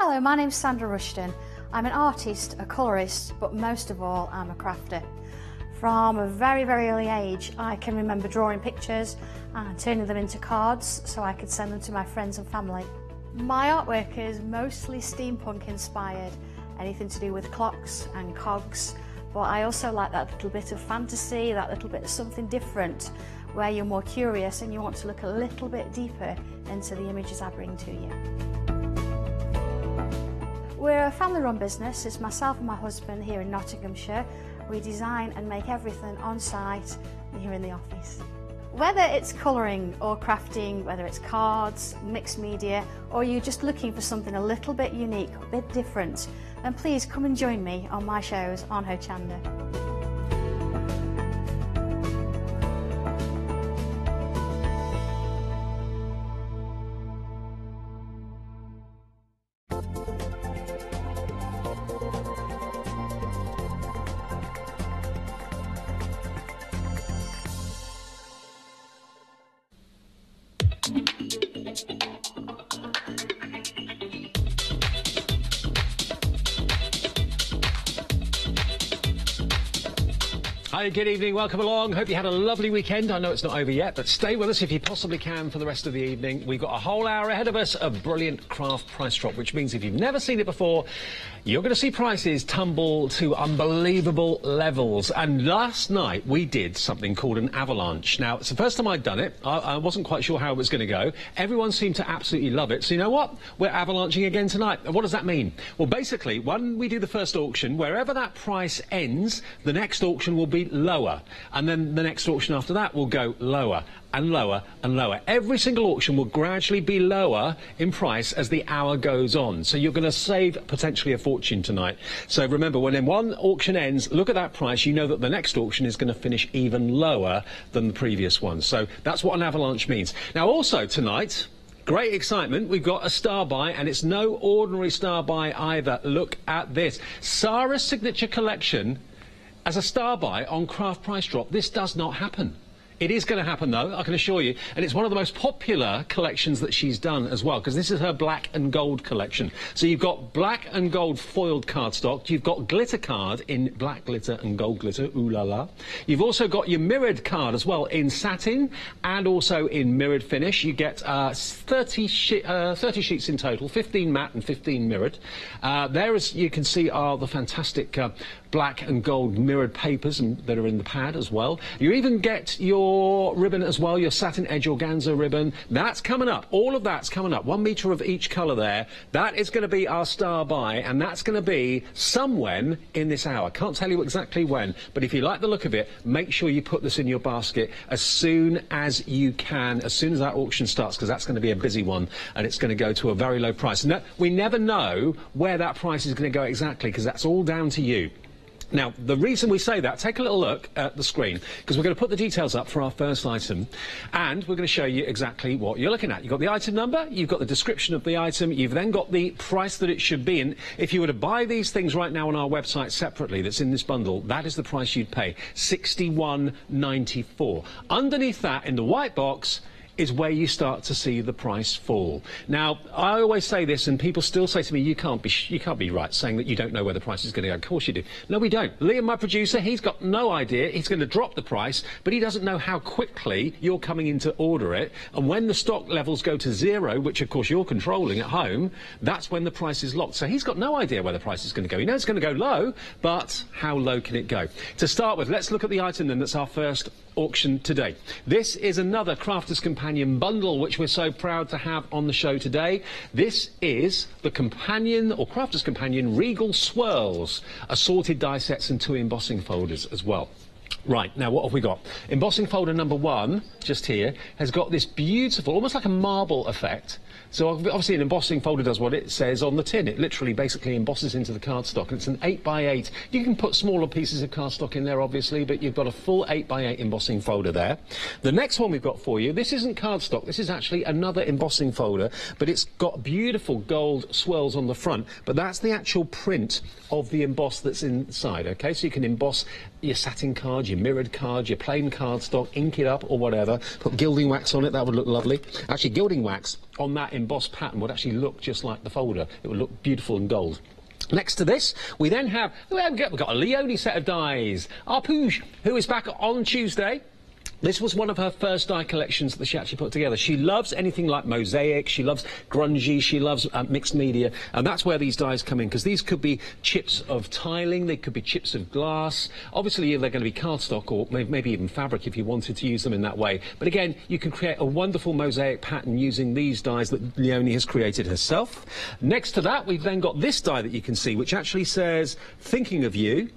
Hello, my name's Sandra Rushton. I'm an artist, a colourist, but most of all, I'm a crafter. From a very, very early age, I can remember drawing pictures and turning them into cards so I could send them to my friends and family. My artwork is mostly steampunk inspired, anything to do with clocks and cogs, but I also like that little bit of fantasy, that little bit of something different, where you're more curious and you want to look a little bit deeper into the images I bring to you. We're a family-run business. It's myself and my husband here in Nottinghamshire. We design and make everything on site here in the office. Whether it's colouring or crafting, whether it's cards, mixed media, or you're just looking for something a little bit unique, a bit different, then please come and join me on my shows on Hochanda. Hi, good evening, welcome along. Hope you had a lovely weekend. I know it's not over yet, but stay with us if you possibly can for the rest of the evening. We've got a whole hour ahead of us of brilliant craft price drop, which means if you've never seen it before, you're going to see prices tumble to unbelievable levels. And last night we did something called an avalanche. Now, it's the first time I'd done it. I wasn't quite sure how it was going to go. Everyone seemed to absolutely love it. So you know what? We're avalanching again tonight. And what does that mean? Well, basically, when we do the first auction, wherever that price ends, the next auction will be lower. And then the next auction after that will go lower and lower and lower. Every single auction will gradually be lower in price as the hour goes on. So you're going to save potentially a fortune tonight. So remember, when one auction ends, look at that price. You know that the next auction is going to finish even lower than the previous one. So that's what an avalanche means. Now also tonight, great excitement. We've got a star buy, and it's no ordinary star buy either. Look at this. Sarah's signature collection as a star buy on Craft Price Drop. This does not happen. It is going to happen, though, I can assure you, and it's one of the most popular collections that she's done as well, because this is her black and gold collection. So you've got black and gold foiled cardstock, you've got glitter card in black glitter and gold glitter, ooh la la. You've also got your mirrored card as well in satin and also in mirrored finish. You get 30 sheets in total, 15 matte and 15 mirrored. There, as you can see, are the fantastic black and gold mirrored papers that are in the pad as well. You even get your ribbon as well, your satin edge organza ribbon. That's coming up. All of that's coming up. 1 metre of each colour there. That is going to be our star buy, and that's going to be somewhen in this hour. Can't tell you exactly when, but if you like the look of it, make sure you put this in your basket as soon as you can, as soon as that auction starts, because that's going to be a busy one, and it's going to go to a very low price. And we never know where that price is going to go exactly, because that's all down to you. Now, the reason we say that, take a little look at the screen, because we're going to put the details up for our first item, and we're going to show you exactly what you're looking at. You've got the item number, you've got the description of the item, you've then got the price that it should be. And if you were to buy these things right now on our website separately, that's in this bundle, that is the price you'd pay, £61.94. Underneath that, in the white box, is where you start to see the price fall. Now, I always say this, and people still say to me, you can't be right saying that you don't know where the price is going to go. Of course you do. No, we don't. Liam, my producer, he's got no idea. He's going to drop the price, but he doesn't know how quickly you're coming in to order it. And when the stock levels go to zero, which of course you're controlling at home, that's when the price is locked. So he's got no idea where the price is going to go. He knows it's going to go low, but how low can it go? To start with, let's look at the item then that's our first auction today. This is another Crafter's Companion bundle, which we're so proud to have on the show today. This is the Companion, or Crafter's Companion, Regal Swirls, assorted die sets and 2 embossing folders as well. Right, now what have we got? Embossing folder number 1, just here, has got this beautiful, almost like a marble effect. So obviously an embossing folder does what it says on the tin. It literally basically embosses into the cardstock. And it's an 8x8. You can put smaller pieces of cardstock in there, obviously, but you've got a full 8x8 embossing folder there. The next one we've got for you, this isn't cardstock. This is actually another embossing folder, but it's got beautiful gold swirls on the front. But that's the actual print of the emboss that's inside, okay? So you can emboss your satin card, your mirrored card, your plain cardstock, ink it up or whatever, put gilding wax on it, that would look lovely. Actually, gilding wax on that embossed pattern would actually look just like the folder. It would look beautiful and gold. Next to this, we then have, we've got a Leonie set of dies. Arpouge, who is back on Tuesday. This was one of her first die collections that she actually put together. She loves anything like mosaic, she loves grungy, she loves mixed media, and that's where these dies come in, because these could be chips of tiling, they could be chips of glass. Obviously, they're going to be cardstock or maybe even fabric if you wanted to use them in that way. But again, you can create a wonderful mosaic pattern using these dies that Leonie has created herself. Next to that, we've then got this die that you can see, which actually says, "Thinking of you."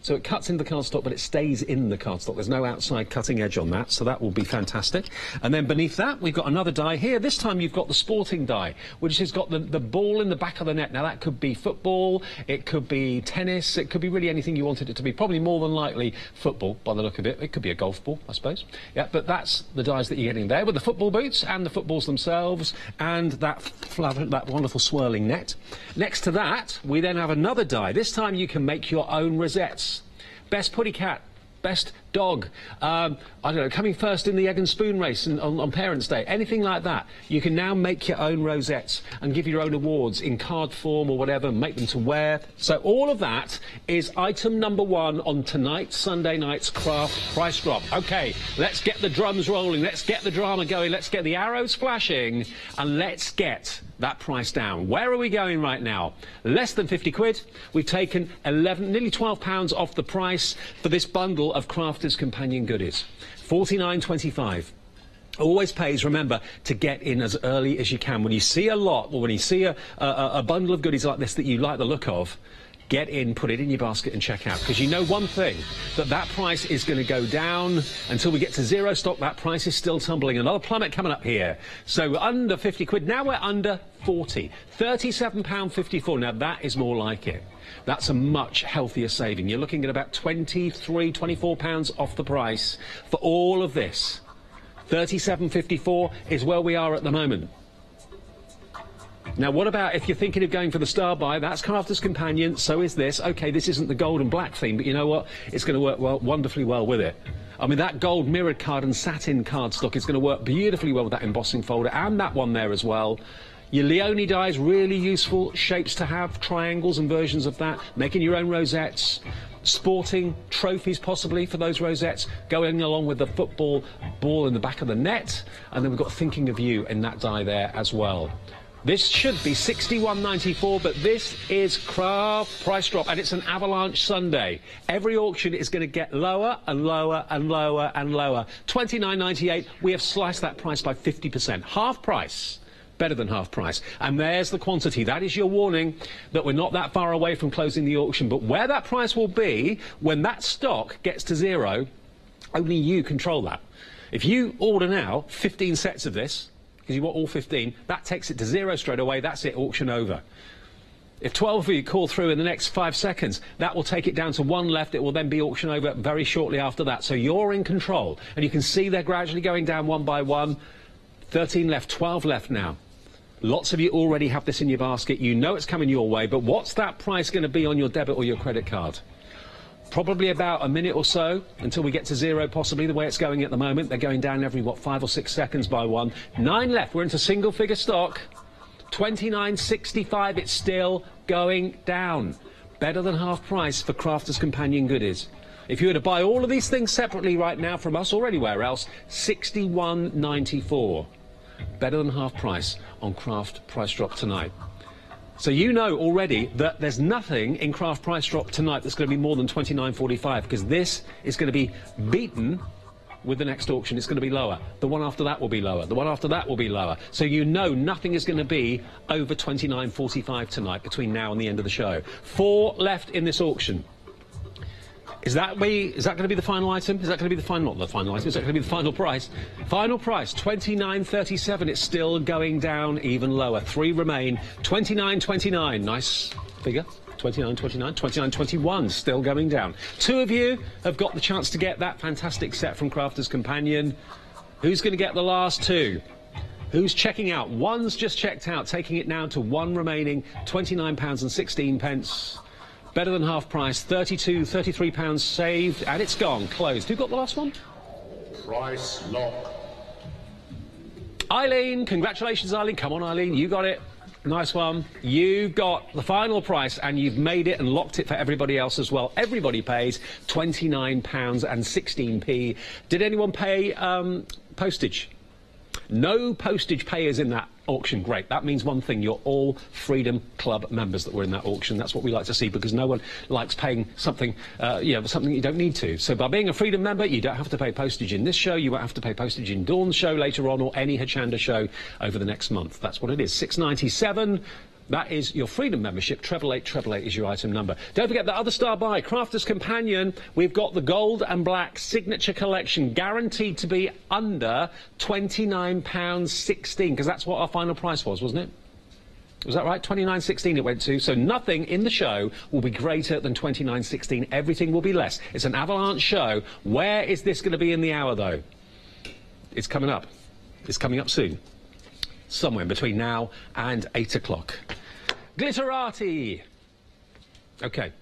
So it cuts into the cardstock, but it stays in the cardstock. There's no outside cutting edge on that, so that will be fantastic. And then beneath that, we've got another die here. This time you've got the sporting die, which has got the ball in the back of the net. Now, that could be football, it could be tennis, it could be really anything you wanted it to be. Probably more than likely football, by the look of it. It could be a golf ball, I suppose. Yeah, but that's the dies that you're getting there, with the football boots and the footballs themselves, and that wonderful swirling net. Next to that, we then have another die. This time you can make your own rosettes. Best putty cat, best dog, I don't know, coming first in the egg and spoon race on Parents' Day, anything like that. You can now make your own rosettes and give your own awards in card form or whatever, make them to wear. So all of that is item number 1 on tonight's Sunday night's craft price drop. OK, let's get the drums rolling, let's get the drama going, let's get the arrows flashing, and let's get that price down. Where are we going right now? Less than 50 quid. We've taken nearly £12 off the price for this bundle of Crafters Companion goodies. £49.25. Always pays, remember, to get in as early as you can. When you see a lot, or when you see a bundle of goodies like this that you like the look of, get in, put it in your basket and check out. Because you know one thing, that price is going to go down until we get to zero stock. That price is still tumbling. Another plummet coming up here. So under 50 quid. Now we're under 40. £37.54. Now that is more like it. That's a much healthier saving. You're looking at about £23, £24 off the price for all of this. £37.54 is where we are at the moment. Now, what about if you're thinking of going for the star buy? That's Crafter's Companion, so is this. OK, this isn't the gold and black theme, but you know what? It's going to work wonderfully well with it. I mean, that gold mirrored card and satin cardstock is going to work beautifully well with that embossing folder, and that one there as well. Your Leonie dies, really useful shapes to have, triangles and versions of that, making your own rosettes, sporting trophies possibly for those rosettes, going along with the football ball in the back of the net, and then we've got Thinking of You in that die there as well. This should be £61.94, but this is Craft Price Drop, and it's an avalanche Sunday. Every auction is going to get lower and lower and lower and lower. £29.98, we have sliced that price by 50%. Half price. Better than half price. And there's the quantity. That is your warning that we're not that far away from closing the auction. But where that price will be, when that stock gets to zero, only you control that. If you order now 15 sets of this, because you want all 15, that takes it to zero straight away. That's it, auction over. If 12 of you call through in the next 5 seconds, that will take it down to 1 left. It will then be auction over very shortly after that. So you're in control. And you can see they're gradually going down one by one. 13 left, 12 left now. Lots of you already have this in your basket. You know it's coming your way, but what's that price going to be on your debit or your credit card? Probably about a minute or so until we get to zero, possibly, the way it's going at the moment. They're going down every, 5 or 6 seconds by one. 9 left. We're into single-figure stock. £29.65. It's still going down. Better than half price for Crafters Companion goodies. If you were to buy all of these things separately right now from us or anywhere else, £61.94. Better than half price on Craft Price Drop tonight. So you know already that there's nothing in Craft Price Drop tonight that's going to be more than £29.45, because this is going to be beaten with the next auction. It's going to be lower. The one after that will be lower. The one after that will be lower. So you know nothing is going to be over £29.45 tonight between now and the end of the show. 4 left in this auction. Is that going to be the final item? Is that going to be the final, not the final item, is that going to be the final price? Final price, £29.37. It's still going down even lower. 3 remain. £29.29. Nice figure. £29.29. £29.21. Still going down. 2 of you have got the chance to get that fantastic set from Crafters Companion. Who's going to get the last 2? Who's checking out? 1's just checked out, taking it now to 1 remaining. £29.16. Better than half price, 32, 33 pounds saved, and it's gone, closed. Who got the last one? Price lock. Eileen, congratulations, Eileen. Come on, Eileen, you got it. Nice one. You got the final price and you've made it and locked it for everybody else as well. Everybody pays £29.16. Did anyone pay postage? No postage payers in that auction. Great. That means one thing. You're all Freedom Club members that were in that auction. That's what we like to see, because no one likes paying something, something you don't need to. So by being a Freedom member, you don't have to pay postage in this show. You won't have to pay postage in Dawn's show later on, or any Hochanda show over the next month. That's what it is. £6.97. That is your Freedom membership. 888 is your item number. Don't forget the other star buy, Crafter's Companion. We've got the gold and black signature collection, guaranteed to be under £29.16, because that's what our final price was, wasn't it? Was that right? £29.16 it went to. So nothing in the show will be greater than £29.16. Everything will be less. It's an avalanche show. Where is this going to be in the hour, though? It's coming up. It's coming up soon. Somewhere between now and 8 o'clock. Glitterati! OK,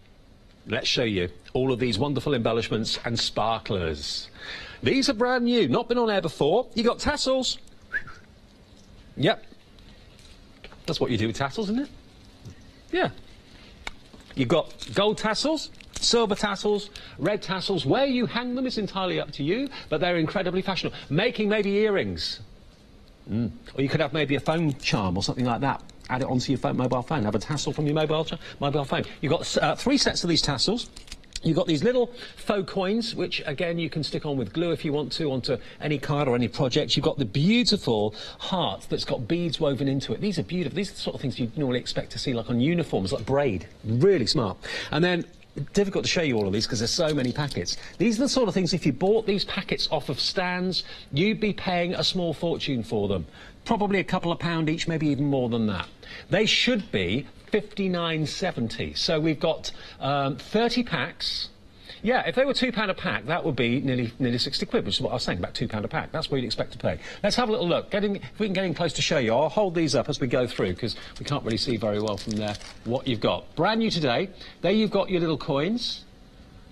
let's show you all of these wonderful embellishments and sparklers. These are brand new, not been on air before. You got tassels. Yep. That's what you do with tassels, isn't it? Yeah. You've got gold tassels, silver tassels, red tassels. Where you hang them is entirely up to you, but they're incredibly fashionable. Making maybe earrings. Or you could have maybe a phone charm or something like that. Add it onto your mobile phone. Have a tassel from your mobile phone. You've got 3 sets of these tassels. You've got these little faux coins, which, again, you can stick on with glue if you want to, onto any card or any project. You've got the beautiful heart that's got beads woven into it. These are beautiful. These are the sort of things you'd normally expect to see, like on uniforms, like braid. Really smart. And then, difficult to show you all of these because there's so many packets. These are the sort of things, if you bought these packets off of stands, you'd be paying a small fortune for them. Probably a couple of pound each, maybe even more than that. They should be £59.70. So we've got 30 packs. Yeah, if they were £2 a pack, that would be nearly 60 quid, which is what I was saying, about £2 a pack. That's what you'd expect to pay. Let's have a little look. If we can get in close to show you, I'll hold these up as we go through, because we can't really see very well from there what you've got. Brand new today. There you've got your little coins.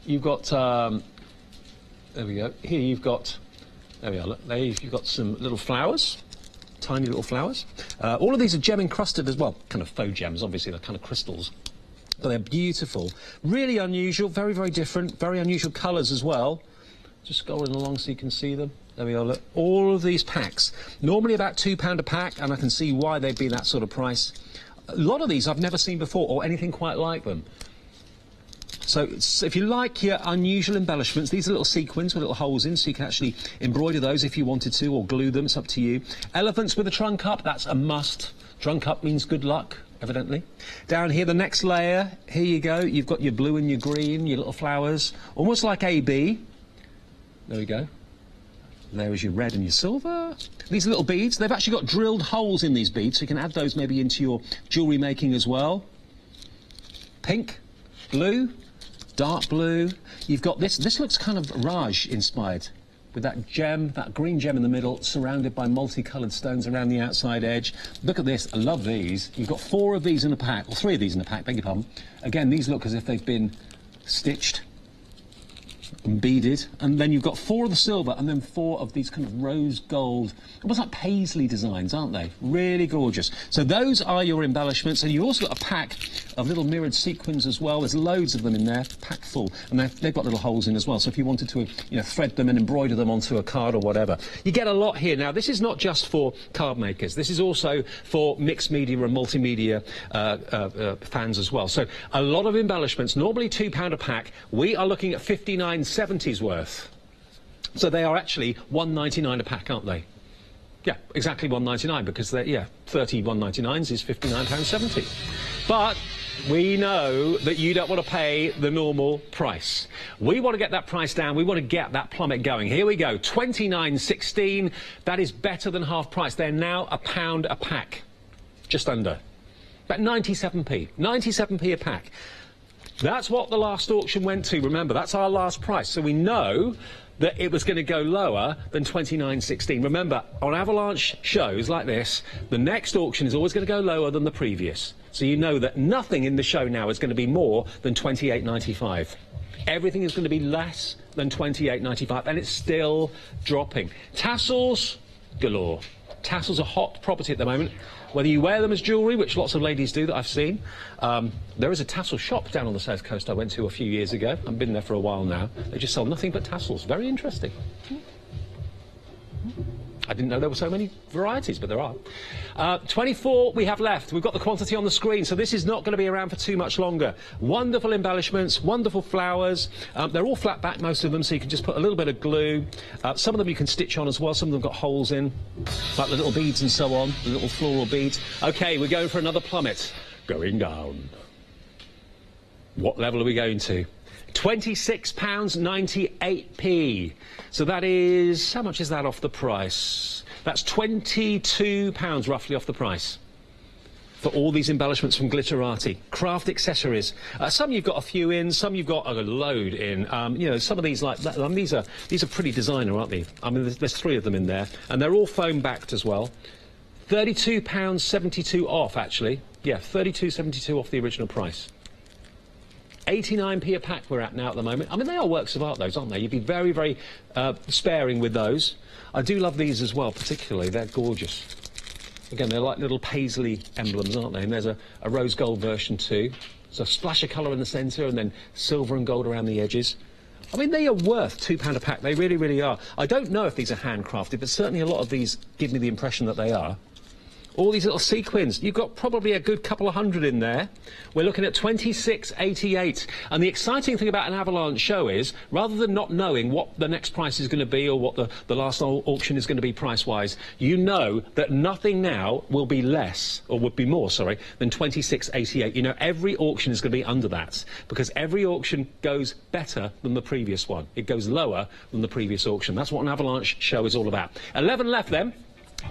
You've got, there we go. Here you've got, there we are, look. There you've got some little flowers. Tiny little flowers. All of these are gem encrusted as well. Kind of faux gems, obviously, they're kind of crystals. But they're beautiful. Really unusual, very, very different, very unusual colours as well. Just scrolling along so you can see them. There we are, look. All of these packs. Normally about £2 a pack, and I can see why they'd be that sort of price. A lot of these I've never seen before, or anything quite like them. So if you like your unusual embellishments, these are little sequins with little holes in, so you can actually embroider those if you wanted to, or glue them, it's up to you. Elephants with a trunk up, that's a must. Trunk up means good luck, evidently. Down here, the next layer, here you go, you've got your blue and your green, your little flowers, almost like AB. There we go. There is your red and your silver. These little beads, they've actually got drilled holes in these beads, so you can add those maybe into your jewellery making as well. Pink, blue, dark blue. You've got this looks kind of Raj inspired, with that gem, that green gem in the middle, surrounded by multicoloured stones around the outside edge. Look at this, I love these. You've got 4 of these in a pack, or 3 of these in a pack, beg your pardon. Again, these look as if they've been stitched and beaded, and then you've got 4 of the silver, and then 4 of these kind of rose gold, almost like paisley designs, aren't they? Really gorgeous. So those are your embellishments, and you've also got a pack of little mirrored sequins as well. There's loads of them in there, packed full, and they've got little holes in as well, so if you wanted to, thread them and embroider them onto a card or whatever. You get a lot here. Now, this is not just for card makers. This is also for mixed media and multimedia fans as well. So a lot of embellishments, normally £2 a pack. We are looking at 59.70's worth. So they are actually £1.99 a pack, aren't they? Yeah, exactly £1.99, because they're, 30 £1.99s is £59.70. But we know that you don't want to pay the normal price. We want to get that price down. We want to get that plummet going. Here we go, £29.16. That is better than half price. They're now £1 a pack, just under. About 97p. 97p a pack. That's what the last auction went to, remember. That's our last price. So we know that it was going to go lower than £29.16. Remember, on avalanche shows like this, the next auction is always going to go lower than the previous. So you know that nothing in the show now is going to be more than $28.95. Everything is going to be less than $28.95, and it's still dropping. Tassels galore. Tassels are hot property at the moment. Whether you wear them as jewellery, which lots of ladies do that I've seen. There is a tassel shop down on the south coast I went to a few years ago. I've been there for a while now. They just sell nothing but tassels. Very interesting. I didn't know there were so many varieties, but there are. 24 we have left. We've got the quantity on the screen, so this is not going to be around for too much longer. Wonderful embellishments, wonderful flowers. They're all flat back, most of them, so you can just put a little bit of glue. Some of them you can stitch on as well. Some of them got holes in, like the little beads and so on, the little floral beads. OK, we're going for another plummet. Going down. What level are we going to? £26.98p. So that is, how much is that off the price? That's £22 roughly off the price for all these embellishments from Glitterati. Craft accessories. Some you've got a few in, some you've got a load in. You know, some of these like that, these are pretty designer, aren't they? I mean, there's 3 of them in there, and they're all foam backed as well. £32.72 off, actually. Yeah, £32.72 off the original price. 89p a pack we're at now at the moment. I mean, they are works of art, those, aren't they? You'd be very, very sparing with those. I do love these as well, particularly. They're gorgeous. Again, they're like little paisley emblems, aren't they? And there's a rose gold version too. So a splash of colour in the centre and then silver and gold around the edges. I mean, they are worth £2 a pack. They really, really are. I don't know if these are handcrafted, but certainly a lot of these give me the impression that they are. All these little sequins, you've got probably a good couple of hundred in there. We're looking at $26.88. And the exciting thing about an Avalanche show is, rather than not knowing what the next price is going to be or what the last auction is going to be price-wise, you know that nothing now will be less, or would be more, sorry, than $26.88. You know, every auction is going to be under that, because every auction goes better than the previous one. It goes lower than the previous auction. That's what an Avalanche show is all about. 11 left then.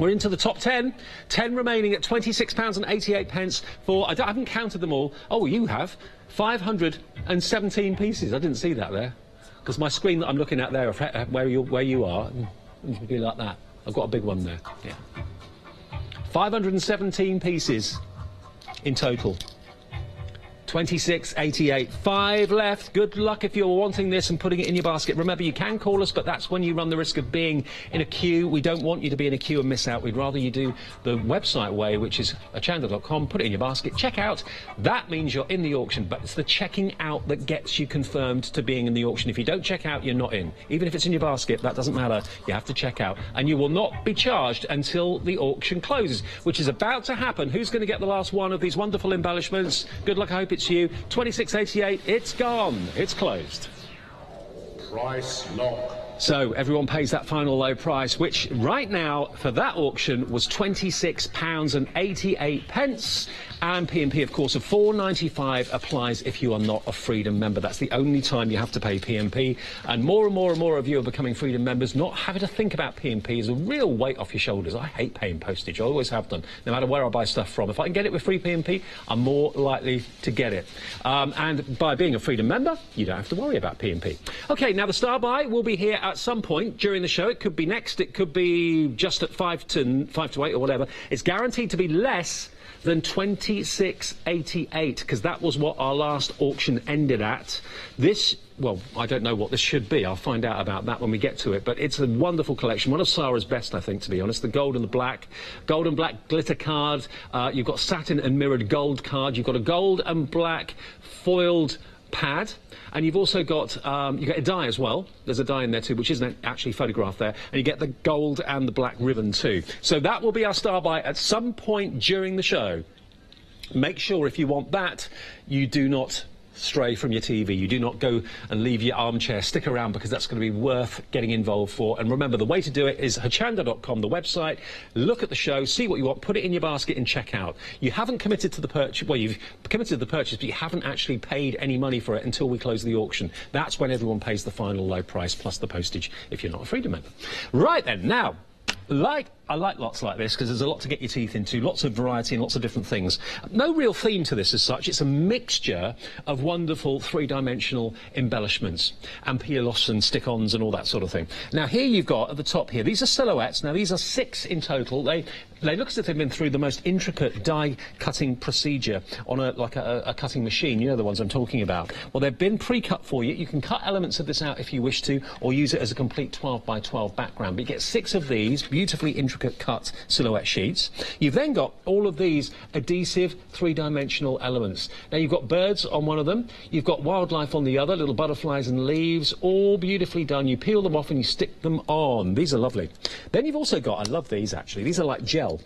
We're into the top 10. 10 remaining at £26.88 for, I haven't counted them all. Oh, you have. 517 pieces. I didn't see that there. Because my screen that I'm looking at there, where you are, would be like that. I've got a big one there. Yeah. 517 pieces in total. £26.88. 5 left. Good luck if you're wanting this and putting it in your basket. Remember, you can call us, but that's when you run the risk of being in a queue. We don't want you to be in a queue and miss out. We'd rather you do the website way, which is hochanda.com, put it in your basket, check out. That means you're in the auction, but it's the checking out that gets you confirmed to being in the auction. If you don't check out, you're not in. Even if it's in your basket, that doesn't matter. You have to check out. And you will not be charged until the auction closes, which is about to happen. Who's going to get the last one of these wonderful embellishments? Good luck, I hope it's you. $26.88, it's gone. It's closed. Price lock. So everyone pays that final low price, which right now for that auction was £26.88. And P&P, of course, of £4.95 applies if you are not a Freedom member. That's the only time you have to pay P&P. And more of you are becoming Freedom members. Not having to think about P&P is a real weight off your shoulders. I hate paying postage. I always have done, no matter where I buy stuff from. If I can get it with free P&P, I'm more likely to get it. And by being a Freedom member, you don't have to worry about P&P. OK, now the Star Buy will be here at some point during the show. It could be next. It could be just at 5 to 8 or whatever. It's guaranteed to be less than $26.88, because that was what our last auction ended at. This, well, I don't know what this should be. I'll find out about that when we get to it. But it's a wonderful collection. One of Sarah's best, I think, to be honest. The gold and the black. Gold and black glitter card. You've got satin and mirrored gold card. You've got a gold and black foiled pad, and you've also got you get a die as well. There's a die in there too, which isn't actually photographed there, and you get the gold and the black ribbon too. So that will be our Star Buy at some point during the show. Make sure if you want that, you do not stray from your TV. You do not go and leave your armchair. Stick around, because that's going to be worth getting involved for. And remember, the way to do it is hochanda.com, the website. Look at the show, see what you want, put it in your basket and check out. You haven't committed to the purchase. Well, you've committed to the purchase, but you haven't actually paid any money for it until we close the auction. That's when everyone pays the final low price plus the postage if you're not a Freedom member. Right then, now, like I like lots like this because there's a lot to get your teeth into, lots of variety and lots of different things. No real theme to this as such. It's a mixture of wonderful three-dimensional embellishments and peel-offs and stick-ons and all that sort of thing. Now, here you've got at the top here, these are silhouettes. Now, these are 6 in total. They look as if they've been through the most intricate die-cutting procedure on a cutting machine. You know the ones I'm talking about. Well, they've been pre-cut for you. You can cut elements of this out if you wish to, or use it as a complete 12 by 12 background. But you get 6 of these beautifully intricate cut silhouette sheets. You've then got all of these adhesive three-dimensional elements. Now, you've got birds on one of them. You've got wildlife on the other, little butterflies and leaves, all beautifully done. You peel them off and you stick them on. These are lovely. Then you've also got, I love these actually, these are like gel.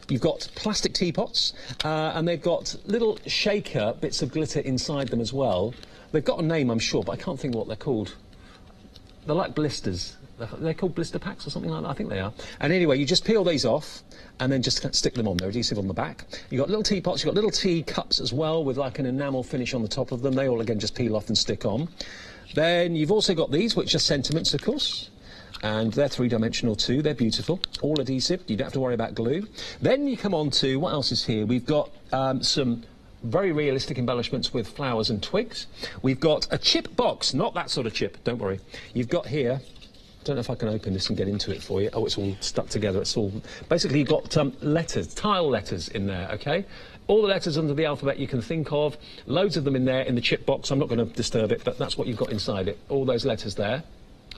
You've got plastic teapots, and they've got little shaker bits of glitter inside them as well. They've got a name, I'm sure, but I can't think what they're called. They're like blisters. They're called blister packs or something like that, I think they are. And anyway, you just peel these off and then just stick them on. They're adhesive on the back. You've got little teapots, you've got little tea cups as well with like an enamel finish on the top of them. They all, again, just peel off and stick on. Then you've also got these, which are sentiments, of course. And they're three-dimensional too. They're beautiful. All adhesive. You don't have to worry about glue. Then you come on to, what else is here? We've got some very realistic embellishments with flowers and twigs. We've got a chip box. Not that sort of chip, don't worry. You've got here, I don't know if I can open this and get into it for you. Oh, it's all stuck together. It's all... Basically, you've got letters, tile letters in there, OK? All the letters under the alphabet you can think of. Loads of them in there in the chip box. I'm not going to disturb it, but that's what you've got inside it. All those letters there.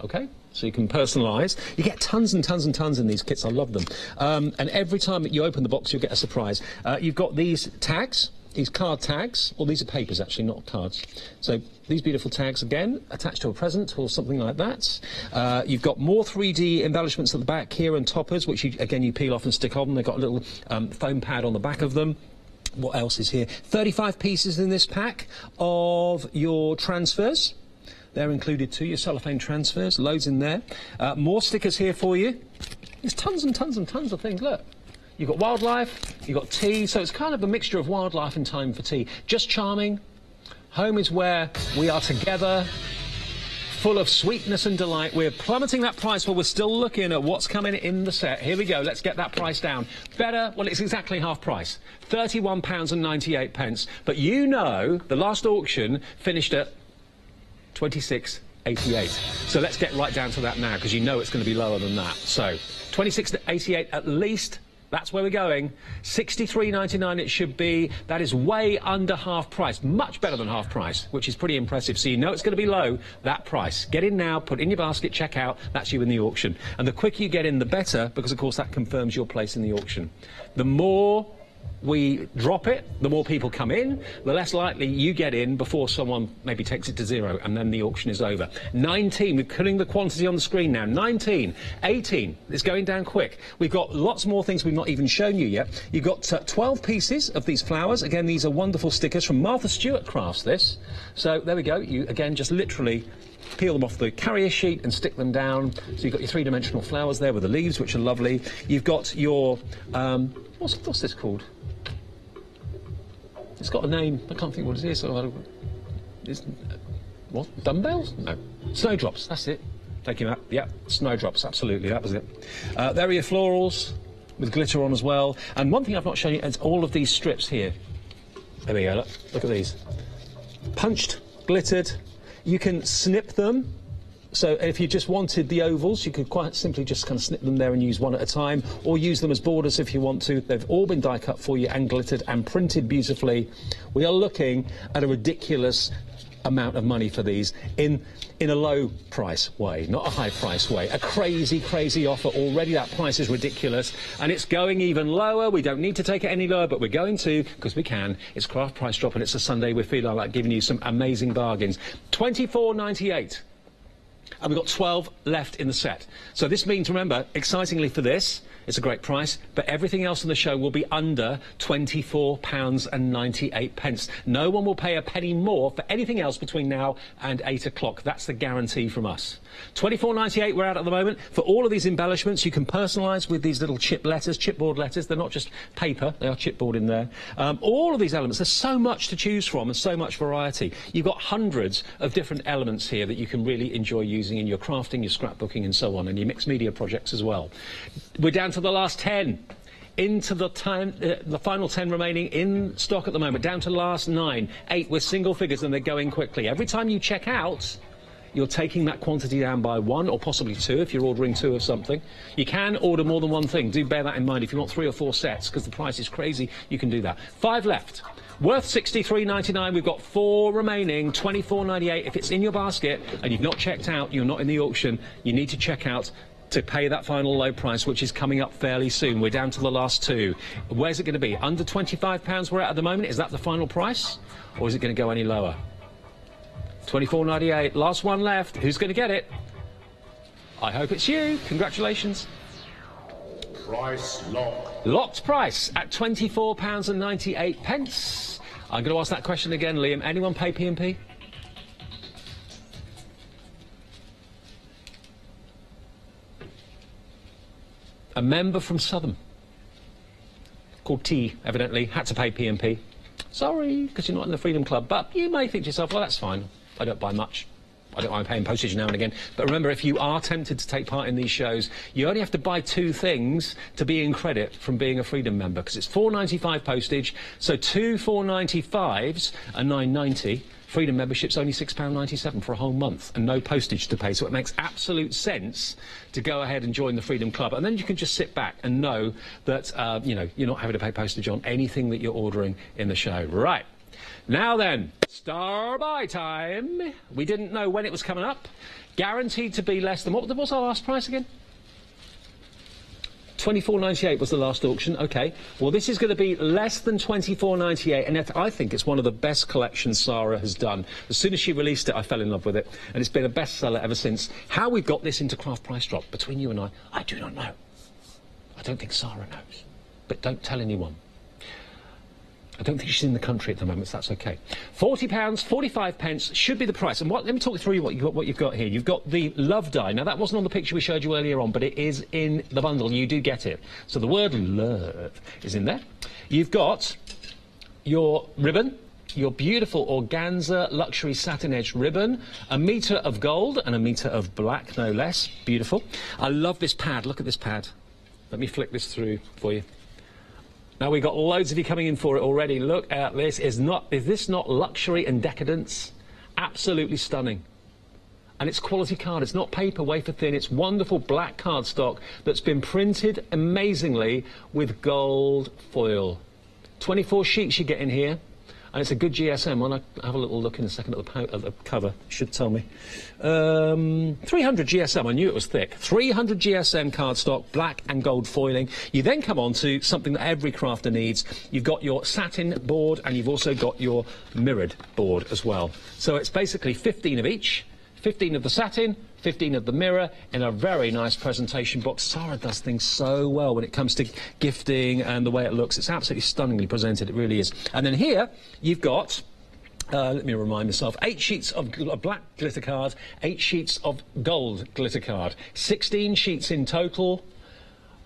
OK, so you can personalise. You get tons and tons and tons in these kits. I love them. And every time that you open the box, you'll get a surprise. You've got these tags, these card tags. Well, these are papers, actually, not cards. So these beautiful tags, again, attached to a present or something like that. You've got more 3D embellishments at the back here and toppers, which, again, you peel off and stick on. They've got a little foam pad on the back of them. What else is here? 35 pieces in this pack of your transfers. They're included too, your cellophane transfers, loads in there. More stickers here for you. There's tons and tons and tons of things, look. You've got wildlife, you've got tea, so it's kind of a mixture of wildlife and time for tea. Just charming. Home is where we are together, full of sweetness and delight. We're plummeting that price, but we're still looking at what's coming in the set. Here we go, let's get that price down. Better, well, it's exactly half price. £31.98. But you know, the last auction finished at 26.88. So let's get right down to that now, because you know it's going to be lower than that. So 26.88 at least. That's where we're going. 63.99 it should be. That is way under half price. Much better than half price, which is pretty impressive. So you know it's going to be low, that price. Get in now, put in your basket, check out. That's you in the auction. And the quicker you get in, the better, because, of course, that confirms your place in the auction. The more we drop it, the more people come in, the less likely you get in before someone maybe takes it to 0, and then the auction is over. 19, we're putting the quantity on the screen now. 19, 18, it's going down quick. We've got lots more things we've not even shown you yet. You've got 12 pieces of these flowers. Again, these are wonderful stickers from Martha Stewart Crafts, this. So there we go. You, again, just literally peel them off the carrier sheet and stick them down. So you've got your three-dimensional flowers there with the leaves, which are lovely. You've got your, what's this called? It's got a name. I can't think what it is. What? Dumbbells? No. Snowdrops. That's it. Take him out. Yeah, snowdrops. Absolutely. That was it. There are your florals with glitter on as well. And one thing I've not shown you is all of these strips here. There we go. Look at these. Punched, glittered. You can snip them. So if you just wanted the ovals, you could quite simply just kind of snip them there and use one at a time, or use them as borders if you want to. They've all been die cut for you and glittered and printed beautifully. We are looking at a ridiculous amount of money for these in a low price way, not a high price way. A crazy, crazy offer. Already that price is ridiculous, and it's going even lower. We don't need to take it any lower, but we're going to, because we can. It's craft price drop, and it's a Sunday. We're feeling like giving you some amazing bargains. £24.98. And we've got 12 left in the set. So this means, remember, excitingly for this, it's a great price, but everything else in the show will be under £24.98. No one will pay a penny more for anything else between now and 8 o'clock. That's the guarantee from us. £24.98 we're out at the moment. For all of these embellishments, you can personalise with these little chip letters, chipboard letters. They're not just paper, they are chipboard in there. All of these elements, there's so much to choose from and so much variety. You've got hundreds of different elements here that you can really enjoy using in your crafting, your scrapbooking and so on, and your mixed media projects as well. We're down to the last 10. Into the final 10 remaining in stock at the moment, down to the last 9. 8 with single figures, and they're going quickly. Every time you check out, you're taking that quantity down by 1 or possibly 2 if you're ordering 2 of something. You can order more than one thing. Do bear that in mind. If you want 3 or 4 sets, because the price is crazy, you can do that. 5 left. Worth $63.99. We've got 4 remaining, $24.98. If it's in your basket and you've not checked out, you're not in the auction, you need to check out to pay that final low price, which is coming up fairly soon. We're down to the last 2. Where's it going to be? Under £25 we're at the moment? Is that the final price? Or is it going to go any lower? $24.98. Last one left. Who's going to get it? I hope it's you. Congratulations. Price lock. Locked price at £24.98. I'm going to ask that question again, Liam. Anyone pay P&P? A member from Southern, called T, evidently, had to pay P&P. Sorry, because you're not in the Freedom Club, but you may think to yourself, well, that's fine. I don't buy much. I don't mind paying postage now and again. But remember, if you are tempted to take part in these shows, you only have to buy 2 things to be in credit from being a Freedom member, because it's £4.95 postage, so 2 4.95s are £9.90. Freedom membership's only £6.97 for a whole month and no postage to pay, so it makes absolute sense to go ahead and join the Freedom Club, and then you can just sit back and know that you know, you're not having to pay postage on anything that you're ordering in the show. Right. Now then, star buy time. We didn't know when it was coming up. Guaranteed to be less than, what was our last price again? $24.98 was the last auction. OK. Well, this is going to be less than $24.98, and I think it's one of the best collections Sarah has done. As soon as she released it, I fell in love with it, and it's been a bestseller ever since. How we got this into craft price drop, between you and I do not know. I don't think Sarah knows. But don't tell anyone. I don't think she's in the country at the moment, so that's OK. £40, 45 pence should be the price. And let me talk you through what you've got here. You've got the love die. Now, that wasn't on the picture we showed you earlier on, but it is in the bundle. You do get it. So the word love is in there. You've got your ribbon, your beautiful organza luxury satin edge ribbon, a metre of gold and a metre of black, no less. Beautiful. I love this pad. Look at this pad. Let me flick this through for you. Now, we've got loads of you coming in for it already. Look at this. Is this not luxury and decadence? Absolutely stunning. And it's quality card. It's not paper, wafer thin. It's wonderful black cardstock that's been printed amazingly with gold foil. 24 sheets you get in here. And it's a good GSM. When I have a little look in a second at the cover, it should tell me. 300 GSM, I knew it was thick. 300 GSM cardstock, black and gold foiling. You then come on to something that every crafter needs. You've got your satin board, and you've also got your mirrored board as well. So it's basically 15 of each, 15 of the satin, 15 of the mirror, in a very nice presentation box. Sarah does things so well when it comes to gifting and the way it looks. It's absolutely stunningly presented, it really is. And then here you've got, let me remind myself, 8 sheets of black glitter card, 8 sheets of gold glitter card, 16 sheets in total.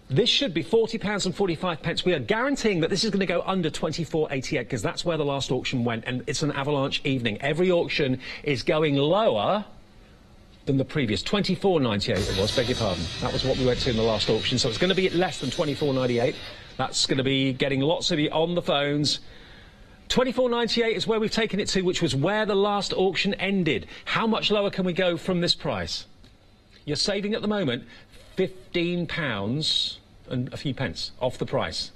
This should be £40 and 45 pence. We are guaranteeing that this is going to go under £24.88, because that's where the last auction went, and it's an avalanche evening. Every auction is going lower than the previous. £24.98 it was, beg your pardon. That was what we went to in the last auction, so it's going to be less than £24.98. That's going to be getting lots of you on the phones. £24.98 is where we've taken it to, which was where the last auction ended. How much lower can we go from this price? You're saving at the moment £15 and a few pence off the price.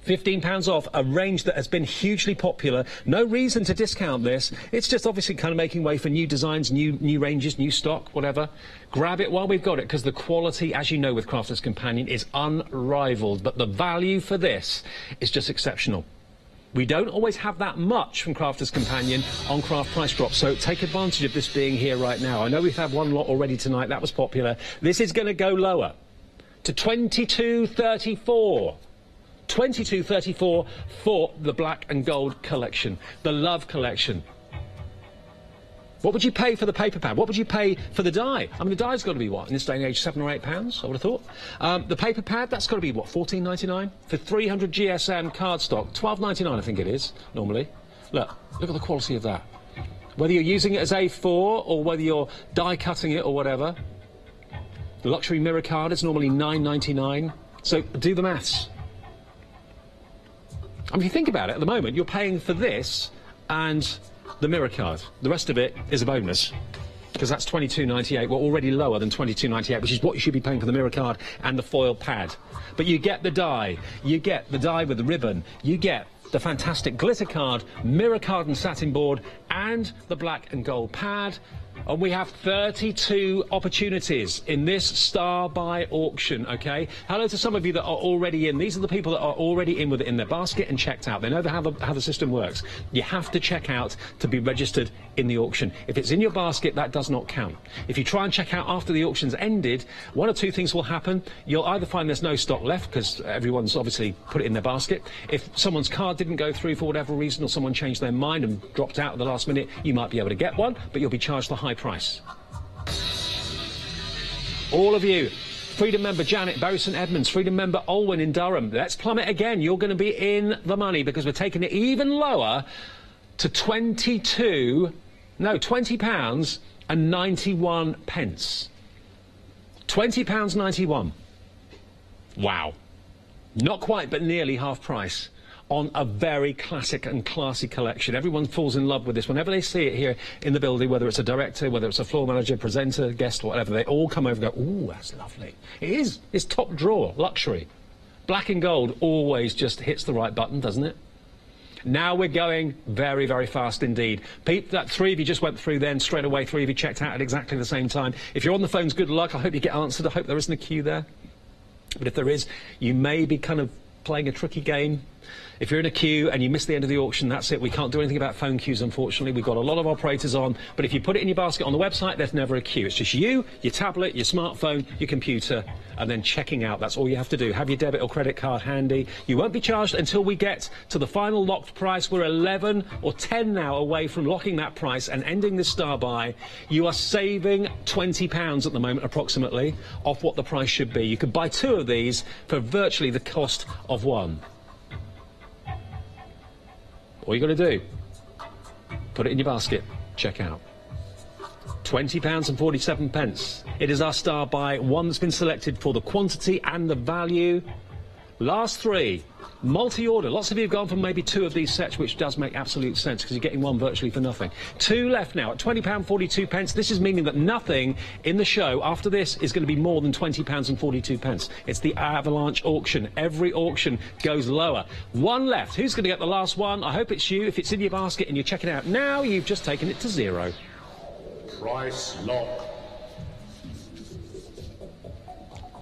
£15 off a range that has been hugely popular. No reason to discount this. It's just obviously kind of making way for new designs, new ranges, new stock, whatever. Grab it while we've got it, because the quality, as you know, with Crafter's Companion is unrivaled. But the value for this is just exceptional. We don't always have that much from Crafter's Companion on Craft Price Drop, so take advantage of this being here right now. I know we've had one lot already tonight. That was popular. This is going to go lower to £22.34. £22.34 for the black and gold collection, the Love collection. What would you pay for the paper pad? What would you pay for the die? I mean, the die's got to be, what, in this day and age, £7 or £8, I would have thought. The paper pad, that's got to be, what, $14.99? For 300 GSM cardstock, $12.99 I think it is, normally. Look at the quality of that. Whether you're using it as A4 or whether you're die cutting it or whatever, The luxury mirror card is normally £9.99. So do the maths. I mean, if you think about it, at the moment, you're paying for this and the mirror card. The rest of it is a bonus, because that's £22.98. We're already lower than £22.98, which is what you should be paying for the mirror card and the foil pad. But you get the die. You get the die with the ribbon. You get the fantastic glitter card, mirror card and satin board, and the black and gold pad. And we have 32 opportunities in this Star Buy auction, OK? Hello to some of you that are already in. These are the people that are already in with it in their basket and checked out. They know how the system works. You have to check out to be registered in the auction. If it's in your basket, that does not count. If you try and check out after the auction's ended, one or two things will happen. You'll either find there's no stock left, because everyone's obviously put it in their basket. If someone's card didn't go through for whatever reason, or someone changed their mind and dropped out at the last minute, you might be able to get one, but you'll be charged the high price. All of you, Freedom member Janet, Bury St Edmunds, Freedom member Olwen in Durham, let's plummet again. You're going to be in the money, because we're taking it even lower to £20 and 91 pence. £20.91. Wow. Not quite, but nearly half price on a very classic and classy collection. Everyone falls in love with this. Whenever they see it here in the building, whether it's a director, whether it's a floor manager, presenter, guest, whatever, they all come over and go, ooh, that's lovely. It is. It's top drawer, luxury. Black and gold always just hits the right button, doesn't it? Now we're going very, very fast indeed. Pete, that 3 of you just went through then, straight away 3 of you checked out at exactly the same time. If you're on the phones, good luck. I hope you get answered. I hope there isn't a queue there. But if there is, you may be kind of playing a tricky game. If you're in a queue and you miss the end of the auction, that's it. We can't do anything about phone queues, unfortunately. We've got a lot of operators on, but if you put it in your basket on the website, there's never a queue. It's just you, your tablet, your smartphone, your computer, and then checking out. That's all you have to do. Have your debit or credit card handy. You won't be charged until we get to the final locked price. We're 11 or 10 now away from locking that price and ending this Star Buy. You are saving £20 at the moment, approximately, off what the price should be. You could buy 2 of these for virtually the cost of 1. All you got to do, put it in your basket, check out. £20 and 47 pence. It is our Star Buy, one that's been selected for the quantity and the value. Last 3, multi-order. Lots of you have gone for maybe 2 of these sets, which does make absolute sense, because you're getting 1 virtually for nothing. 2 left now at £20.42 pence. This is meaning that nothing in the show after this is going to be more than £20 and 42 pence. It's the avalanche auction. Every auction goes lower. 1 left. Who's going to get the last one? I hope it's you. If it's in your basket and you're checking it out now, you've just taken it to 0. Price lock.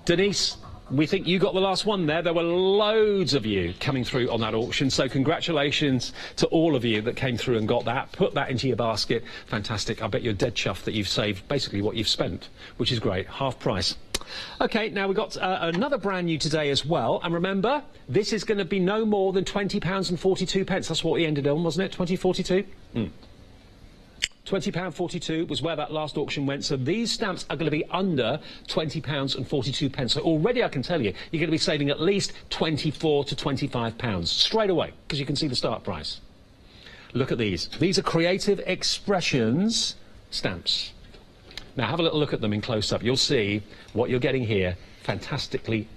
Denise, we think you got the last one there. There were loads of you coming through on that auction, so congratulations to all of you that came through and got that. Put that into your basket. Fantastic. I bet you're dead chuffed that you've saved basically what you've spent, which is great. Half price. OK, now we've got another brand new today as well. And remember, this is going to be no more than £20 and 42 pence. That's what we ended on, wasn't it? 2042? £20.42 was where that last auction went, so these stamps are going to be under £20 and 42 pence. So already I can tell you, you're going to be saving at least £24 to £25 straight away, because you can see the start price. Look at these. These are Creative Expressions stamps. Now have a little look at them in close-up. You'll see what you're getting here. Fantastically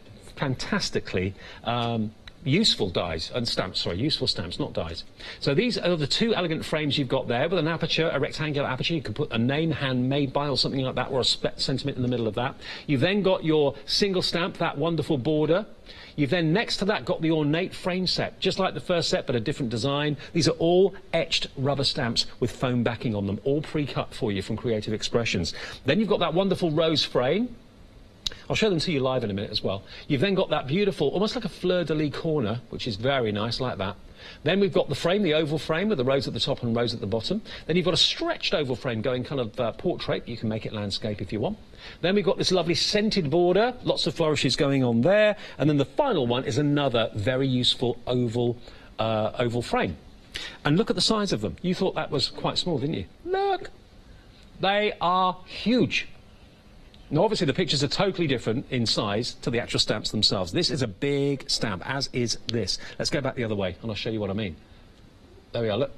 useful dies and stamps, sorry, useful stamps, not dies. So these are the 2 elegant frames you've got there with an aperture, a rectangular aperture. You can put a name handmade by or something like that, or a sentiment in the middle of that. You've then got your single stamp, that wonderful border. You've then next to that got the ornate frame set, just like the first set but a different design. These are all etched rubber stamps with foam backing on them, all pre-cut for you from Creative Expressions. Then you've got that wonderful rose frame. I'll show them to you live in a minute as well. You've then got that beautiful, almost like a fleur-de-lis corner, which is very nice, like that. Then we've got the frame, the oval frame, with the rose at the top and rose at the bottom. Then you've got a stretched oval frame going kind of portrait. You can make it landscape if you want. Then we've got this lovely scented border, lots of flourishes going on there. And then the final one is another very useful oval frame. And look at the size of them. You thought that was quite small, didn't you? Look! They are huge. Now, obviously, the pictures are totally different in size to the actual stamps themselves. This is a big stamp, as is this. Let's go back the other way, and I'll show you what I mean. There we are, look.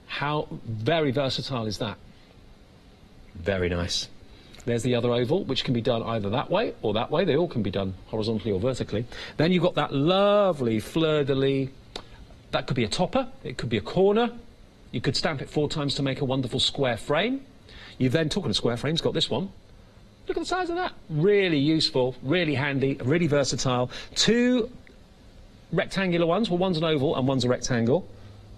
How very versatile is that? Very nice. There's the other oval, which can be done either that way or that way. They all can be done horizontally or vertically. Then you've got that lovely fleur-de-lis. That could be a topper, it could be a corner. You could stamp it 4 times to make a wonderful square frame. You've then, talking of square frames, got this one. Look at the size of that. Really useful, really handy, really versatile. 2 rectangular ones. Well, one's an oval and one's a rectangle.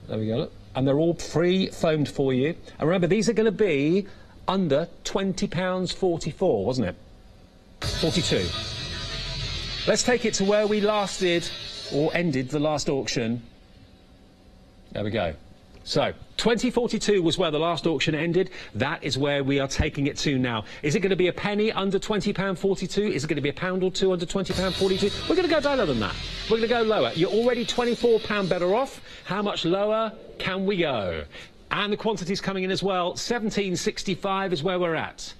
There we go, look. And they're all pre-foamed for you. And remember, these are going to be under £20.44, wasn't it? 42. Let's take it to where we lasted, or ended, the last auction. There we go. So, 2042 was where the last auction ended. That is where we are taking it to now. Is it going to be a penny under £20.42? Is it going to be a pound or two under £20.42? We're going to go lower than that. We're going to go lower. You're already £24 better off. How much lower can we go? And the quantity's coming in as well. 1765 is where we're at.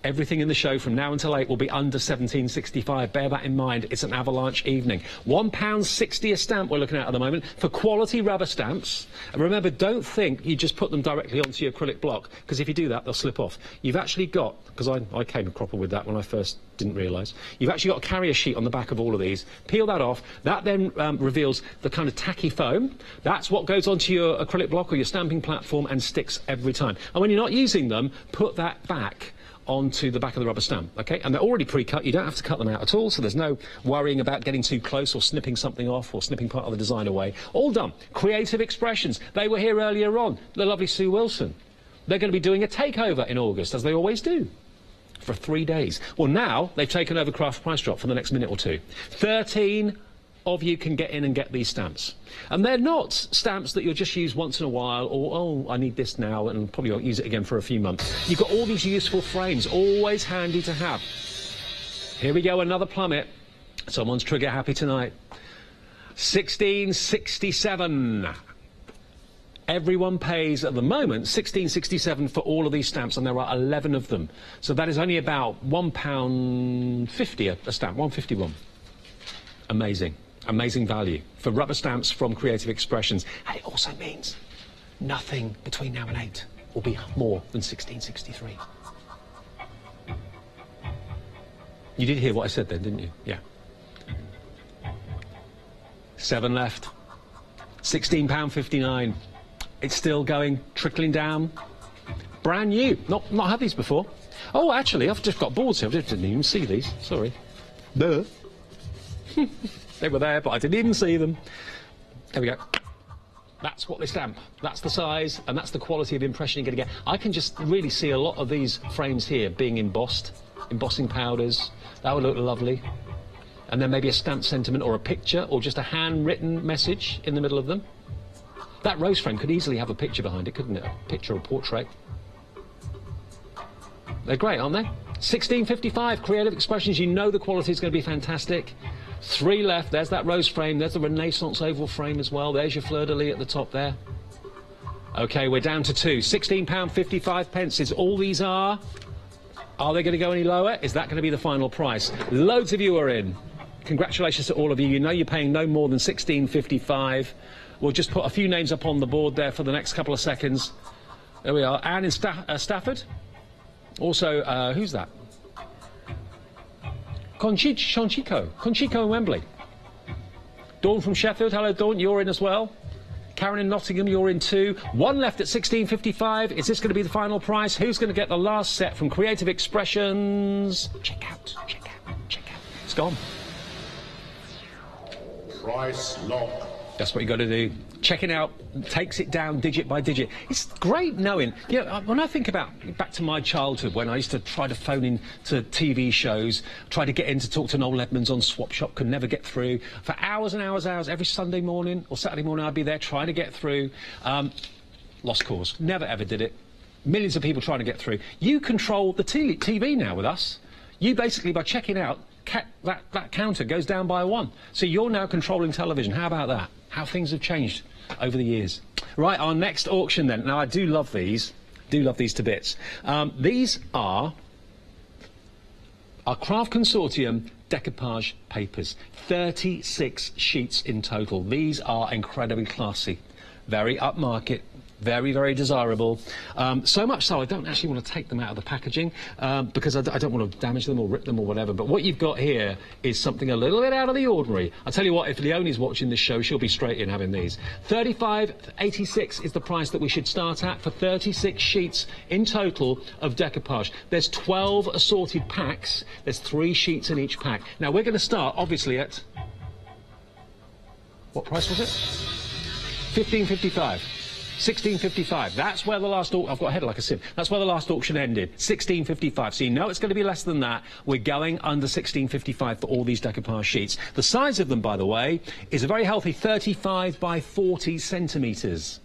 Everything in the show from now until 8 will be under 1765. Bear that in mind. It's an avalanche evening. £1.60 a stamp we're looking at the moment for quality rubber stamps. And remember, don't think you just put them directly onto your acrylic block, because if you do that, they'll slip off. You've actually got, because I came a cropper with that when I first didn't realise, you've actually got a carrier sheet on the back of all of these. Peel that off. That then reveals the kind of tacky foam. That's what goes onto your acrylic block or your stamping platform and sticks every time. And when you're not using them, put that back onto the back of the rubber stamp, okay? And they're already pre-cut. You don't have to cut them out at all, so there's no worrying about getting too close or snipping something off or snipping part of the design away. All done. Creative Expressions. They were here earlier on. The lovely Sue Wilson. They're going to be doing a takeover in August, as they always do, for 3 days. Well, now they've taken over Craft Price Drop for the next minute or two. 13 of you can get in and get these stamps. And they're not stamps that you'll just use once in a while, or, oh, I need this now, and probably won't use it again for a few months. You've got all these useful frames, always handy to have. Here we go, another plummet. Someone's trigger happy tonight. 1667. Everyone pays, at the moment, £16.67 for all of these stamps, and there are 11 of them. So that is only about £1.50 a stamp, 1.51. Amazing. Amazing value for rubber stamps from Creative Expressions. And it also means nothing between now and 8 will be more than 1663. You did hear what I said then, didn't you? Yeah. 7 left. £16.59. It's still going, trickling down. Brand new. Not had these before. Oh, actually, I've just got boards here. I didn't even see these. Sorry. Duh. They were there, but I didn't even see them. There we go. That's what they stamp. That's the size, and that's the quality of impression you're going to get. I can just really see a lot of these frames here being embossed, embossing powders. That would look lovely. And then maybe a stamped sentiment or a picture or just a handwritten message in the middle of them. That rose frame could easily have a picture behind it, couldn't it? A picture or portrait. They're great, aren't they? 1655 Creative Expressions. You know the quality is going to be fantastic. 3 left. There's that rose frame. There's the Renaissance oval frame as well. There's your fleur-de-lis at the top there. OK, we're down to 2. £16.55 is all these are. Are they going to go any lower? Is that going to be the final price? Loads of you are in. Congratulations to all of you. You know you're paying no more than £16.55. We'll just put a few names up on the board there for the next couple of seconds. There we are. Anne in Stafford. Also, who's that? Conchico in Wembley. Dawn from Sheffield. Hello, Dawn. You're in as well. Karen in Nottingham, you're in too. 1 left at £16.55. Is this going to be the final price? Who's going to get the last set from Creative Expressions? Check out, check out, check out. It's gone. Price lock. That's what you got to do. Checking out takes it down digit by digit. It's great knowing. You know, when I think about back to my childhood, when I used to try to phone in to TV shows, try to get in to talk to Noel Edmonds on Swap Shop, could never get through. For hours and hours, every Sunday morning or Saturday morning, I'd be there trying to get through. Lost cause. Never ever did it. Millions of people trying to get through. You control the TV now with us. You basically, by checking out, that counter goes down by 1. So you're now controlling television. How about that? How things have changed over the years. Right, our next auction then. Now, I do love these. Do love these to bits. These are our Craft Consortium decoupage papers. 36 sheets in total. These are incredibly classy. Very upmarket. Very, very desirable. So much so I don't actually want to take them out of the packaging because I don't want to damage them or rip them or whatever. But what you've got here is something a little bit out of the ordinary. I'll tell you what, if Leonie's watching this show, she'll be straight in having these. $35.86 is the price that we should start at for 36 sheets in total of decoupage. There's 12 assorted packs. There's 3 sheets in each pack. Now, we're going to start, obviously, at... What price was it? $15.55. $16.55. That's where the last auction... I've got a head like a sieve. That's where the last auction ended. $16.55. So you know it's going to be less than that. We're going under $16.55 for all these decoupage sheets. The size of them, by the way, is a very healthy 35 by 40 centimetres.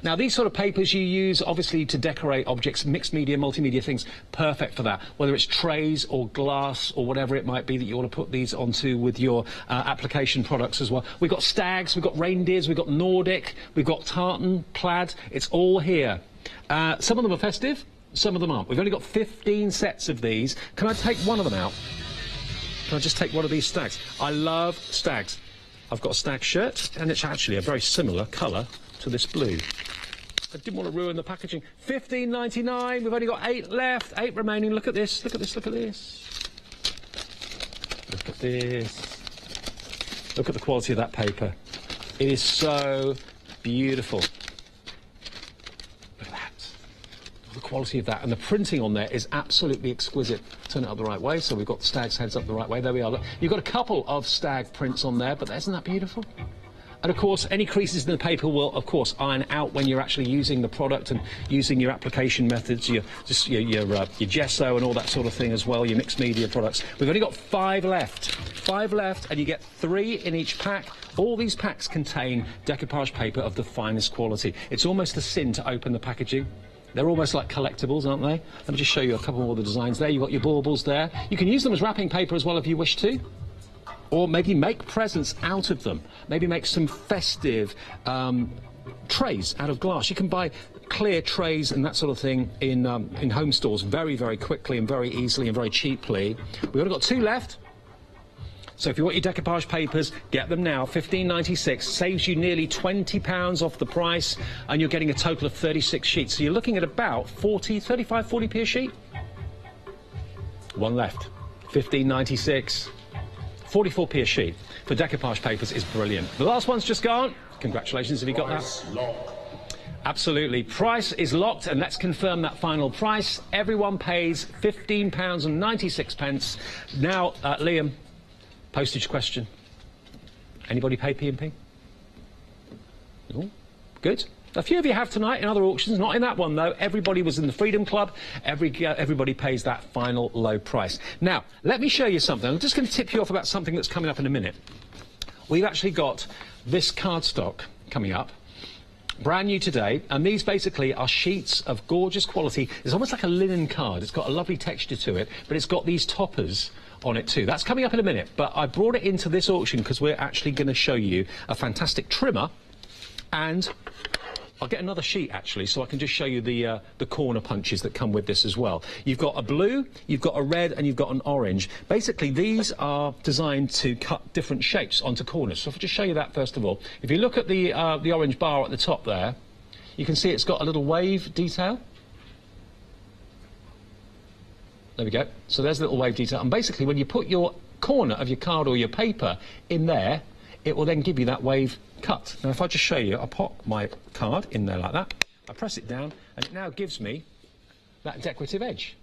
Now, these sort of papers you use, obviously, to decorate objects, mixed media, multimedia things, perfect for that. Whether it's trays or glass or whatever it might be that you want to put these onto with your application products as well. We've got stags, we've got reindeers, we've got Nordic, we've got tartan, plaid. It's all here. Some of them are festive, some of them aren't. We've only got 15 sets of these. Can I take one of them out? Can I just take one of these stags? I love stags. I've got a stag shirt, and it's actually a very similar colour to this blue. I didn't want to ruin the packaging. $15.99. We've only got 8 left. 8 remaining. Look at this. Look at this. Look at this. Look at this. Look at the quality of that paper. It is so beautiful. Look at that. The quality of that. And the printing on there is absolutely exquisite. Turn it up the right way. So we've got the stag's heads up the right way. There we are. Look. You've got a couple of stag prints on there, but isn't that beautiful? And of course, any creases in the paper will, of course, iron out when you're actually using the product and using your application methods, your gesso and all that sort of thing as well, your mixed media products. We've only got 5 left. 5 left, and you get 3 in each pack. All these packs contain decoupage paper of the finest quality. It's almost a sin to open the packaging. They're almost like collectibles, aren't they? Let me just show you a couple more of the designs there. You've got your baubles there. You can use them as wrapping paper as well if you wish to. Or maybe make presents out of them. Maybe make some festive trays out of glass. You can buy clear trays and that sort of thing in home stores very, very quickly and very easily and very cheaply. We've only got 2 left. So if you want your decoupage papers, get them now. $15.96 saves you nearly £20 off the price, and you're getting a total of 36 sheets. So you're looking at about 35-40p a sheet. 1 left. $15.96. 44p a sheet for decoupage papers is brilliant. The last one's just gone. Congratulations if you got that. Absolutely. Price is locked, and let's confirm that final price. Everyone pays £15.96. Now, Liam, postage question. Anybody pay P&P? No? Good. A few of you have tonight in other auctions, not in that one though. Everybody was in the Freedom Club. Everybody pays that final low price. Now, let me show you something. I'm just going to tip you off about something that's coming up in a minute. We've actually got this cardstock coming up, brand new today, and these basically are sheets of gorgeous quality. It's almost like a linen card. It's got a lovely texture to it, but it's got these toppers on it too. That's coming up in a minute, but I brought it into this auction because we're actually going to show you a fantastic trimmer, and I'll get another sheet actually so I can just show you the corner punches that come with this as well. You've got a blue, you've got a red, and you've got an orange. Basically these are designed to cut different shapes onto corners. So if I just show you that first of all. If you look at the orange bar at the top there, you can see it's got a little wave detail. There we go. So there's a little wave detail. And basically when you put your corner of your card or your paper in there, it will then give you that wave cut. Now if I just show you, I pop my card in there like that, I press it down, and it now gives me that decorative edge.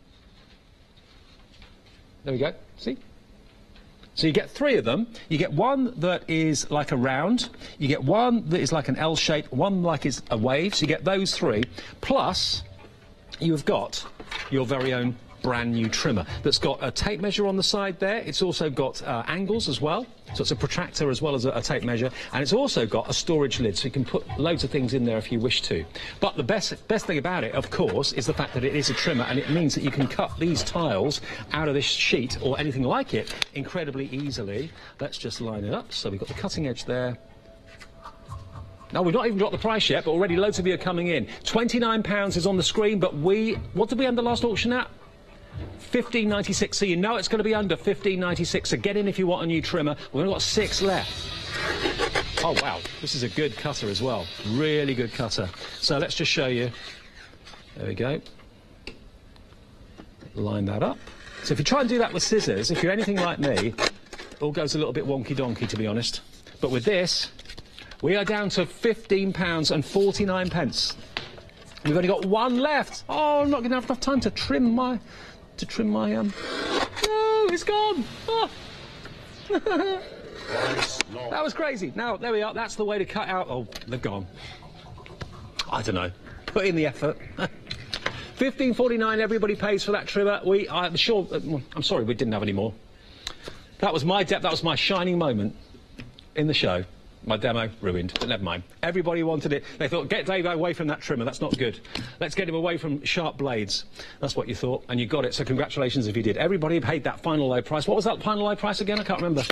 There we go, see? So you get 3 of them. You get one that is like a round, you get one that is like an L shape, one like is a wave, so you get those 3, plus you've got your very own brand new trimmer that's got a tape measure on the side there. It's also got angles as well, so it's a protractor as well as a tape measure, and it's also got a storage lid, so you can put loads of things in there if you wish to. But the best thing about it, of course, is the fact that it is a trimmer, and it means that you can cut these tiles out of this sheet or anything like it incredibly easily. Let's just line it up. So we've got the cutting edge there. Now, we've not even got the price yet, but already loads of you are coming in. £29 is on the screen, but what did we end the last auction at? $15.96, so you know it's going to be under $15.96, so get in if you want a new trimmer. We've only got 6 left. Oh, wow, this is a good cutter as well. Really good cutter. So let's just show you. There we go. Line that up. So if you try and do that with scissors, if you're anything like me, it all goes a little bit wonky-donkey, to be honest. But with this, we are down to £15.49. We've only got one left. Oh, I'm not going to have enough time to trim my... No, it's gone. Oh. That was crazy. Now, there we are. That's the way to cut out... Oh, they've gone. I don't know. Put in the effort. £15.49 everybody pays for that trimmer. I'm sure... I'm sorry, we didn't have any more. That was my that was my shining moment in the show. My demo ruined, but never mind. Everybody wanted it. They thought, get Dave away from that trimmer. That's not good. Let's get him away from sharp blades. That's what you thought, and you got it. So congratulations if you did. Everybody paid that final low price. What was that final low price again? I can't remember.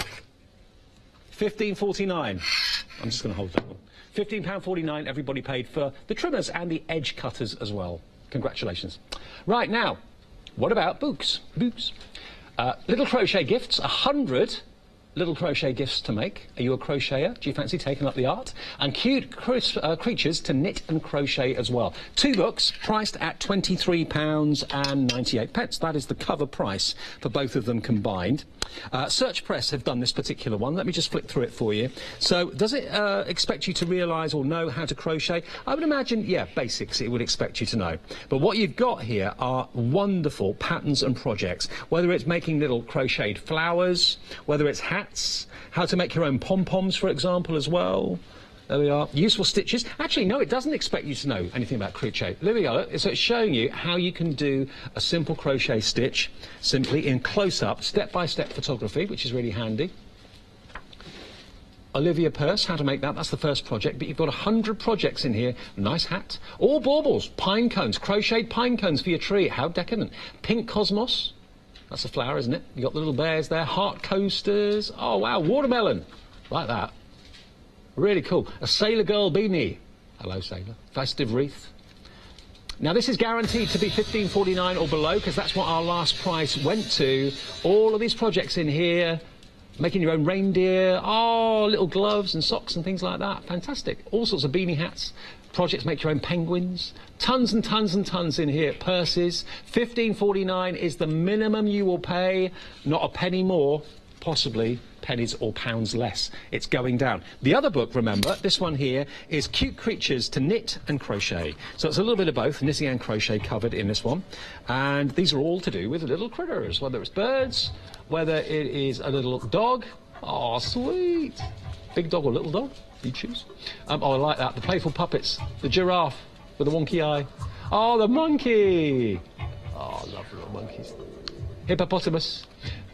£15.49. I'm just going to hold that one. £15.49 everybody paid for the trimmers and the edge cutters as well. Congratulations. Right, now, what about books? Books. Little crochet gifts, 100 little crochet gifts to make. Are you a crocheter? Do you fancy taking up the art? And cute creatures to knit and crochet as well. 2 books priced at £23.98. That is the cover price for both of them combined. Search Press have done this particular one. Let me just flick through it for you. So, does it expect you to realise or know how to crochet? I would imagine, yeah, basics it would expect you to know. But what you've got here are wonderful patterns and projects. Whether it's making little crocheted flowers, whether it's hats, how to make your own pom-poms, for example, as well. There we are. Useful stitches. Actually, no, it doesn't expect you to know anything about crochet. There we go. So it's showing you how you can do a simple crochet stitch simply in close-up, step-by-step photography, which is really handy. Olivia Purse, how to make that. That's the first project. But you've got 100 projects in here. Nice hat. All baubles, pine cones, crocheted pine cones for your tree. How decadent. Pink cosmos. That's a flower, isn't it? You've got the little bears there. Heart coasters. Oh, wow. Watermelon. Like that. Really cool. A Sailor Girl beanie. Hello, Sailor. Festive wreath. Now, this is guaranteed to be £15.49 or below, because that's what our last price went to. All of these projects in here, making your own reindeer, oh, little gloves and socks and things like that. Fantastic. All sorts of beanie hats. Projects make your own penguins. Tons and tons and tons in here. Purses. £15.49 is the minimum you will pay. Not a penny more. Possibly pennies or pounds less. It's going down. The other book, remember, this one here, is Cute Creatures to Knit and Crochet. So it's a little bit of both, knitting and crochet covered in this one. And these are all to do with little critters, whether it's birds, whether it is a little dog. Oh, sweet. Big dog or little dog, you choose. Oh, I like that. The playful puppets. The giraffe with a wonky eye. Oh, the monkey. Oh, I love the little monkeys. Hippopotamus.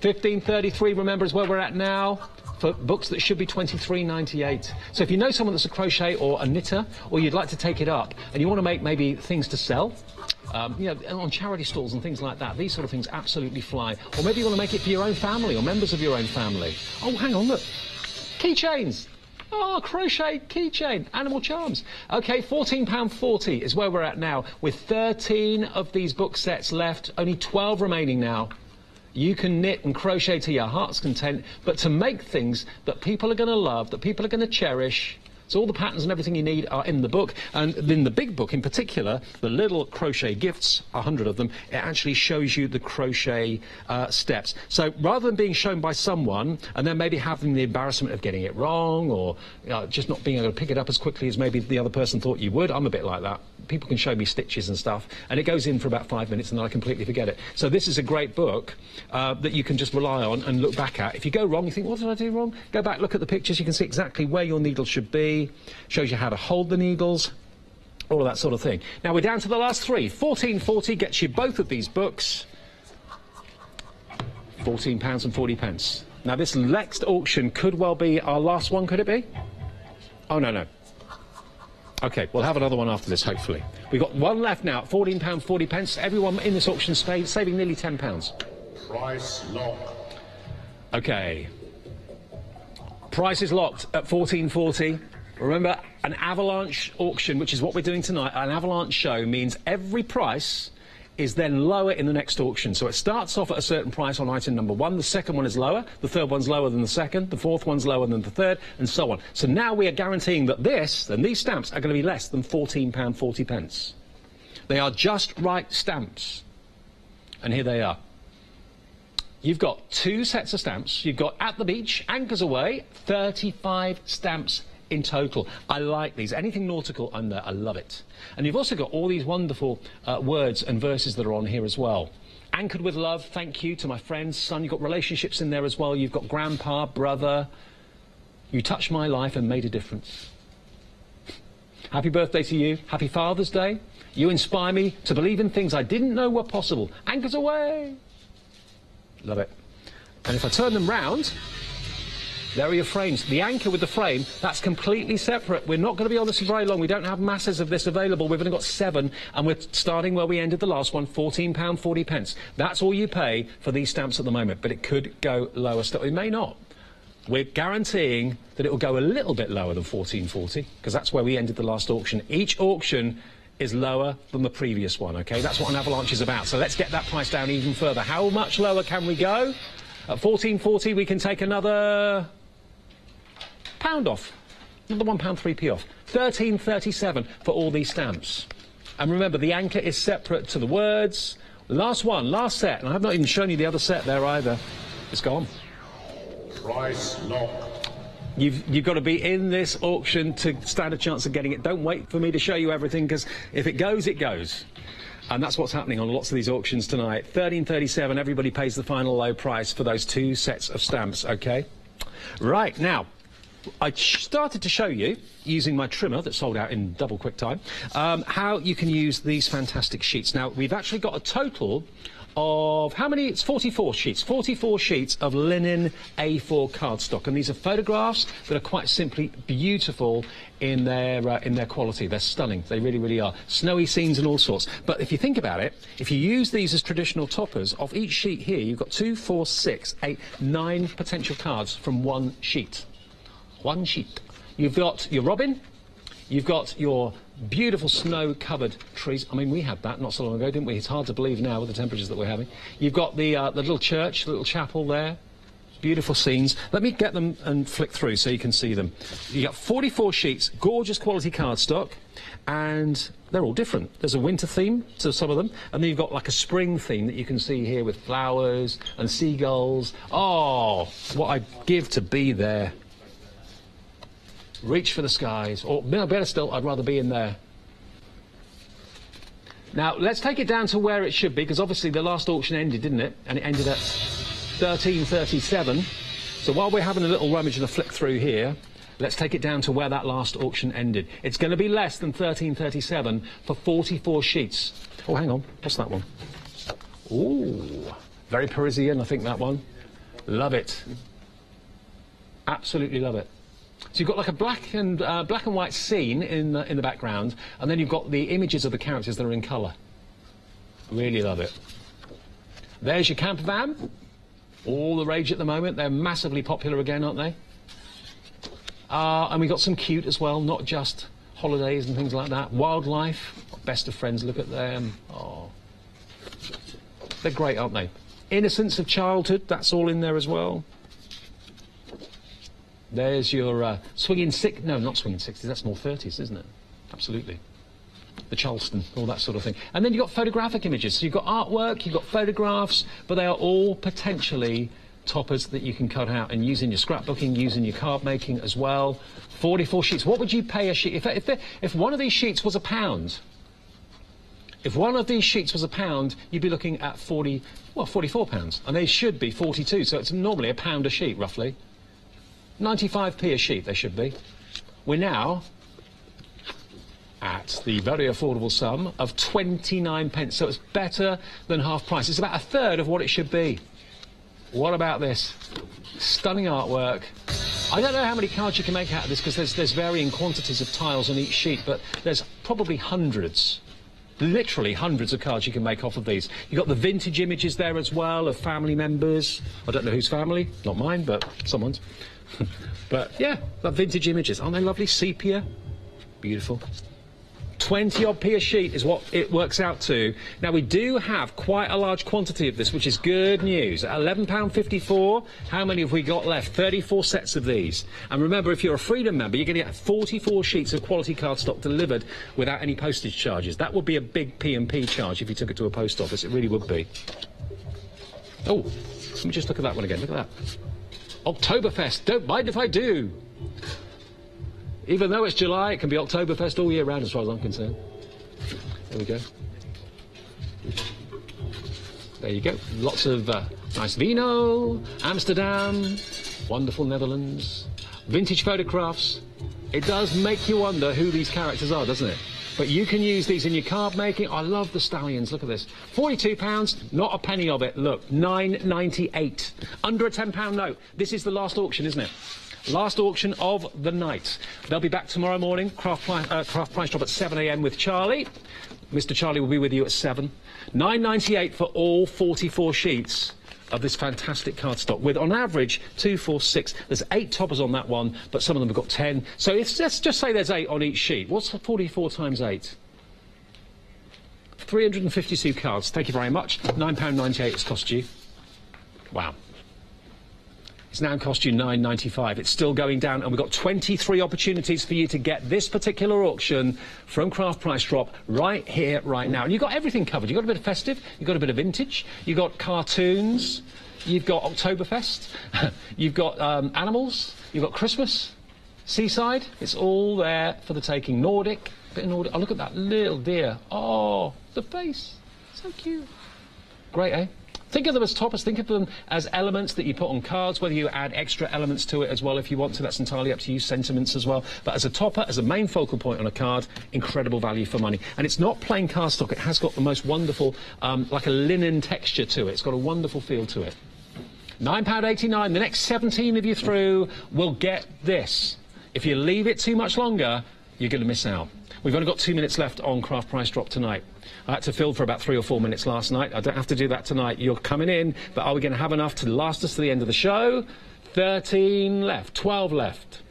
£15.33, remember, is where we're at now for books that should be £23.98. So if you know someone that's a crochet or a knitter, or you'd like to take it up, and you want to make maybe things to sell, you know, on charity stalls and things like that, these sort of things absolutely fly. Or maybe you want to make it for your own family or members of your own family. Oh, hang on, look. Keychains. Oh, crochet keychain, animal charms. OK, £14.40 is where we're at now, with 13 of these book sets left, only 12 remaining now. You can knit and crochet to your heart's content, but to make things that people are going to love, that people are going to cherish. So all the patterns and everything you need are in the book, and in the big book in particular, the little crochet gifts, 100 of them, it actually shows you the crochet steps. So rather than being shown by someone and then maybe having the embarrassment of getting it wrong, or just not being able to pick it up as quickly as maybe the other person thought you would, I'm a bit like that. People can show me stitches and stuff, and it goes in for about 5 minutes and then I completely forget it. So this is a great book that you can just rely on and look back at. If you go wrong, you think, what did I do wrong? Go back, look at the pictures, you can see exactly where your needle should be. Shows you how to hold the needles, all of that sort of thing. Now we're down to the last 3. £14.40 gets you both of these books. £14.40. Now this next auction could well be our last one, could it be? Oh, no. OK, we'll have another one after this, hopefully. We've got one left now at £14.40. Everyone in this auction saving nearly £10. Price locked. OK. Price is locked at £14.40. Remember, an avalanche auction, which is what we're doing tonight, an avalanche show means every price is then lower in the next auction. So it starts off at a certain price on item number 1, the second one is lower, the third one's lower than the second, the fourth one's lower than the third, and so on. So now we are guaranteeing that these stamps are going to be less than £14.40. They are just right stamps. And here they are. You've got 2 sets of stamps. You've got At the Beach, Anchors Away, 35 stamps in total. I like these. Anything nautical on there, I love it. And you've also got all these wonderful words and verses that are on here as well. Anchored with love, thank you to my friends, son. You've got relationships in there as well. You've got grandpa, brother. You touched my life and made a difference. Happy birthday to you. Happy Father's Day. You inspire me to believe in things I didn't know were possible. Anchors away. Love it. And if I turn them round, there are your frames. The anchor with the frame, that's completely separate. We're not going to be on this for very long. We don't have masses of this available. We've only got 7, and we're starting where we ended the last one, £14.40. That's all you pay for these stamps at the moment, but it could go lower still. It may not. We're guaranteeing that it will go a little bit lower than £14.40, because that's where we ended the last auction. Each auction is lower than the previous one, OK? That's what an avalanche is about. So let's get that price down even further. How much lower can we go? At £14.40, we can take another £1 off. Another £1.3p off. £13.37 for all these stamps. And remember, the anchor is separate to the words. Last one, last set, and I've not even shown you the other set there either. It's gone. Price locked. You've got to be in this auction to stand a chance of getting it. Don't wait for me to show you everything, because if it goes, it goes. And that's what's happening on lots of these auctions tonight. £13.37, everybody pays the final low price for those 2 sets of stamps, OK? Right, now, I started to show you, using my trimmer that sold out in double quick time, how you can use these fantastic sheets. Now, we've actually got a total of, how many? It's 44 sheets. 44 sheets of linen A4 cardstock. And these are photographs that are quite simply beautiful in their quality. They're stunning. They really, really are. Snowy scenes and all sorts. But if you think about it, if you use these as traditional toppers, off each sheet here, you've got 2, 4, 6, 8, 9 potential cards from one sheet. One sheet. You've got your robin. You've got your beautiful snow-covered trees. I mean, we had that not so long ago, didn't we? It's hard to believe now with the temperatures that we're having. You've got the little church, the little chapel there. Beautiful scenes. Let me get them and flick through so you can see them. You've got 44 sheets, gorgeous quality cardstock, and they're all different. There's a winter theme to some of them, and then you've got like a spring theme that you can see here with flowers and seagulls. Oh, what I'd give to be there. Reach for the skies, or no, better still, I'd rather be in there. Now, let's take it down to where it should be, because obviously the last auction ended, didn't it? And it ended at £13.37. So while we're having a little rummage and a flick through here, let's take it down to where that last auction ended. It's going to be less than £13.37 for 44 sheets. Oh, hang on, what's that one? Ooh, very Parisian, I think, that one. Love it. Absolutely love it. So you've got like a black and white scene in the background, and then you've got the images of the characters that are in colour. Really love it. There's your camper van. All the rage at the moment. They're massively popular again, aren't they? And we've got some cute as well, not just holidays and things like that. Wildlife, best of friends, look at them. Oh, they're great, aren't they? Innocence of childhood, that's all in there as well. There's your swinging six. No, not swinging 60s. That's more 30s, isn't it? Absolutely. The Charleston, all that sort of thing. And then you've got photographic images. So you've got artwork, you've got photographs, but they are all potentially toppers that you can cut out and use in your scrapbooking, use in your card making as well. 44 sheets. What would you pay a sheet? If one of these sheets was £1, if one of these sheets was £1, you'd be looking at £44. And they should be 42, so it's normally £1 a sheet, roughly. 95p a sheet they should be. We're now at the very affordable sum of 29p, so it's better than half price. It's about a third of what it should be. What about this? Stunning artwork. I don't know how many cards you can make out of this, because there's varying quantities of tiles on each sheet, but there's probably hundreds. Literally hundreds of cards you can make off of these. You've got the vintage images there as well of family members. I don't know whose family, not mine, but someone's. But yeah, the vintage images, aren't they lovely? Sepia, beautiful. 20 odd p a sheet is what it works out to. Now, we do have quite a large quantity of this, which is good news. At £11.54, how many have we got left? 34 sets of these. And remember, if you're a Freedom member, you're going to get 44 sheets of quality cardstock delivered without any postage charges. That would be a big P&P charge if you took it to a post office. It really would be. Oh, let me just look at that one again. Look at that. Oktoberfest. Don't mind if I do. Even though it's July, it can be Oktoberfest all year round as far as I'm concerned. There we go. There you go. Lots of nice vino, Amsterdam, wonderful Netherlands, vintage photographs. It does make you wonder who these characters are, doesn't it? But you can use these in your card making. I love the stallions. Look at this. £42, not a penny of it. Look, £9.98. Under a £10 note. This is the last auction, isn't it? Last auction of the night. They'll be back tomorrow morning, Craft Price Drop at 7 a.m. with Charlie. Mr. Charlie will be with you at 7. £9.98 for all 44 sheets of this fantastic cardstock, with on average 2, 4, 6. There's 8 toppers on that one, but some of them have got 10. So let's just say there's 8 on each sheet. What's 44 times 8? 352 cards. Thank you very much. £9.98 it's cost you. Wow. It's now cost you £9.95. It's still going down, and we've got 23 opportunities for you to get this particular auction from Craft Price Drop right here, right now. And you've got everything covered. You've got a bit of festive, you've got a bit of vintage, you've got cartoons, you've got Oktoberfest, you've got animals, you've got Christmas, seaside. It's all there for the taking. Nordic, bit of Nordic. Oh, look at that little deer. Oh, the face. So cute. Great, eh? Think of them as toppers, think of them as elements that you put on cards, whether you add extra elements to it as well if you want to, that's entirely up to you, sentiments as well. But as a topper, as a main focal point on a card, incredible value for money. And it's not plain cardstock, it has got the most wonderful, like a linen texture to it. It's got a wonderful feel to it. £9.89, the next 17 of you through will get this. If you leave it too much longer, you're going to miss out. We've only got 2 minutes left on Craft Price Drop tonight. I had to fill for about 3 or 4 minutes last night. I don't have to do that tonight. You're coming in, but are we going to have enough to last us to the end of the show? 13 left, 12 left.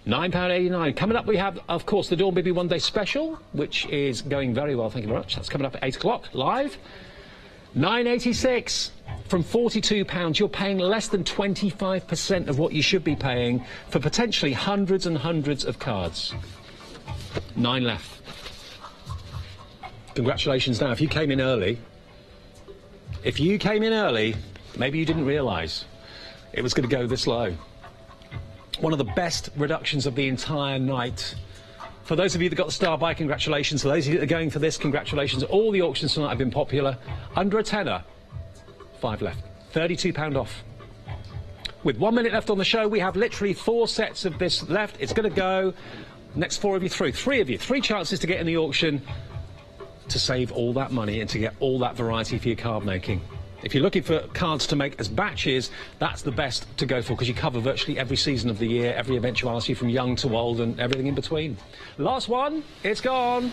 £9.89. Coming up, we have, of course, the Dawn Bibby One Day Special, which is going very well, thank you very much. That's coming up at 8 o'clock, live. £9.86. From £42, you're paying less than 25% of what you should be paying for potentially hundreds and hundreds of cards. 9 left. Congratulations now. If you came in early, maybe you didn't realise it was going to go this low. One of the best reductions of the entire night. For those of you that got the star buy, congratulations. For those of you that are going for this, congratulations. All the auctions tonight have been popular. Under a tenner, 5 left. £32 off. With 1 minute left on the show, we have literally 4 sets of this left. It's going to go. Next 4 of you through. 3 of you. 3 chances to get in the auction to save all that money and to get all that variety for your card making. If you're looking for cards to make as batches, that's the best to go for, because you cover virtually every season of the year, every eventuality from young to old and everything in between. Last one, it's gone.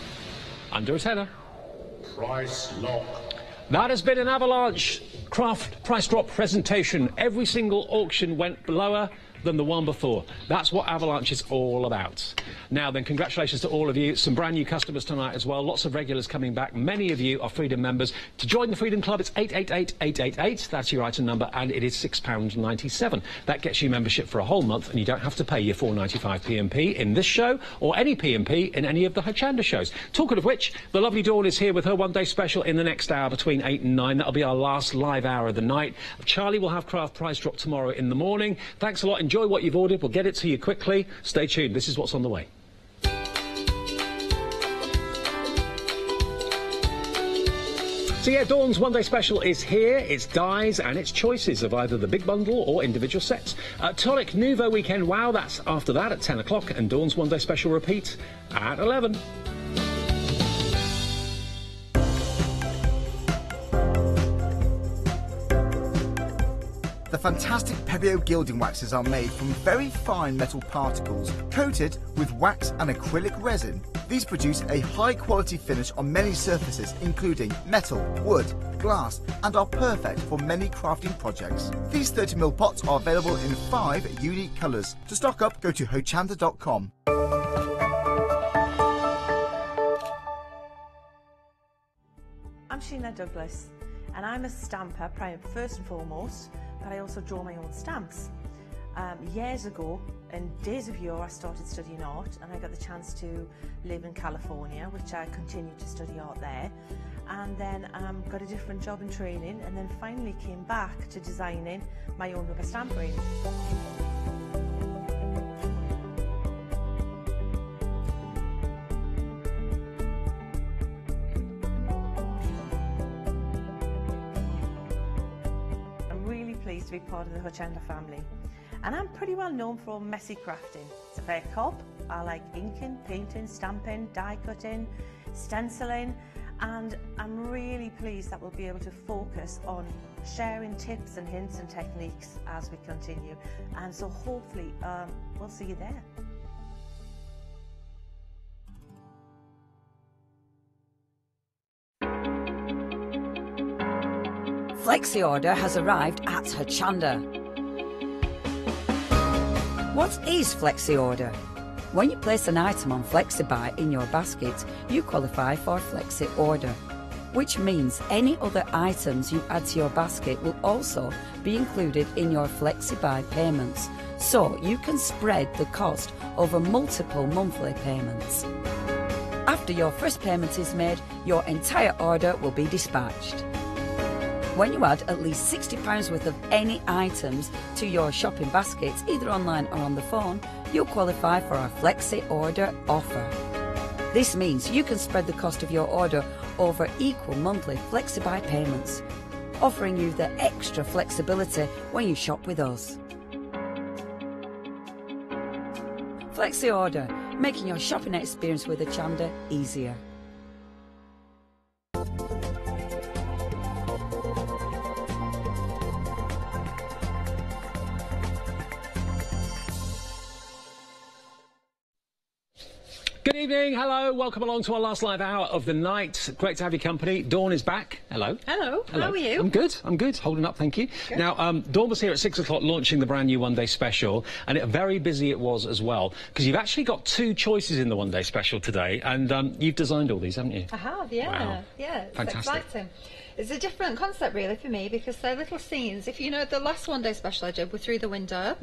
Under a tenner. Price lock. That has been an Avalanche Craft Price Drop presentation. Every single auction went lower than the one before. That's what Avalanche is all about. Now then, congratulations to all of you. Some brand new customers tonight as well. Lots of regulars coming back. Many of you are Freedom members. To join the Freedom Club, it's 888-888. That's your item number, and it is £6.97. That gets you membership for a whole month, and you don't have to pay your £4.95 P&P in this show or any P&P in any of the Hochanda shows. Talking of which, the lovely Dawn is here with her one-day special in the next hour between 8 and 9. That'll be our last live hour of the night. Charlie will have Craft Price Drop tomorrow in the morning. Thanks a lot. Enjoy what you've ordered. We'll get it to you quickly. Stay tuned. This is what's on the way. So yeah, Dawn's One Day Special is here. It's dies and it's choices of either the big bundle or individual sets. Tonic Nouveau Weekend Wow, that's after that at 10 o'clock, and Dawn's One Day Special repeat at 11. The fantastic Pebeo gilding waxes are made from very fine metal particles coated with wax and acrylic resin. These produce a high quality finish on many surfaces including metal, wood, glass, and are perfect for many crafting projects. These 30ml pots are available in 5 unique colours. To stock up, go to hochanda.com. I'm Sheena Douglas, and I'm a stamper first and foremost, but I also draw my own stamps. Years ago, in days of yore, I started studying art, and I got the chance to live in California, which I continued to study art there, and then got a different job in training, and then finally came back to designing my own rubber stamping. Pleased to be part of the Hochanda family, and I'm pretty well known for messy crafting. It's a fair cop. I like inking, painting, stamping, die cutting, stenciling, and I'm really pleased that we'll be able to focus on sharing tips and hints and techniques as we continue, and so hopefully we'll see you there. Flexi order has arrived at Hochanda. What is Flexi order? When you place an item on FlexiBuy in your basket, you qualify for Flexi order, which means any other items you add to your basket will also be included in your FlexiBuy payments, so you can spread the cost over multiple monthly payments. After your first payment is made, your entire order will be dispatched. When you add at least £60 worth of any items to your shopping baskets, either online or on the phone, you'll qualify for our Flexi Order offer. This means you can spread the cost of your order over equal monthly FlexiBuy payments, offering you the extra flexibility when you shop with us. Flexi Order, making your shopping experience with Hochanda easier. Good evening, hello, welcome along to our last live hour of the night. Great to have your company. Dawn is back. Hello. Hello, how are you? I'm good, holding up, thank you. Good. Now, Dawn was here at 6 o'clock launching the brand new one-day special, and very busy it was as well, because you've actually got two choices in the one-day special today, and you've designed all these, haven't you? I have, yeah. Wow. Yeah, it's fantastic. exciting. It's a different concept really for me because they're little scenes. If you know the last one day special I did were through the window.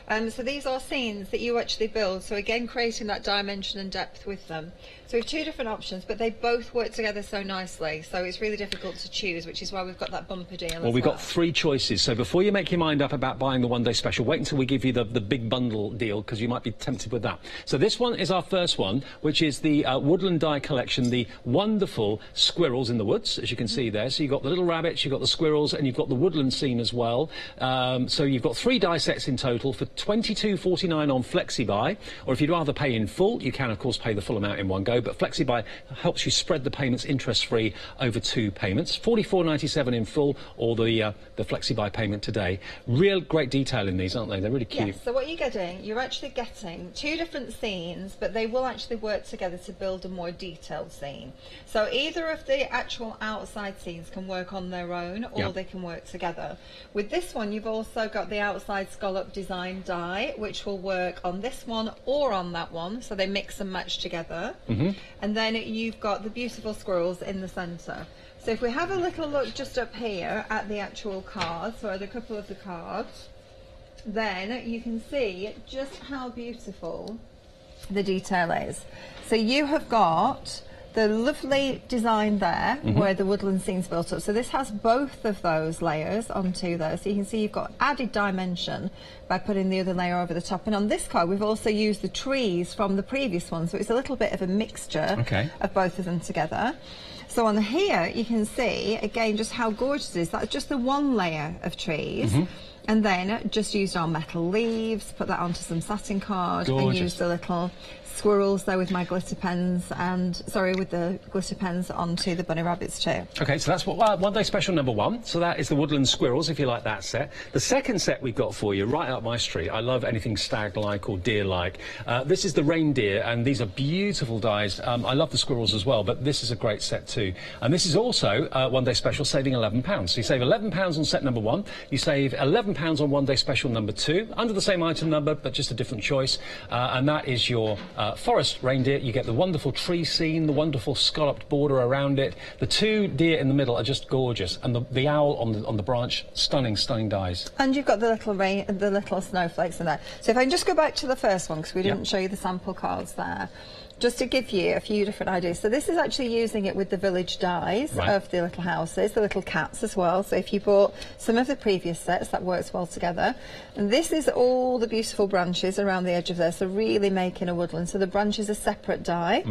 So these are scenes that you actually build. So again, creating that dimension and depth with them. So we have two different options, but they both work together so nicely. So it's really difficult to choose, which is why we've got that bumper deal. Well, we've got three choices. So before you make your mind up about buying the one-day special, wait until we give you the big bundle deal, because you might be tempted with that. So this one is our first one, which is the Woodland Die Collection, the wonderful squirrels in the woods, as you can see there. So you've got the little rabbits, you've got the squirrels, and you've got the woodland scene as well. So you've got 3 die sets in total for £22.49 on FlexiBuy, or if you'd rather pay in full, you can of course pay the full amount in one go, but FlexiBuy helps you spread the payments interest-free over 2 payments, £44.97 in full, or the FlexiBuy payment today. Real great detail in these, aren't they? They're really cute. Yes, so what you're actually getting 2 different scenes, but they will actually work together to build a more detailed scene. So either of the actual outside scenes can work on their own, or they can work together. With this one, you've also got the outside scallop design die, which will work on this one or on that one, so they mix and match together. And then you've got the beautiful squirrels in the centre. So if we have a little look just up here at the actual cards, or at a couple of the cards, then you can see just how beautiful the detail is. So you have got the lovely design there where the woodland scene's built up. So this has both of those layers onto there. So you can see you've got added dimension by putting the other layer over the top. And on this card, we've also used the trees from the previous one. So it's a little bit of a mixture of both of them together. So on here, you can see, again, just how gorgeous it is. That's just the one layer of trees. And then just used our metal leaves, put that onto some satin card, and used the little squirrels there with my glitter pens, and with the glitter pens onto the bunny rabbits too. Okay, so that's what one day special number 1. So that is the woodland squirrels, if you like that set. The second set we've got for you, right up my street. I love anything stag-like or deer-like. This is the reindeer, and these are beautiful dies. I love the squirrels as well, but this is a great set too. And this is also one day special, saving £11. So you save £11 on set number 1. You save £11 £11 on one day special number 2, under the same item number, but just a different choice. And that is your forest reindeer. You get the wonderful tree scene, the wonderful scalloped border around it. The 2 deer in the middle are just gorgeous, and the owl on the branch, stunning dies. And you've got the little snowflakes in there. So if I can just go back to the first one, because we didn't show you the sample cards there, just to give you a few different ideas. So this is actually using it with the village dies of the little houses, the little cats as well. So if you bought some of the previous sets, that works well together. And this is all the beautiful branches around the edge of there, so really making a woodland. So the branches are separate die.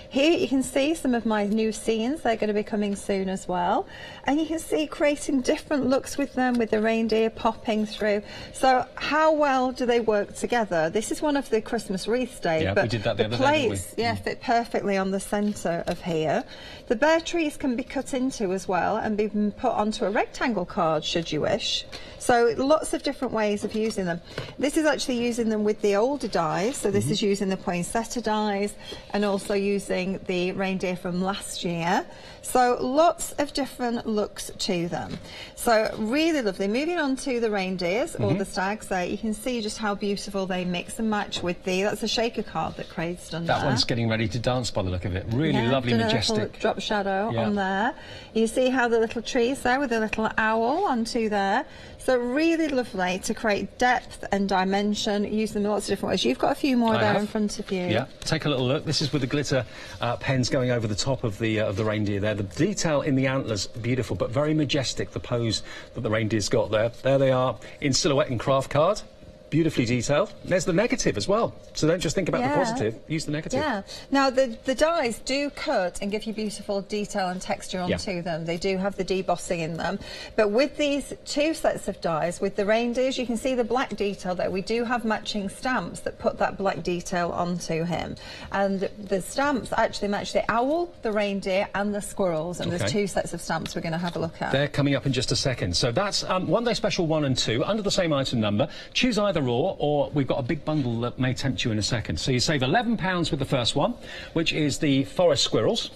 Here you can see some of my new scenes. They're going to be coming soon as well. And you can see creating different looks with them, with the reindeer popping through. So how well do they work together? This is one of the Christmas wreaths, Dave. Yeah, but we did that the other plates, day, didn't we? yeah, fit perfectly on the centre of here. The bear trees can be cut into as well and be put onto a rectangle card, should you wish. So lots of different ways of using them. This is actually using them with the older dies. So this is using the poinsettia dies and also using the reindeer from last year. So lots of different looks to them. So really lovely. Moving on to the reindeers or the stags there, you can see just how beautiful they mix and match with that's a shaker card that Craig's done there. That one's getting ready to dance by the look of it. Really lovely, majestic. A little drop shadow on there. You see how the little trees there with a little owl onto there. So really lovely to create depth and dimension, use them in lots of different ways. You've got a few more there in front of you. Yeah, take a little look. This is with the glitter pens going over the top of the reindeer there. The detail in the antlers, beautiful, but very majestic, the pose that the reindeer's got there. There they are in silhouette and craft card. Beautifully detailed. There's the negative as well. So don't just think about the positive, use the negative. Yeah. Now, the dies do cut and give you beautiful detail and texture onto them. They do have the debossing in them. But with these 2 sets of dies, with the reindeers, you can see the black detail there. We do have matching stamps that put that black detail onto him. And the stamps actually match the owl, the reindeer, and the squirrels. And there's 2 sets of stamps we're going to have a look at. They're coming up in just a second. So that's one day special 1 and 2, under the same item number. Choose either or we've got a big bundle that may tempt you in a second. So you save £11 with the first one, which is the forest squirrels.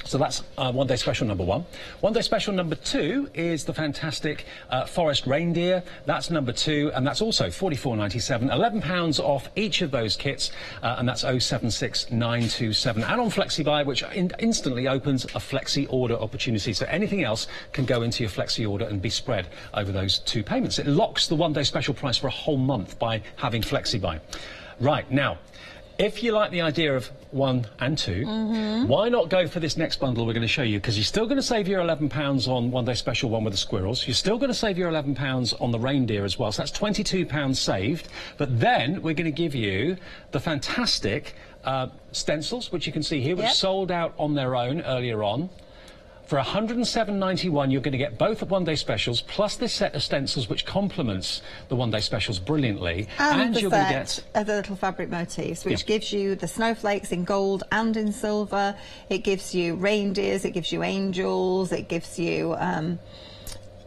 So that's one day special number 1. One day special number 2 is the fantastic forest reindeer. That's number 2, and that's also £44.97. £11 off each of those kits, and that's 076927. And on FlexiBuy, which instantly opens a Flexi order opportunity. So anything else can go into your Flexi order and be spread over those 2 payments. It locks the one day special price for a whole month by having FlexiBuy. Right, now, if you like the idea of 1 and 2, why not go for this next bundle we're going to show you? Because you're still going to save your £11 on one day special 1 with the squirrels. You're still going to save your £11 on the reindeer as well. So that's £22 saved. But then we're going to give you the fantastic stencils, which you can see here, which sold out on their own earlier on. For £107.91, you're going to get both of one day specials plus this set of stencils, which complements the one day specials brilliantly. And you're going to get the little fabric motifs, which gives you the snowflakes in gold and in silver. It gives you reindeers, it gives you angels, it gives you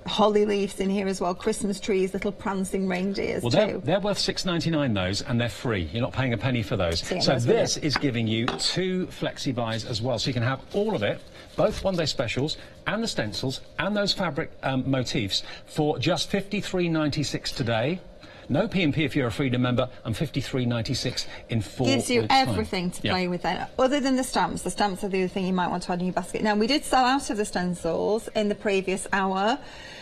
holly leaves in here as well, Christmas trees, little prancing reindeers too. They're worth £6.99 those, and they're free. You're not paying a penny for those. So this is giving you 2 Flexi buys as well, so you can have all of it, both one day specials and the stencils and those fabric motifs for just £53.96 today. No P&P if you're a Freedom member, and £53.96 in 4 Gives you weeks' time. everything to play with then. Other than the stamps are the other thing you might want to add in your basket. Now, we did sell out of the stencils in the previous hour.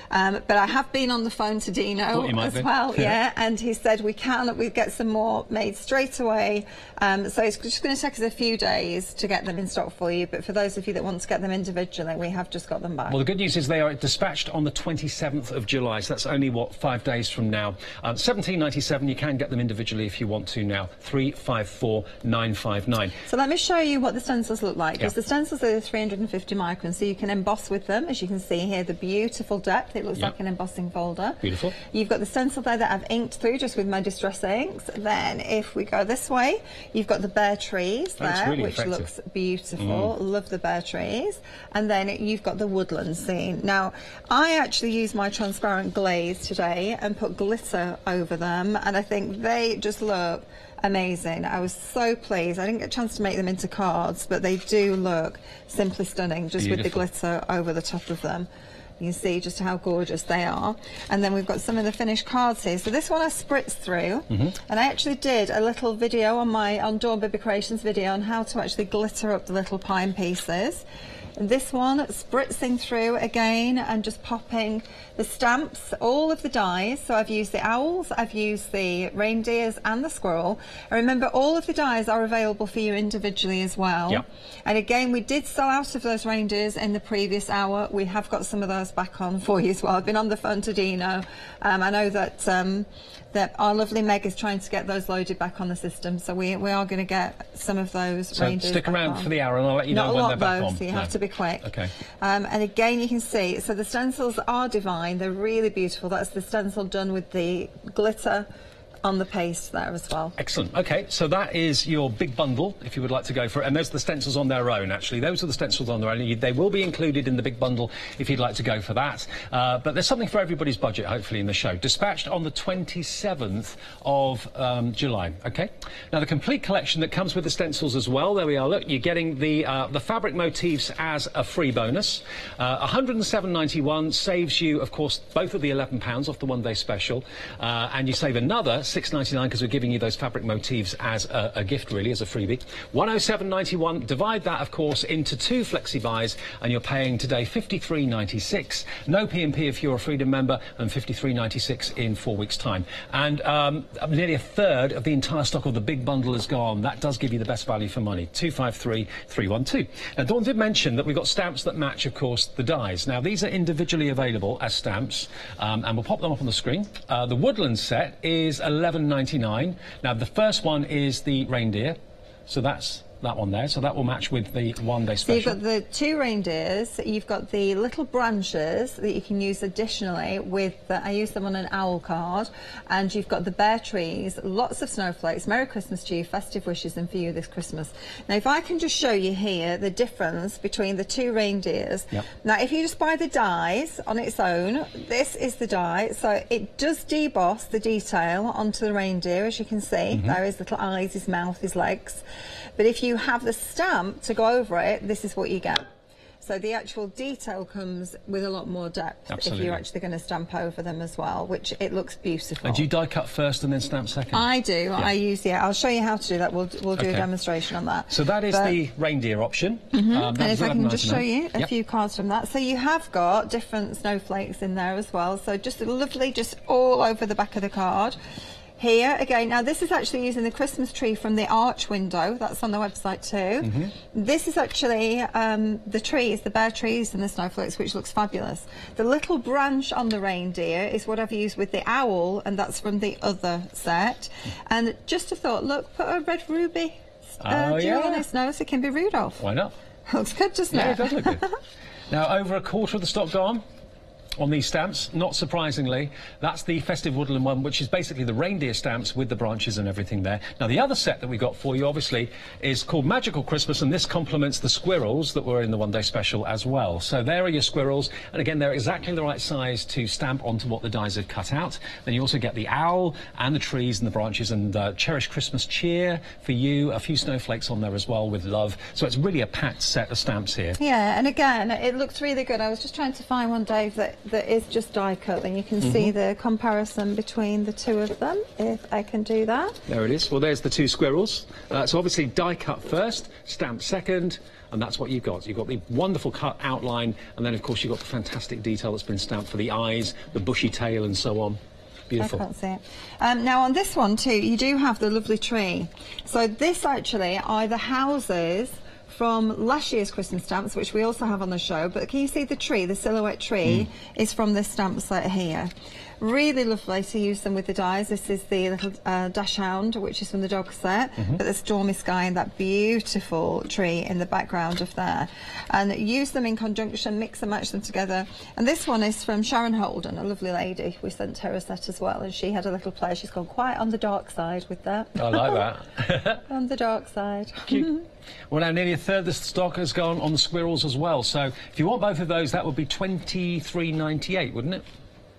But I have been on the phone to Dino as well, and he said we get some more made straight away. So it's just going to take us a few days to get them in stock for you, but for those of you that want to get them individually, we have just got them back. Well, the good news is they are dispatched on the 27th of July, so that's only, what, 5 days from now. £17.97, you can get them individually if you want to now, 354959. So let me show you what the stencils look like, because the stencils are 350 microns, so you can emboss with them, as you can see here, the beautiful depth. It looks like an embossing folder. Beautiful. You've got the stencil there that I've inked through just with my Distress inks. Then if we go this way, you've got the bare trees there, really which effective. looks beautiful. Love the bare trees. And then you've got the woodland scene. Now, I actually used my transparent glaze today and put glitter over them, and I think they just look amazing. I was so pleased. I didn't get a chance to make them into cards, but they do look simply stunning just with the glitter over the top of them. You can see just how gorgeous they are. And then we've got some of the finished cards here. So this one I spritzed through, and I actually did a little video on Dawn Bibby Creations video on how to actually glitter up the little pine pieces. And this one, spritzing through again and just popping the stamps, all of the dies. So I've used the owls, I've used the reindeers and the squirrel. And remember, all of the dies are available for you individually as well. Yep. And again, we did sell out of those reindeers in the previous hour. We have got some of those back on for you as well. I've been on the phone to Dino. I know that our lovely Meg is trying to get those loaded back on the system, so we are going to get some of those reindeers. Stick around on for the hour and I'll let you know when they're back on. So you have to be quick. Okay. And again, you can see, so the stencils are divine. They're really beautiful. That's the stencil done with the glitter on the paste there as well. Excellent. Okay, so that is your big bundle, if you would like to go for it. And those are the stencils on their own, actually. Those are the stencils on their own. They will be included in the big bundle if you'd like to go for that. But there's something for everybody's budget, hopefully, in the show. Dispatched on the 27th of July. Okay? Now, the complete collection that comes with the stencils as well. There we are. Look, you're getting the fabric motifs as a free bonus. 107.91 saves you, of course, both of the £11 off the one-day special. And you save another £6.99 because we're giving you those fabric motifs as a gift, really, as a freebie. 107.91. Divide that, of course, into 2 flexi buys, and you're paying today £53.96. No P&P if you're a Freedom member, and £53.96 in 4 weeks' time. And nearly a third of the entire stock of the big bundle is gone. That does give you the best value for money. 253312. Now, Dawn did mention that we've got stamps that match, of course, the dies. Now, these are individually available as stamps, and we'll pop them up on the screen. The Woodland set is £11.99. Now, the first one is the reindeer, so that's that one there, so that will match with the one-day special. So you've got the 2 reindeers, you've got the little branches that you can use additionally with, I use them on an owl card, and you've got the bear trees, lots of snowflakes. Merry Christmas to you, festive wishes, and for you this Christmas. Now, if I can just show you here the difference between the 2 reindeers. Yep. Now, if you just buy the dies on its own, this is the die, so it does deboss the detail onto the reindeer, as you can see. There is little eyes, his mouth, his legs. But if you have the stamp to go over it, this is what you get. So the actual detail comes with a lot more depth. Absolutely. If you're actually going to stamp over them as well, which it looks beautiful. And do you die cut first and then stamp second? I do. Yeah. I use, I'll show you how to do that. We'll do okay. a demonstration on that. So that is the reindeer option. And if I can just show you a yep. few cards from that. So you have got different snowflakes in there as well. So just lovely, just all over the back of the card. Here again, now this is actually using the Christmas tree from the arch window. That's on the website too. This is actually the trees, the bare trees and the snowflakes, which looks fabulous. The little branch on the reindeer is what I've used with the owl, and that's from the other set. And just a thought, look, put a red ruby on his nose. It can be Rudolph. Why not? Looks good, doesn't it? Yeah, it does look good. Now, over a quarter of the stock gone on these stamps, not surprisingly. That's the festive woodland one, which is basically the reindeer stamps with the branches and everything there. Now, the other set that we got for you, obviously, is called Magical Christmas, and this complements the squirrels that were in the one-day special as well. So there are your squirrels, and again, they're exactly the right size to stamp onto what the dies have cut out. Then you also get the owl and the trees and the branches, and Cherish Christmas Cheer for you, a few snowflakes on there as well with love. So it's really a packed set of stamps here. Yeah, and again, it looks really good. I was just trying to find one, Dave, that is just die cut, and you can see the comparison between the 2 of them, if I can do that. There it is. Well, there's the 2 squirrels. So obviously die cut first, stamp second, and that's what you've got. You've got the wonderful cut outline, and then of course you've got the fantastic detail that's been stamped for the eyes, the bushy tail and so on. Beautiful. I can't see it. Now on this one too, you do have the lovely tree. So this actually are the houses from last year's Christmas stamps, which we also have on the show, but can you see the tree, the silhouette tree is from this stamp set here. Really lovely to use them with the dies. This is the little dash hound, which is from the dog set, but the stormy sky and that beautiful tree in the background of there. And use them in conjunction, mix and match them together. And this one is from Sharon Holden, a lovely lady. We sent her a set as well, and she had a little play. She's gone quite on the dark side with that. I like that. On the dark side. Cute. Well, now nearly a third of the stock has gone on the squirrels as well. So if you want both of those, that would be £23.98, wouldn't it?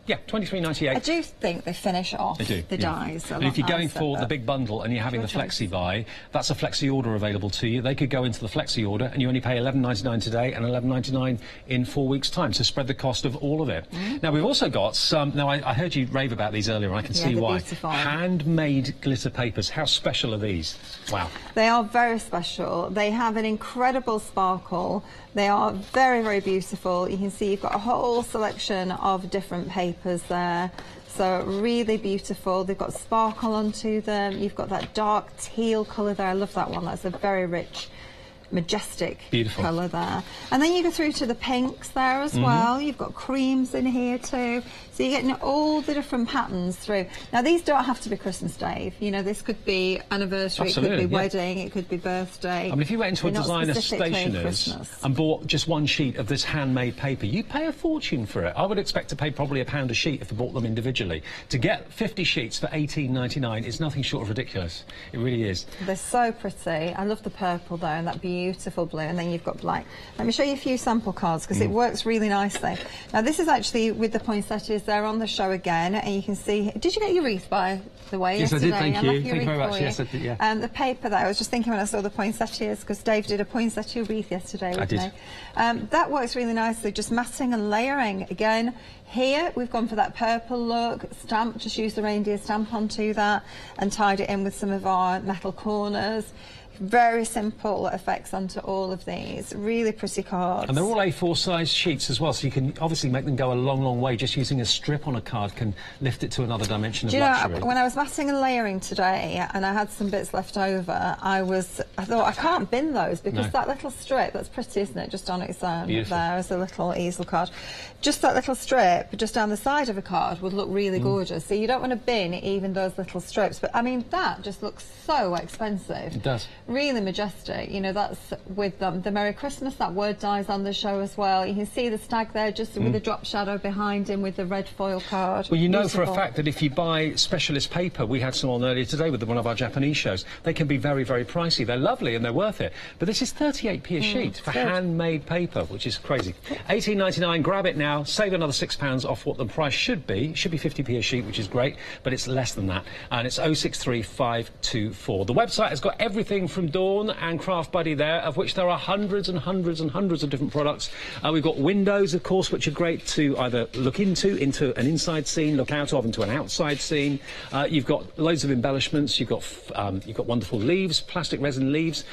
Yeah, $23.98. I do think they finish off the dies. And if you're going for the big bundle and you're having the flexi buy, that's a flexi order available to you. They could go into the flexi order and you only pay $11.99 today and $11.99 in 4 weeks' time to spread the cost of all of it. Now, we've also got some... Now, I heard you rave about these earlier, and I can see why. Beautiful. Handmade glitter papers. How special are these? Wow. They are very special. They have an incredible sparkle. They are very, very beautiful. You can see you've got a whole selection of different papers there. So really beautiful. They've got sparkle onto them. You've got that dark teal colour there. I love that one. That's a very rich, majestic colour there. And then you go through to the pinks there as well. You've got creams in here too. So you're getting all the different patterns through. Now, these don't have to be Christmas, Dave. You know, this could be anniversary, it could be wedding, it could be birthday. I mean, if you went into a designer stationer's and bought just one sheet of this handmade paper, you'd pay a fortune for it. I would expect to pay probably £1 a sheet if you bought them individually. To get 50 sheets for $18.99 is nothing short of ridiculous. It really is. They're so pretty. I love the purple there and that beautiful blue. And then you've got black. Let me show you a few sample cards because it works really nicely. Now, this is actually with the poinsettias. They're on the show again, and you can see. Did you get your wreath, by the way? Yes, yesterday? I did. Thank you. Thank you very much. Yes, I did. Yeah. The paper there. I was just thinking when I saw the poinsettias because Dave did a poinsettia wreath yesterday. I did. That works really nicely. Just matting and layering again. Here we've gone for that purple look. Stamp. Just use the reindeer stamp onto that and tied it in with some of our metal corners. Very simple effects onto all of these. Really pretty cards. And they're all A4 size sheets as well, so you can obviously make them go a long, long way. Just using a strip on a card can lift it to another dimension of luxury. When I was matting and layering today and I had some bits left over, I thought I can't bin those because that little strip, that's pretty, isn't it? Just on its own. Beautiful. There as a little easel card. Just that little strip just down the side of a card would look really gorgeous. So you don't want to bin even those little strips. But I mean, that just looks so expensive. It does. Really majestic. You know, that's with the Merry Christmas, that word dies on the show as well. You can see the stag there just with the drop shadow behind him with the red foil card. Well, you know for a fact that if you buy specialist paper, we had some on earlier today with one of our Japanese shows, they can be very, very pricey. They're lovely and they're worth it. But this is 38p a sheet for handmade paper, which is crazy. $18.99, grab it now, save another £6 off what the price should be. It should be 50p a sheet, which is great, but it's less than that. And it's 063524. The website has got everything from Dawn and Craft Buddy there, of which there are hundreds and hundreds and hundreds of different products. We've got windows, of course, which are great to either look into an inside scene, look out of into an outside scene. You've got loads of embellishments. You've got wonderful leaves, plastic resin leaves.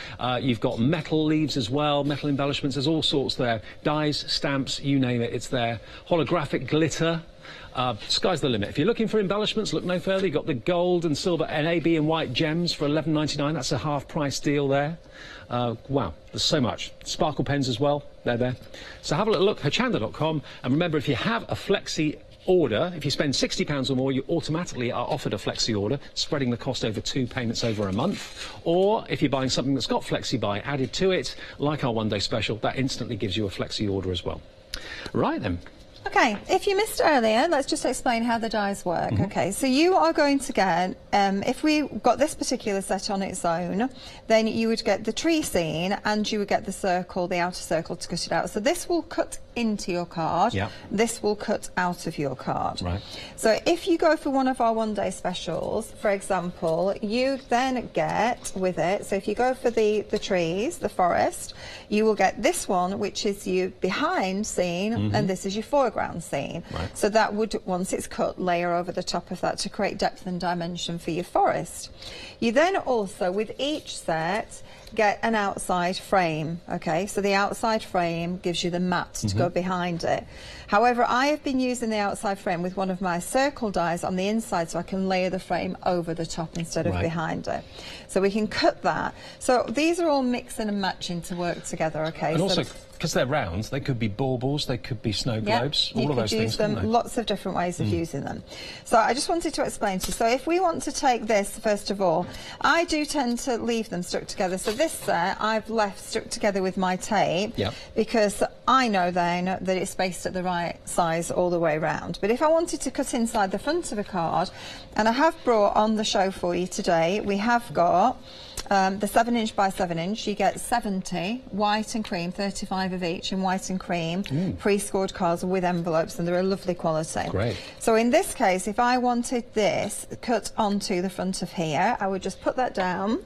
You've got metal leaves as well, metal embellishments. There's all sorts there. Dies, stamps, you name it, it's there. Holographic glitter. Sky's the limit. If you're looking for embellishments, look no further. You've got the gold and silver NAB and white gems for $11.99. That's a half-price deal there. Wow, there's so much. Sparkle pens as well. They're there. So have a little look, Hochanda.com. And remember, if you have a flexi order, if you spend £60 or more, you automatically are offered a flexi order, spreading the cost over 2 payments over a month. Or if you're buying something that's got flexi buy added to it, like our one-day special, that instantly gives you a flexi order as well. Right then. Okay, if you missed earlier, let's just explain how the dies work. Okay, so you are going to get, if we got this particular set on its own, then you would get the tree scene and you would get the circle, the outer circle to cut it out. So this will cut into your card, this will cut out of your card. Right. So if you go for one of our one-day specials, for example, you then get with it, so if you go for the trees, the forest, you will get this one, which is your behind scene, and this is your foreground scene. Right. So that would, once it's cut, layer over the top of that to create depth and dimension for your forest. You then also, with each set, get an outside frame. Okay, so the outside frame gives you the mat to go behind it. However, I have been using the outside frame with one of my circle dies on the inside so I can layer the frame over the top instead of behind it. So we can cut that. So these are all mixing and matching to work together, okay? And so also, because they're round, they could be baubles, they could be snow globes, all of those things. You could use them, lots of different ways of using them. So I just wanted to explain to you. So if we want to take this, first of all, I do tend to leave them stuck together. So this set I've left stuck together with my tape because I know then that it's spaced at the right size all the way around. But if I wanted to cut inside the front of a card, and I have brought on the show for you today, we have got the 7-inch by 7-inch, you get 70 white and cream, 35 of each in white and cream, pre-scored cards with envelopes, and they're a lovely quality. Great. So in this case, if I wanted this cut onto the front of here, I would just put that down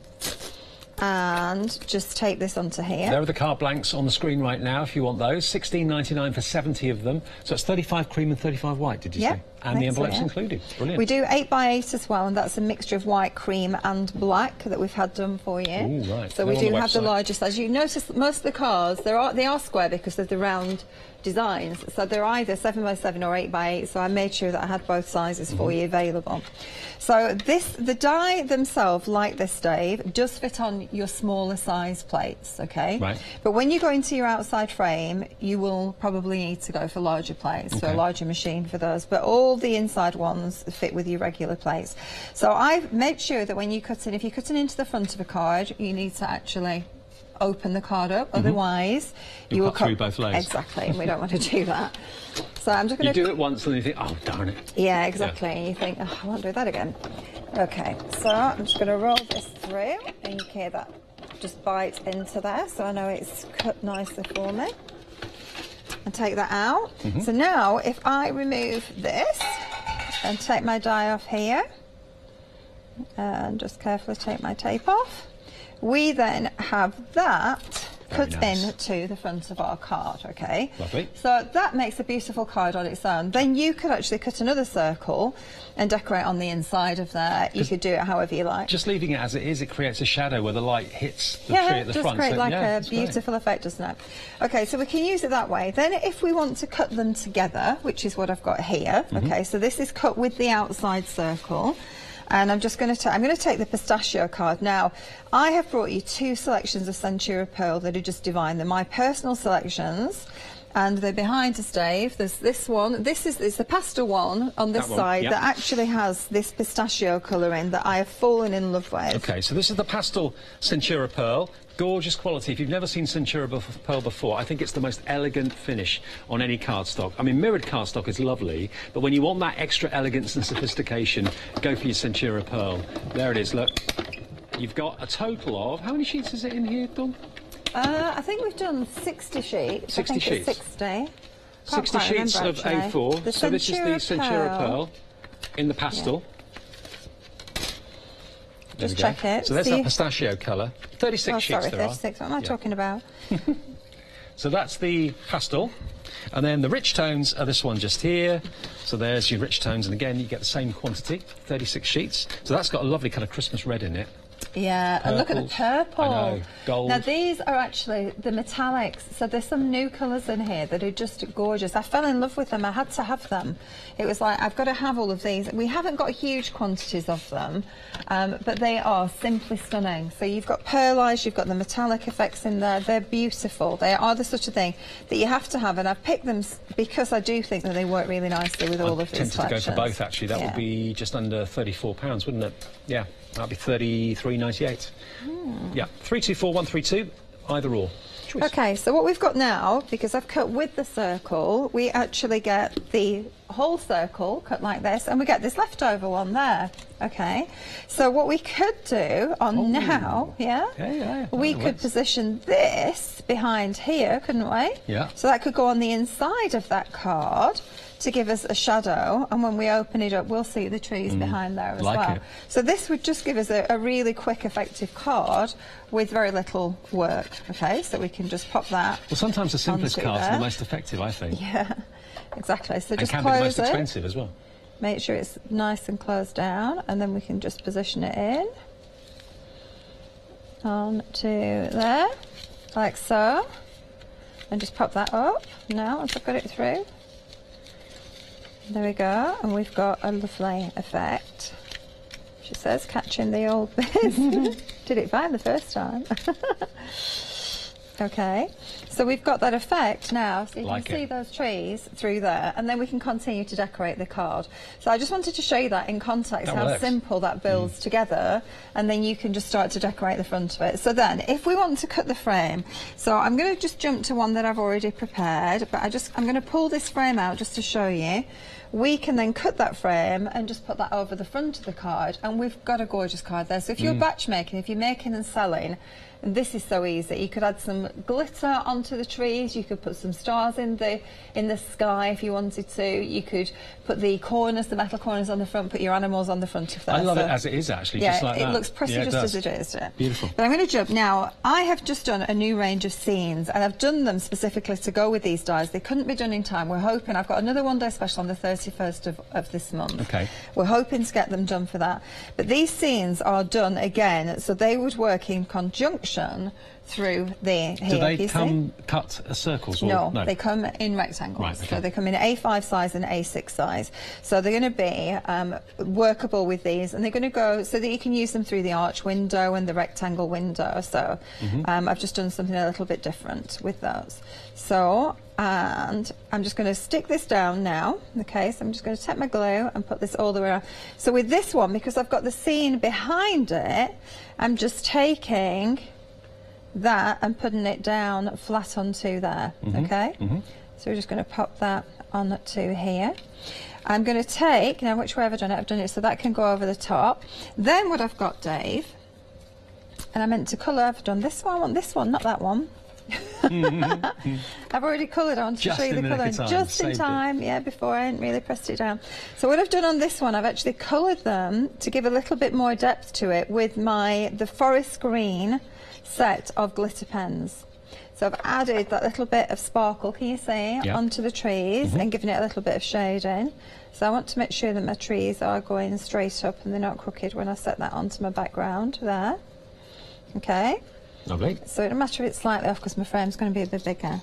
and just tape this onto here. There are the card blanks on the screen right now if you want those. $16.99 for 70 of them. So it's 35 cream and 35 white, did you say? And the envelopes included. Brilliant. We do 8x8 as well, and that's a mixture of white, cream and black that we've had done for you. Ooh, right. So we do have the larger size. You notice most of the cards, they are square because of the round designs. So they're either 7x7 or 8x8, so I made sure that I had both sizes for you available. So the die themselves, like this, Dave, does fit on your smaller size plates, okay? Right. But when you go into your outside frame, you will probably need to go for larger plates, so a larger machine for those. But all the inside ones fit with your regular plates. So I've made sure that when you cut in, if you're cutting into the front of a card, you need to actually open the card up, otherwise you will cut through both layers. Exactly, and we don't want to do that. So I'm just going to... You do it once and then you think, oh, darn it. Yeah, exactly. And you think, oh, I won't do that again. Okay, so I'm just going to roll this through, and you hear that just bite into there, so I know it's cut nicely for me. And take that out. So now, if I remove this and take my die off here, and just carefully take my tape off, we then have that cut into the front of our card, okay? Lovely. So that makes a beautiful card on its own. Then you could actually cut another circle and decorate on the inside of there. You could do it however you like. Just leaving it as it is, it creates a shadow where the light hits the tree at the front. Yeah, just create like a beautiful great. effect, doesn't it? Okay, so we can use it that way. Then if we want to cut them together, which is what I've got here, okay, so this is cut with the outside circle. And I'm just going to take the pistachio card. Now, I have brought you two selections of Centura Pearl that are just divine. They're my personal selections, and they're behind us, Dave. There's this one. It's the pastel one on this side that actually has this pistachio colour in that I have fallen in love with. Okay, so this is the pastel Centura Pearl. Gorgeous quality. If you've never seen Centura Pearl before, I think it's the most elegant finish on any cardstock. I mean, mirrored cardstock is lovely, but when you want that extra elegance and sophistication, go for your Centura Pearl. There it is, look. You've got a total of... How many sheets is it in here, Dawn? I think we've done 60 sheets. 60 sheets. 60. 60 sheets of A4. So this is the Centura Pearl in the pastel. Just check it. So there's that pistachio colour. 36 sheets there 36. What am I talking about? So that's the pastel. And then the rich tones are this one just here. So there's your rich tones. And again, you get the same quantity, 36 sheets. So that's got a lovely kind of Christmas red in it. Yeah, and look at the purple. I know, gold. Now these are actually the metallics, so there's some new colours in here that are just gorgeous. I fell in love with them, I had to have them. It was like, I've got to have all of these. We haven't got huge quantities of them, but they are simply stunning. So you've got pearlized, you've got the metallic effects in there, they're beautiful. They are the sort of thing that you have to have, and I've picked them because I do think that they work really nicely with all of these collections. I'm tempted to go for both, actually. That would be just under £34, wouldn't it? Yeah. That'd be $33.98. Yeah, 324132, either or. Choice. Okay, so what we've got now, because I've cut with the circle, we actually get the whole circle cut like this, and we get this leftover one there. Okay, so what we could do on now, we could position this behind here, couldn't we? Yeah. So that could go on the inside of that card to give us a shadow, and when we open it up we'll see the trees behind there as well. So this would just give us a really quick, effective card with very little work. Okay, so we can just pop that. Well, sometimes the simplest cards are the most effective, I think. Yeah, exactly. So just and close can be the most it. expensive as well. Make sure it's nice and closed down, and then we can just position it in on to there, like so, and just pop that up now once I've got it through. There we go, and we've got a lovely effect. She says, catching the old bits. Did it fine the first time. Okay, so we've got that effect now, so you Like can see it. those trees through there, and then we can continue to decorate the card. So I just wanted to show you that in context, That how works. simple that builds together, and then you can just start to decorate the front of it. So then, if we want to cut the frame, so I'm going to just jump to one that I've already prepared, but I'm going to pull this frame out just to show you. We can then cut that frame and just put that over the front of the card, and we've got a gorgeous card there. So if you're batch making, if you're making and selling, this is so easy. You could add some glitter onto the trees, you could put some stars in the sky if you wanted to, you could put the corners, the metal corners on the front, put your animals on the front of that. I love it as it is, actually, yeah, just like that. it looks pretty just as it is. Yeah. Beautiful. But I'm going to jump now. I have just done a new range of scenes, and I've done them specifically to go with these dies. They couldn't be done in time. We're hoping, I've got another one day special on the 31st of this month. Okay. We're hoping to get them done for that. But these scenes are done again, so they would work in conjunction through the Do they come cut as circles? Or, no, they come in rectangles. Right, okay. So they come in A5 size and A6 size. So they're going to be workable with these, and they're going to go so that you can use them through the arch window and the rectangle window. So I've just done something a little bit different with those. So, and I'm just going to stick this down now. Okay, so I'm just going to take my glue and put this all the way around. So with this one, because I've got the scene behind it, I'm just taking that and putting it down flat onto there. Okay, so we're just going to pop that on to here. I'm going to take, now which way have I done it? I've done it so that can go over the top. Then what I've got, Dave, and I meant to colour, I've done this one, I want this one, not that one. I've already coloured on to show you the colour just in time, yeah, before I hadn't really pressed it down. So what I've done on this one, I've actually coloured them to give a little bit more depth to it with the forest green set of glitter pens. So I've added that little bit of sparkle, can you see, onto the trees and given it a little bit of shading. So I want to make sure that my trees are going straight up and they're not crooked when I set that onto my background there. Okay. Lovely. So it doesn't matter if it's slightly off because my frame's going to be a bit bigger.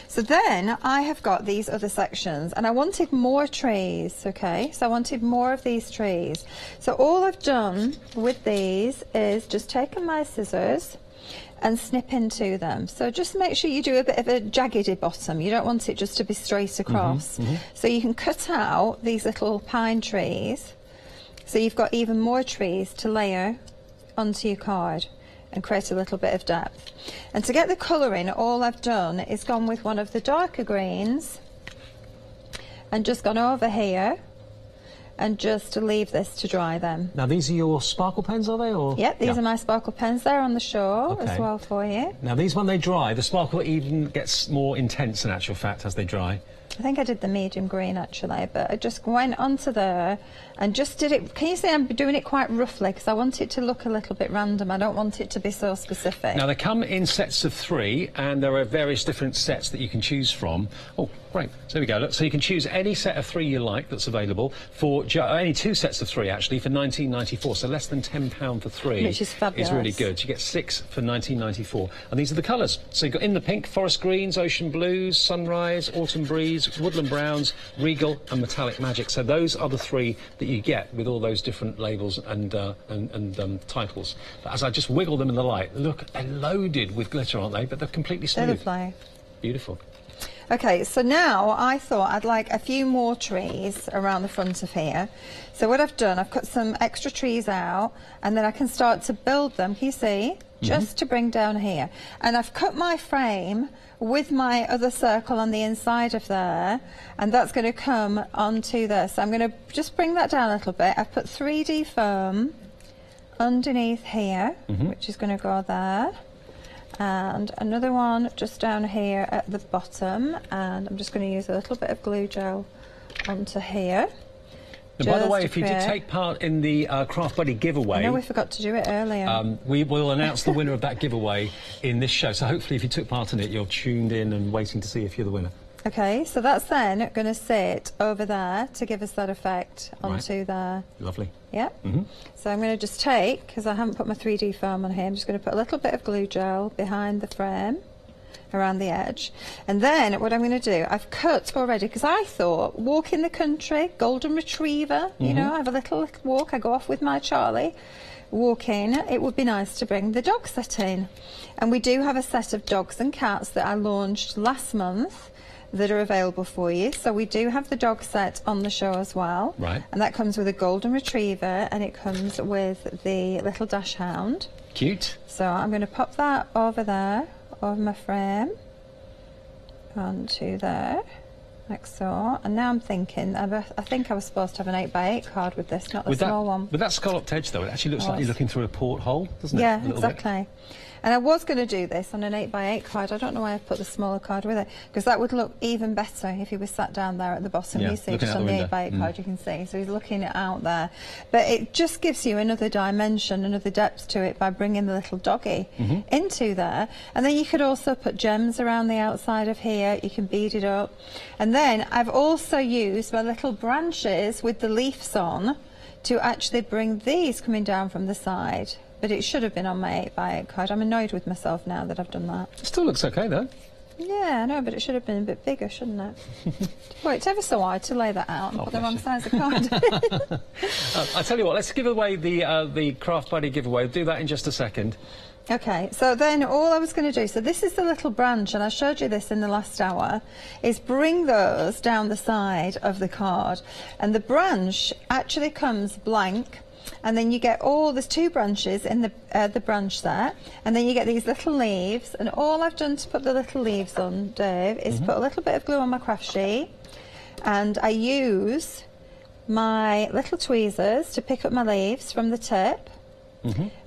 So then I have got these other sections and I wanted more trees, okay? So I wanted more of these trees. So all I've done with these is just taken my scissors and snip into them. So just make sure you do a bit of a jaggedy bottom. You don't want it just to be straight across. So you can cut out these little pine trees so you've got even more trees to layer onto your card and create a little bit of depth. And to get the colour in, all I've done is gone with one of the darker greens and just gone over here and just to leave this to dry then. Now these are your sparkle pens, are they? Or Yep, these are my sparkle pens. They're on the shore as well for you. Now these, when they dry, the sparkle even gets more intense in actual fact as they dry. I think I did the medium green actually, but I just went onto there and just did it. Can you see I'm doing it quite roughly because I want it to look a little bit random. I don't want it to be so specific. Now they come in sets of 3 and there are various different sets that you can choose from. Oh, great. So there we go. Look, so you can choose any set of 3 you like that's available for only 2 sets of 3 actually for £19.94. So less than £10 for 3. Which is fabulous. Is really good. You get 6 for £19.94. And these are the colours. So you've got in the pink, forest greens, ocean blues, sunrise, autumn breeze, woodland browns, regal and metallic magic. So those are the 3 that you get with all those different labels and titles. But as I just wiggle them in the light, look, they're loaded with glitter, aren't they? But they're completely smooth. They're lovely. Beautiful. Okay, so now I thought I'd like a few more trees around the front of here. So what I've done, I've cut some extra trees out and then I can start to build them, can you see? Just to bring down here. And I've cut my frame with my other circle on the inside of there, and that's going to come onto this. So I'm going to just bring that down a little bit. I've put 3D foam underneath here, which is going to go there. And another one just down here at the bottom, and I'm just going to use a little bit of glue gel onto here. Now, by the way, if you did take part in the Craft Buddy giveaway... I know we forgot to do it earlier. We will announce the winner of that giveaway in this show. So hopefully if you took part in it, you're tuned in and waiting to see if you're the winner. Okay, so that's then going to sit over there to give us that effect onto there. Lovely. Yep. So I'm going to just take, because I haven't put my 3D foam on here, I'm just going to put a little bit of glue gel behind the frame, around the edge. And then what I'm going to do, I've cut already, because I thought, walk in the country, golden retriever, you know, I have a little walk, I go off with my Charlie. walk in, it would be nice to bring the dog set in. And we do have a set of dogs and cats that I launched last month that are available for you. So we do have the dog set on the show as well. Right. And that comes with a golden retriever, and it comes with the little dachshund. Cute. So I'm going to pop that over there, over my frame, onto there, like so. And now I'm thinking, I think I was supposed to have an 8x8 card with this, not the small one. With that scalloped edge, though, it actually looks like you're looking through a porthole, doesn't it? Yeah, A little exactly. bit. And I was going to do this on an 8x8 card. I don't know why I put the smaller card with it, because that would look even better if he was sat down there at the bottom. Yeah, You see, looking just out on the the window. 8x8 card, you can see. So he's looking out there. But it just gives you another dimension, another depth to it by bringing the little doggy into there. And then you could also put gems around the outside of here. You can bead it up. And then I've also used my little branches with the leaves on to actually bring these coming down from the side. But it should have been on my 8x8 card. I'm annoyed with myself now that I've done that. It still looks okay, though. Yeah, I know, but it should have been a bit bigger, shouldn't it? Well, it's ever so hard to lay that out and put the wrong size of card. I tell you what, let's give away the Craft Buddy giveaway. Do that in just a second. Okay, so then all I was going to do, so this is the little branch, and I showed you this in the last hour, is bring those down the side of the card. And the branch actually comes blank. And then you get there's two branches in the branch set, and then you get these little leaves. And all I've done to put the little leaves on, Dave, is put a little bit of glue on my craft sheet, and I use my little tweezers to pick up my leaves from the tip.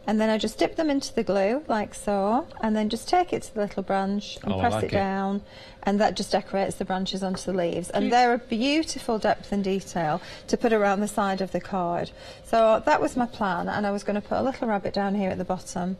And then I just dip them into the glue, like so, and then just take it to the little branch and press it down, and that just decorates the branches onto the leaves. And they're a beautiful depth and detail to put around the side of the card. So that was my plan, and I was going to put a little rabbit down here at the bottom.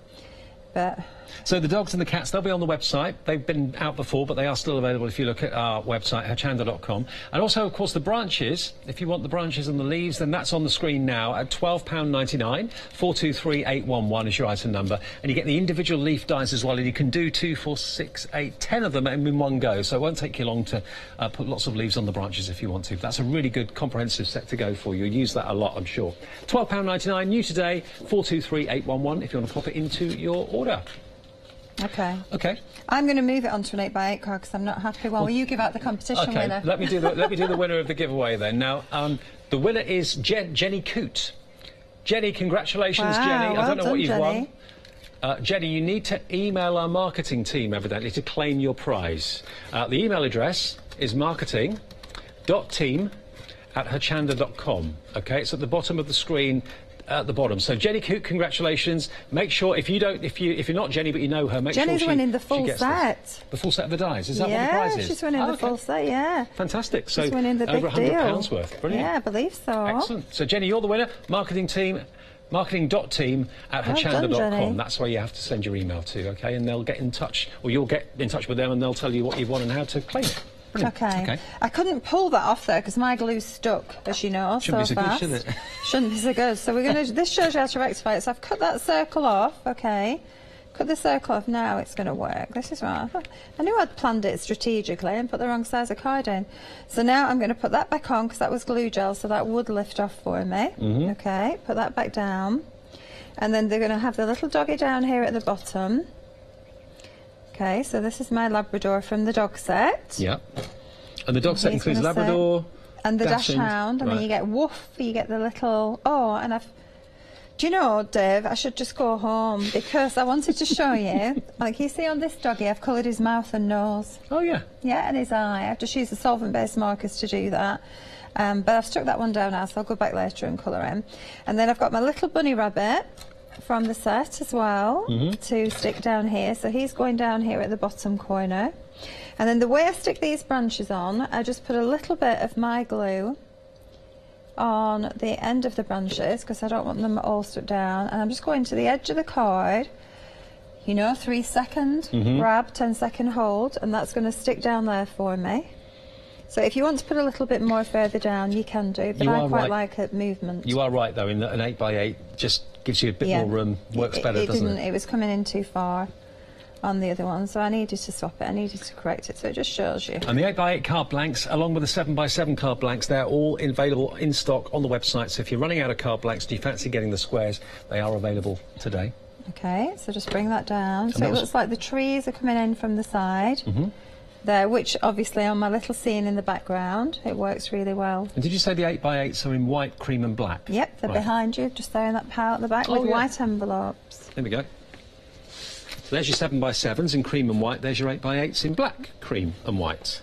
But so the dogs and the cats, they'll be on the website. They've been out before, but they are still available if you look at our website, hochanda.com. And also, of course, the branches. If you want the branches and the leaves, then that's on the screen now at £12.99. 423811 is your item number. And you get the individual leaf dies as well, and you can do 2, 4, 6, 8, 10 of them in one go. So it won't take you long to put lots of leaves on the branches if you want to. But that's a really good comprehensive set to go for. You'll use that a lot, I'm sure. £12.99, new today, 423811 if you want to pop it into your order. okay. Okay. I'm going to move it onto an 8x8 card because I'm not happy. Well, will you give out the competition winner? Okay, let me do the winner of the giveaway then. Now, the winner is Jenny Coote. Jenny, congratulations, Wow, Jenny. I don't know well what you've done, won. Jenny, you need to email our marketing team, evidently, to claim your prize. The email address is marketing.team@hochanda.com. Okay, it's at the bottom of the screen. At the bottom. So Jenny Coote, congratulations. Make sure if you're not Jenny but you know her, make Jenny's sure winning the full she gets set. this. The full set of the dies. Is that what the prize is? Yeah, she's winning the full set, yeah. Fantastic. So She's winning the over big £100 deal. worth. Brilliant. Yeah, I believe so. Excellent. So Jenny, you're the winner. Marketing team. Marketing.team@hochanda.com. Well done, Jenny. That's where you have to send your email to, okay? And they'll get in touch, or you'll get in touch with them and they'll tell you what you've won and how to claim it. Brilliant. Okay. I couldn't pull that off there because my glue's stuck, as you know, Shouldn't so be so fast. good, should it? Shouldn't be so good. So we're going to. This shows you how to rectify it. So I've cut that circle off. Okay. Cut the circle off. Now it's going to work. This is right. I knew I'd planned it strategically and put the wrong size of card in. So now I'm going to put that back on because that was glue gel, so that would lift off for me. Okay. Put that back down, and then they're going to have the little doggy down here at the bottom. Okay. So this is my Labrador from the dog set. Yeah. And the dog set He's includes gonna Labrador, and the Dachshund, Dachshund, and right. then you get Woof, you get the little... Oh, and I've... Do you know, Dave, I should just go home because I wanted to show you, like you see on this doggy, I've coloured his mouth and nose. Oh, yeah. Yeah, and his eye. I have to use the solvent-based markers to do that. But I've stuck that one down now, so I'll go back later and colour him. And then I've got my little bunny rabbit from the set as well to stick down here. So he's going down here at the bottom corner. And then the way I stick these branches on, I just put a little bit of my glue on the end of the branches because I don't want them all stuck down. And I'm just going to the edge of the card, you know, 3-second grab, 10-second hold, and that's going to stick down there for me. So if you want to put a little bit more further down, you can do, but I quite like it movement. You are right, though, in that an 8x8 just gives you a bit more room, works better, doesn't it? It was coming in too far. on the other one, so I needed to swap it, I needed to correct it, so it just shows you. And the 8x8 card blanks, along with the 7x7 card blanks, they're all available in stock on the website, so if you're running out of card blanks and you fancy getting the squares, they are available today. Okay, so just bring that down. So it looks like the trees are coming in from the side there, which obviously on my little scene in the background, it works really well. And did you say the 8x8s are in white, cream and black? Yep, they're behind you, just there in that pile at the back with white envelopes. There we go. So there's your 7x7s in cream and white, there's your 8x8s in black, cream and white.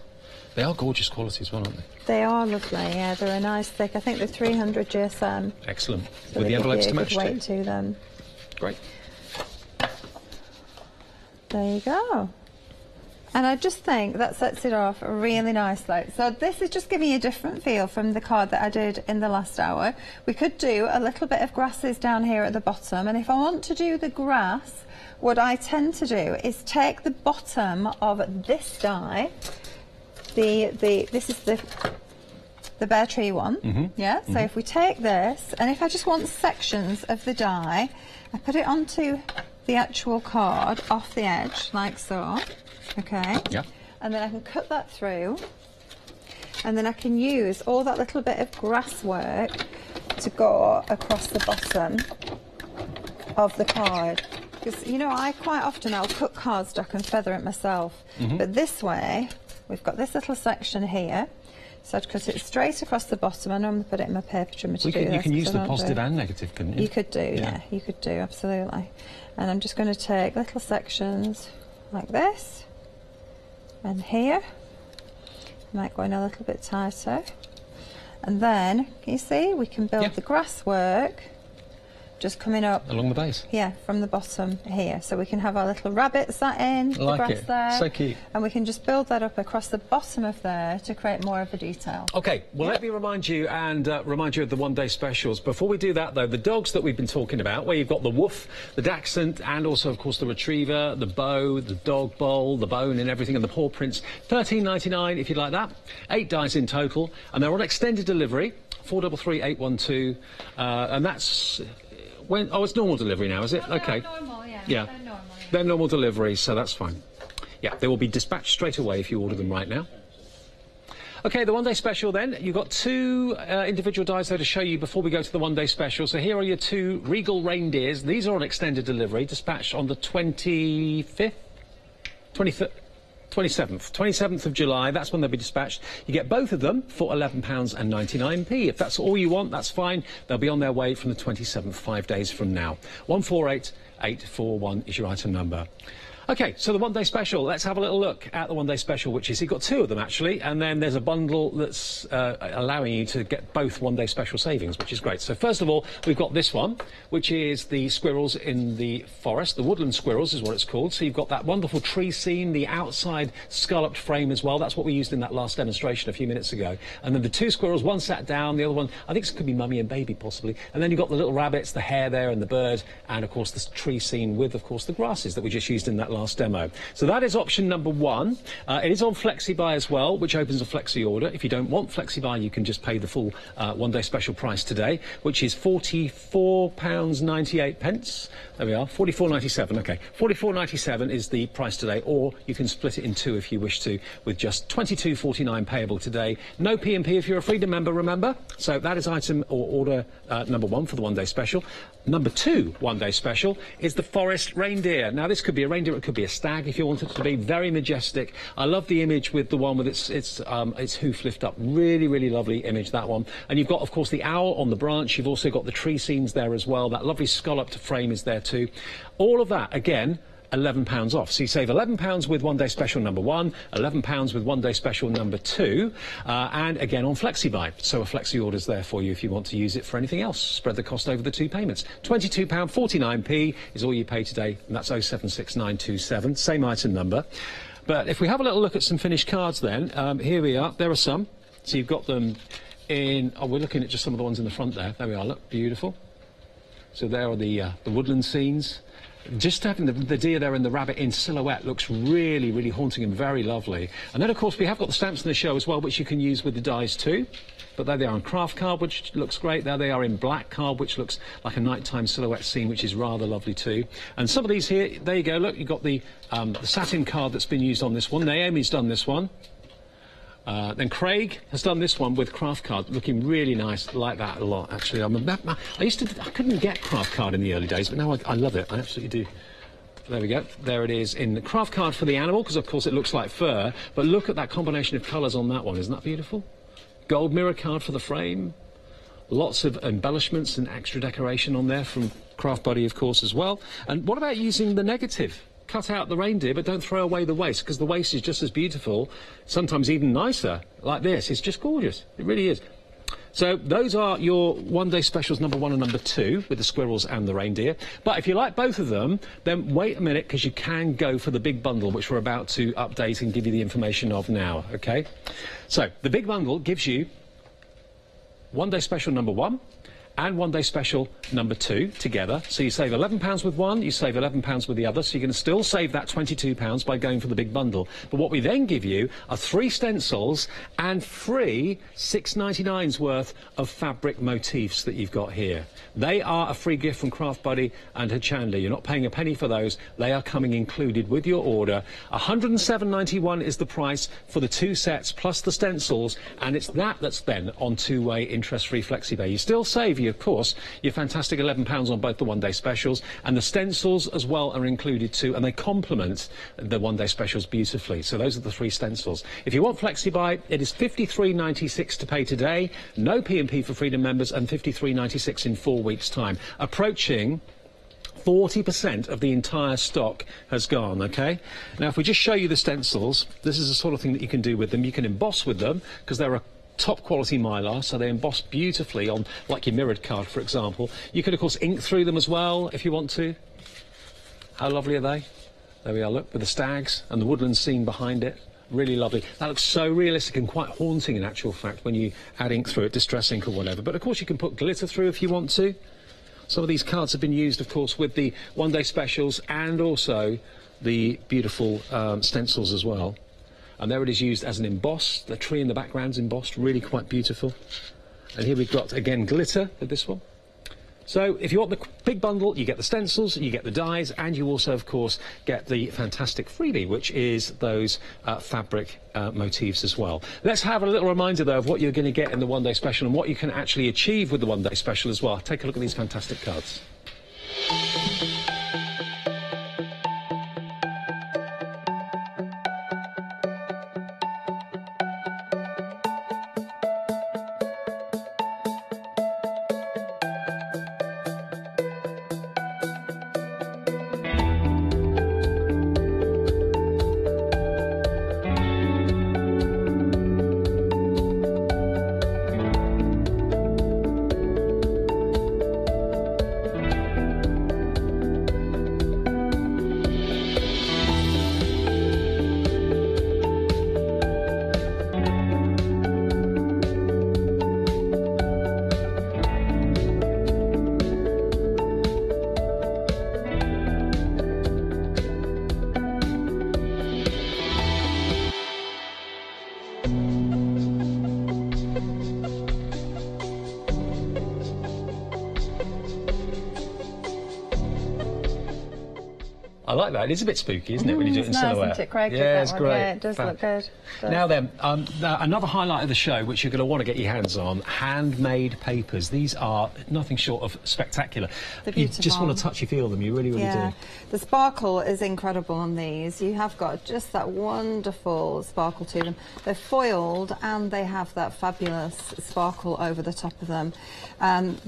They are gorgeous quality as well, aren't they? They are lovely, yeah, they're a nice thick, I think they're 300 GSM. Excellent. So with the envelopes to match too. Weight to them. Great. There you go. And I just think that sets it off really nicely. So this is just giving you a different feel from the card that I did in the last hour. We could do a little bit of grasses down here at the bottom, and if I want to do the grass, what I tend to do is take the bottom of this die, this is the bare tree one, yeah? So if we take this, and if I just want sections of the die, I put it onto the actual card off the edge, like so, okay? Yeah. And then I can cut that through, and then I can use all that little bit of grass work to go across the bottom of the card. Because, you know, I'll cut cardstock and feather it myself, but this way, we've got this little section here, so I'd cut it straight across the bottom. I normally put it in my paper trimmer to do this. You can use the positive and negative, couldn't you? You could do, yeah, you could do, absolutely. And I'm just going to take little sections like this, and here, I might go in a little bit tighter, and then, can you see, we can build the grass work just coming up along the base. Yeah, from the bottom here. So we can have our little rabbits sat in the grass there. So cute. And we can just build that up across the bottom of there to create more of a detail. Okay, well let me remind you of the one-day specials. Before we do that though, the dogs that we've been talking about, where you've got the woof, the dachshund, and also of course the retriever, the bow, the dog bowl, the bone and everything, and the paw prints, $13.99 if you'd like that. 8 dies in total, and they're on extended delivery, 433812, and that's... it's normal delivery now, is it? Okay. Normal, yeah. Yeah. They're normal, yeah. They're normal delivery, so that's fine. Yeah, they will be dispatched straight away if you order them right now. Okay, the one-day special then. You've got 2 individual dies there to show you before we go to the one-day special. So here are your 2 regal reindeers. These are on extended delivery, dispatched on the 25th? 23rd? 27th of July, that's when they'll be dispatched. You get both of them for £11.99. If that's all you want, that's fine. They'll be on their way from the 27th, 5 days from now. 148841 is your item number. Okay, so the one-day special. Let's have a little look at the one-day special, which is, you've got 2 of them actually, and then there's a bundle that's allowing you to get both one-day special savings, which is great. So first of all, we've got this one, which is the squirrels in the forest. The woodland squirrels is what it's called. So you've got that wonderful tree scene, the outside scalloped frame as well. That's what we used in that last demonstration a few minutes ago. And then the 2 squirrels, one sat down, the other one, I think it could be mummy and baby possibly. And then you've got the little rabbits, the hare there, and the bird, and of course the tree scene with, of course, the grasses that we just used in that last demo. So that is option number 1. It is on FlexiBuy as well, which opens a flexi order. If you don't want FlexiBuy, you can just pay the full one-day special price today, which is £44.98. There we are, £44.97. Okay, £44.97 is the price today, or you can split it in 2 if you wish to, with just £22.49 payable today. No P&P if you're a Freedom member, remember. So that is item or order number 1 for the one-day special. Number 2 one-day special is the forest reindeer. Now this could be a reindeer, it could be a stag if you want it to be. Very majestic. I love the image with the one with its hoof lift up. Really, really lovely image, that one. And you've got, of course, the owl on the branch. You've also got the tree scenes there as well. That lovely scalloped frame is there too. All of that, again, £11 off. So you save £11 with one-day special number 1, £11 with one-day special number 2, and again on FlexiBuy. So a flexi order's there for you if you want to use it for anything else. Spread the cost over the 2 payments. £22.49 is all you pay today, and that's 076927, same item number. But if we have a little look at some finished cards then, here we are. There are some. So you've got them in... Oh, we're looking at just some of the ones in the front there. There we are, look, beautiful. So there are the woodland scenes. just having the deer there and the rabbit in silhouette looks really, really haunting and very lovely. And then, of course, we have got the stamps in the show as well, which you can use with the dies too. But there they are in craft card, which looks great. There they are in black card, which looks like a nighttime silhouette scene, which is rather lovely too. And some of these here, there you go, look, you've got the satin card that's been used on this one. Naomi's done this one. Then Craig has done this one with craft card, looking really nice. Like that a lot, actually. I couldn't get craft card in the early days, but now I love it. I absolutely do. There we go. There it is in the craft card for the animal, because of course it looks like fur. But look at that combination of colours on that one. Isn't that beautiful? Gold mirror card for the frame. Lots of embellishments and extra decoration on there from Craft Buddy, of course, as well. And what about using the negative? Cut out the reindeer, but don't throw away the waist, because the waist is just as beautiful, sometimes even nicer, like this. It's just gorgeous. It really is. So those are your one-day specials, number 1 and number 2, with the squirrels and the reindeer. But if you like both of them, then wait a minute, because you can go for the big bundle, which we're about to update and give you the information of now, OK? So the big bundle gives you one-day special number 1 and one-day special number 2 together. So you save £11 with one, you save £11 with the other, so you're going to still save that £22 by going for the big bundle. But what we then give you are 3 stencils and free $6.99's worth of fabric motifs that you've got here. They are a free gift from Craft Buddy and Hochanda. You're not paying a penny for those. They are coming included with your order. £107.91 is the price for the 2 sets plus the stencils, and it's that's then on 2-way interest-free FlexiPay. You still save, of course, your fantastic £11 on both the one-day specials, and the stencils as well are included too, and they complement the one-day specials beautifully. So those are the 3 stencils. If you want FlexiBuy, it is $53.96 to pay today, no P&P for Freedom members, and $53.96 in 4 weeks' time. Approaching 40% of the entire stock has gone, OK? Now, if we just show you the stencils, this is the sort of thing that you can do with them. You can emboss with them, because they're a top quality mylar, so they emboss beautifully on, like your mirrored card, for example. You can, of course, ink through them as well, if you want to. How lovely are they? There we are, look, with the stags and the woodland scene behind it. Really lovely. That looks so realistic and quite haunting in actual fact when you add ink through it, distress ink or whatever. But, of course, you can put glitter through if you want to. Some of these cards have been used, of course, with the one-day specials and also the beautiful stencils as well. And there it is used as an emboss. The tree in the background's embossed, really quite beautiful. And here we've got, again, glitter with this one. So if you want the big bundle, you get the stencils, you get the dies, and you also, of course, get the fantastic freebie, which is those fabric motifs as well. Let's have a little reminder, though, of what you're going to get in the one-day special and what you can actually achieve with the one-day special as well. Take a look at these fantastic cards. I like that. It is a bit spooky, isn't it, when you do it in silhouette? Isn't it, Craig? Yeah, it's great. Yeah, it does look good. Now then, another highlight of the show, which you're going to want to get your hands on, handmade papers. These are nothing short of spectacular. You just want to touch and feel them. You really, really do. The sparkle is incredible on these. You have got just that wonderful sparkle to them. They're foiled and they have that fabulous sparkle over the top of them.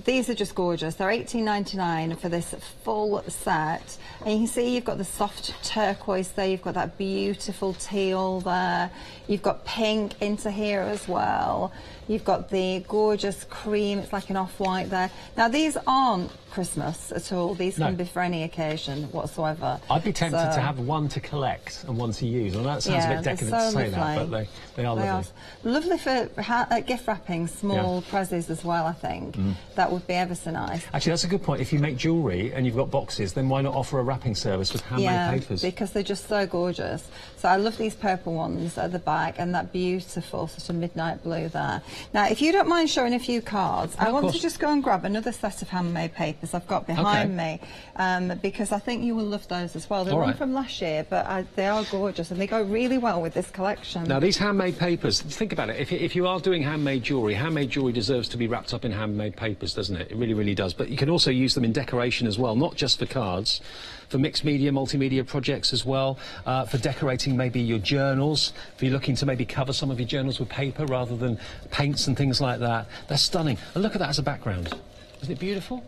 These are just gorgeous. They're $18.99 for this full set. And you can see you've got the soft turquoise there, you've got that beautiful teal there, you've got pink into here as well, you've got the gorgeous cream, it's like an off-white there. Now these aren't Christmas at all, these can be for any occasion whatsoever. I'd be tempted to have one to collect and one to use. I know that sounds a bit decadent to say that, but they are lovely. Lovely for gift wrapping small prezzies as well, I think. That would be ever so nice. Actually, that's a good point. If you make jewellery and you've got boxes, then why not offer a wrapping service with handmade papers? Because they're just so gorgeous. So I love these purple ones at the back and that beautiful sort of midnight blue there. Now, if you don't mind showing a few cards, I want to just go and grab another set of handmade papers I've got behind me, because I think you will love those as well. They're one from last year, but they are gorgeous and they go really well with this collection. Now, these handmade papers, think about it. If you are doing handmade jewellery deserves to be wrapped up in handmade papers, doesn't it? It really, really does. But you can also use them in decoration as well, not just for cards, for mixed media, multimedia projects as well, for decorating maybe your journals, if you're looking to maybe cover some of your journals with paper rather than paints and things like that. They're stunning. And look at that as a background. Isn't it beautiful?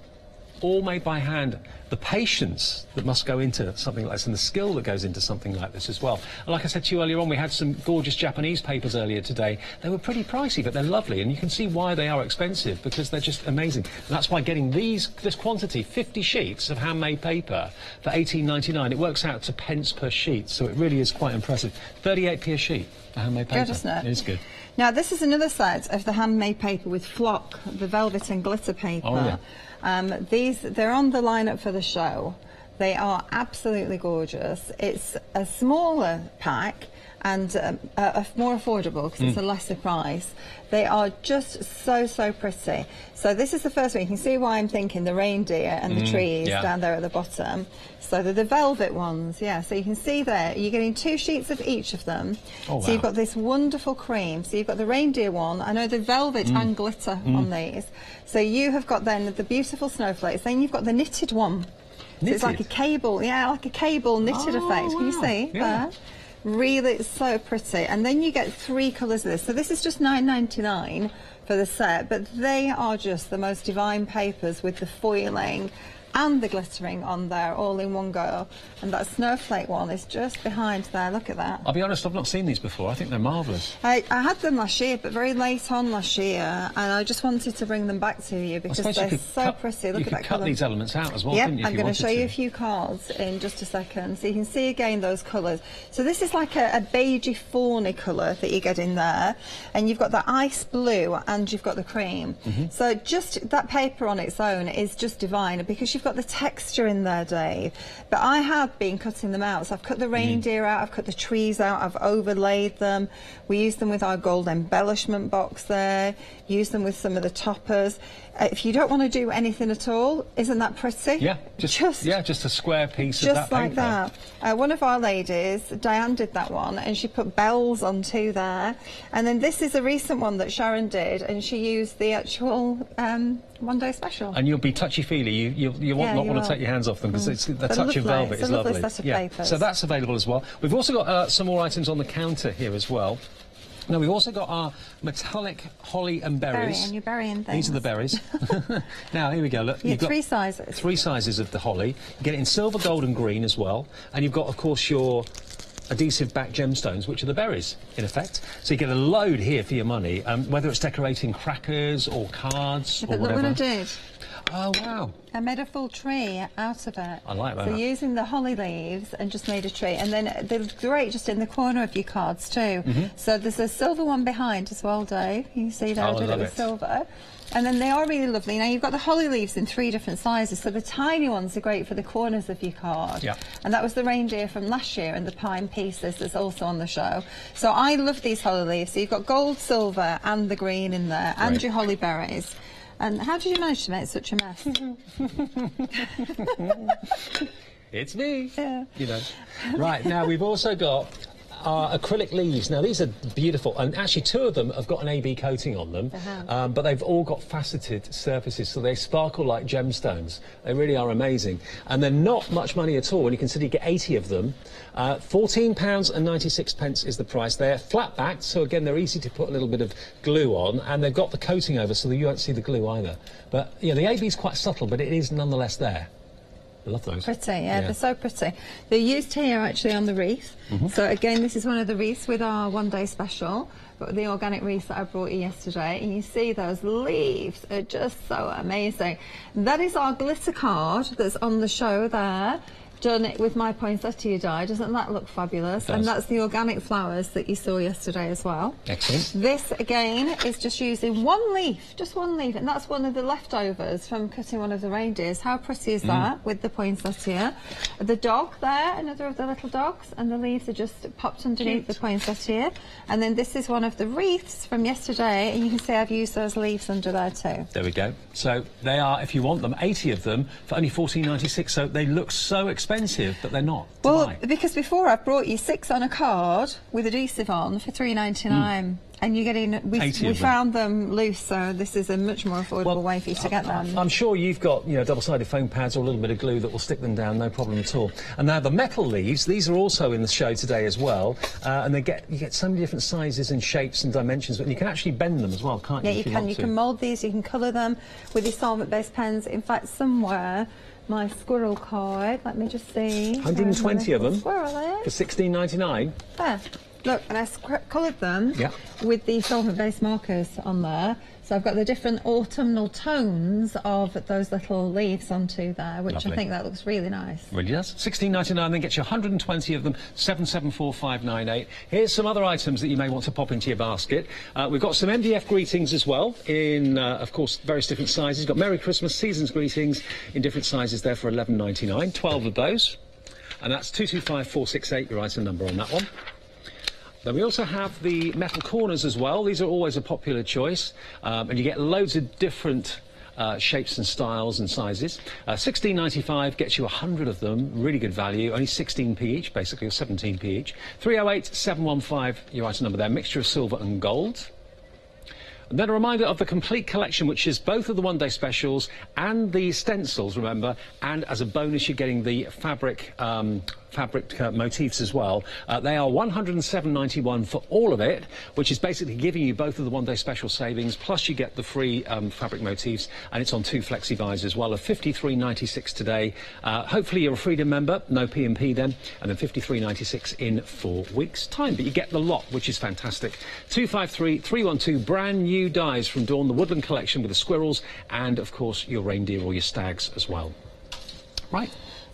All made by hand. The patience that must go into something like this and the skill that goes into something like this as well. And like I said to you earlier on, we had some gorgeous Japanese papers earlier today. They were pretty pricey, but they're lovely, and you can see why they are expensive, because they're just amazing. And that's why getting this quantity, 50 sheets of handmade paper for $18.99, it works out to pence per sheet, so it really is quite impressive. 38p a sheet for handmade paper. Good, isn't it? It is good. Now, this is another set of the handmade paper with flock, the velvet and glitter paper. Oh, yeah. They're on the lineup for the show. They are absolutely gorgeous. It's a smaller pack and more affordable because it's a lesser price. They are just so pretty. So this is the first one. You can see why I'm thinking the reindeer and the trees down there at the bottom. So they're the velvet ones, so you can see there, you're getting 2 sheets of each of them. Oh, wow. So you've got this wonderful cream. So you've got the reindeer one. I know the velvet and glitter on these. So you have got then the beautiful snowflakes. Then you've got the knitted one. So it's like a cable, like a cable knitted effect. Can you see there? Really, so pretty. And then you get 3 colours of this. So this is just $9.99 for the set, but they are just the most divine papers with the foiling and the glittering on there all in one go. And that snowflake one is just behind there. Look at that. I'll be honest, I've not seen these before. I think they're marvellous. I had them last year, but very late on last year, and I just wanted to bring them back to you because they're so pretty. Look at that colour. You could cut these elements out as well, couldn't you? I'm going to show you a few cards in just a second, so you can see again those colours. So this is like a beigey fawny colour that you get in there, and you've got the ice blue and you've got the cream. So just that paper on its own is just divine because you've got the texture in there, Dave. But I have been cutting them out. So I've cut the reindeer out, I've cut the trees out, I've overlaid them. We use them with our gold embellishment box there, use them with some of the toppers. If you don't want to do anything at all, isn't that pretty? Yeah, just a square piece of that paper. Just like that. One of our ladies, Diane, did that one, and she put bells onto there. And then this is a recent one that Sharon did, and she used the actual one-day special. And you'll be touchy-feely. You won't want to take your hands off them because the touch of velvet is lovely. It's a lovely set of papers. So that's available as well. We've also got some more items on the counter here as well. Now, we've also got our metallic holly and berries. And you're burying things. These are the berries. Now, here we go. Look, you've got 3 sizes. 3 sizes of the holly. You get it in silver, gold and green as well. And you've got, of course, your adhesive-backed gemstones, which are the berries, in effect. So you get a load here for your money, whether it's decorating crackers or cards or whatever. Look what I did. Oh, wow. I made a full tree out of it. I like that. So using the holly leaves and just made a tree. And then they're great just in the corner of your cards too. So there's a silver one behind as well, Dave. You see there, I did it with silver. And then they are really lovely. Now you've got the holly leaves in 3 different sizes. So the tiny ones are great for the corners of your card. Yeah. And that was the reindeer from last year and the pine pieces that's also on the show. So I love these holly leaves. So you've got gold, silver and the green in there and your holly berries. And how did you manage to make such a mess? It's me. Yeah. You know. Right, now we've also got acrylic leaves. Now these are beautiful, and actually 2 of them have got an AB coating on them, but they've all got faceted surfaces, so they sparkle like gemstones. They really are amazing, and they're not much money at all when you consider you get 80 of them. £14.96 is the price. They're flat backed, so again they're easy to put a little bit of glue on, and they've got the coating over so that you won't see the glue either. But yeah, the AB is quite subtle, but it is nonetheless there. I love those. Pretty, yeah, they're so pretty. They're used here actually on the wreath. So again, this is one of the wreaths with our one-day special, the organic wreaths that I brought you yesterday. And you see those leaves are just so amazing. That is our glitter card that's on the show there. Done it with my poinsettia dye. Doesn't that look fabulous? And that's the organic flowers that you saw yesterday as well. Excellent. This again is just using one leaf, just one leaf, and that's one of the leftovers from cutting one of the reindeers. How pretty is that with the poinsettia? The dog there, another of the little dogs, and the leaves are just popped underneath the poinsettia. And then this is one of the wreaths from yesterday, and you can see I've used those leaves under there too. There we go. So they are, if you want them, 80 of them for only $14.96. So they look so expensive, but they're not. Well, because before I've brought you 6 on a card with adhesive on for $3.99. And you're getting, we found them loose, so this is a much more affordable way for you to get them. I'm sure you've got, you know, double-sided foam pads or a little bit of glue that will stick them down, no problem at all. And now the metal leaves, these are also in the show today as well, and you get so many different sizes and shapes and dimensions, but you can actually bend them as well, can't you? Yeah, you can. You can mould these, you can colour them with your solvent-based pens. In fact, somewhere, my squirrel card, let me just see. 120 of them Squirrel, for $16.99. There. Look, and I coloured them with the solvent-based markers on there. So I've got the different autumnal tones of those little leaves onto there, which I think that looks really nice. Really does. $16.99, then gets you 120 of them, 774,598. Here's some other items that you may want to pop into your basket. We've got some MDF greetings as well, in, of course, various different sizes. Got Merry Christmas Seasons greetings in different sizes there for $11.99. 12 of those. And that's 225468, your item number on that one. Then we also have the metal corners as well. These are always a popular choice, and you get loads of different shapes and styles and sizes. $16.95 gets you 100 of them, really good value, only 16p each, basically, or 17p each. 308-715, your item number there, mixture of silver and gold. And then a reminder of the complete collection, which is both of the one-day specials and the stencils, remember, and as a bonus you're getting the fabric motifs as well. They are $107.91 for all of it, which is basically giving you both of the one-day special savings, plus you get the free fabric motifs, and it's on 2 flexi buys as well of $53.96 today. Hopefully you're a Freedom member, no P&P then, and then $53.96 in 4 weeks' time. But you get the lot, which is fantastic. 253-312, brand new dies from Dawn, the Woodland collection with the squirrels, and of course your reindeer or your stags as well. Right.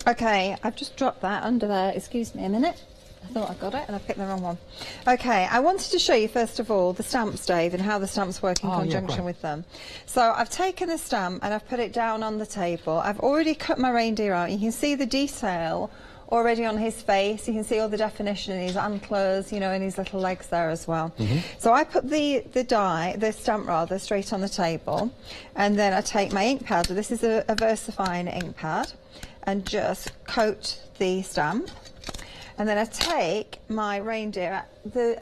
Okay, I've just dropped that under there. Excuse me a minute. I thought I got it and I picked the wrong one. Okay, I wanted to show you first of all the stamps, Dave, and how the stamps work in conjunction with them. So I've taken the stamp and I've put it down on the table. I've already cut my reindeer out. You can see the detail already on his face. You can see all the definition in his antlers, you know, and his little legs there as well. So I put the stamp straight on the table, and then I take my ink pad. This is a VersaFine ink pad, and just coat the stamp. And then I take my reindeer.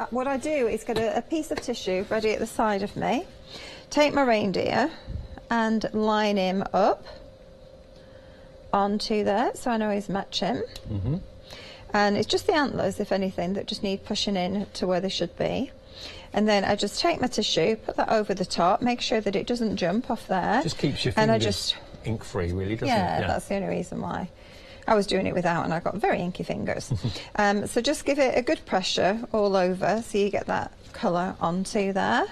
What I do is get a piece of tissue ready at the side of me, take my reindeer and line him up onto there, so I know he's matching. And it's just the antlers, if anything, that just need pushing in to where they should be. And then I just take my tissue, put that over the top, make sure that it doesn't jump off there. Just keeps your fingers ink-free, really, doesn't it? Yeah, that's the only reason why. I was doing it without, and I got very inky fingers. So just give it a good pressure all over, so you get that colour onto there.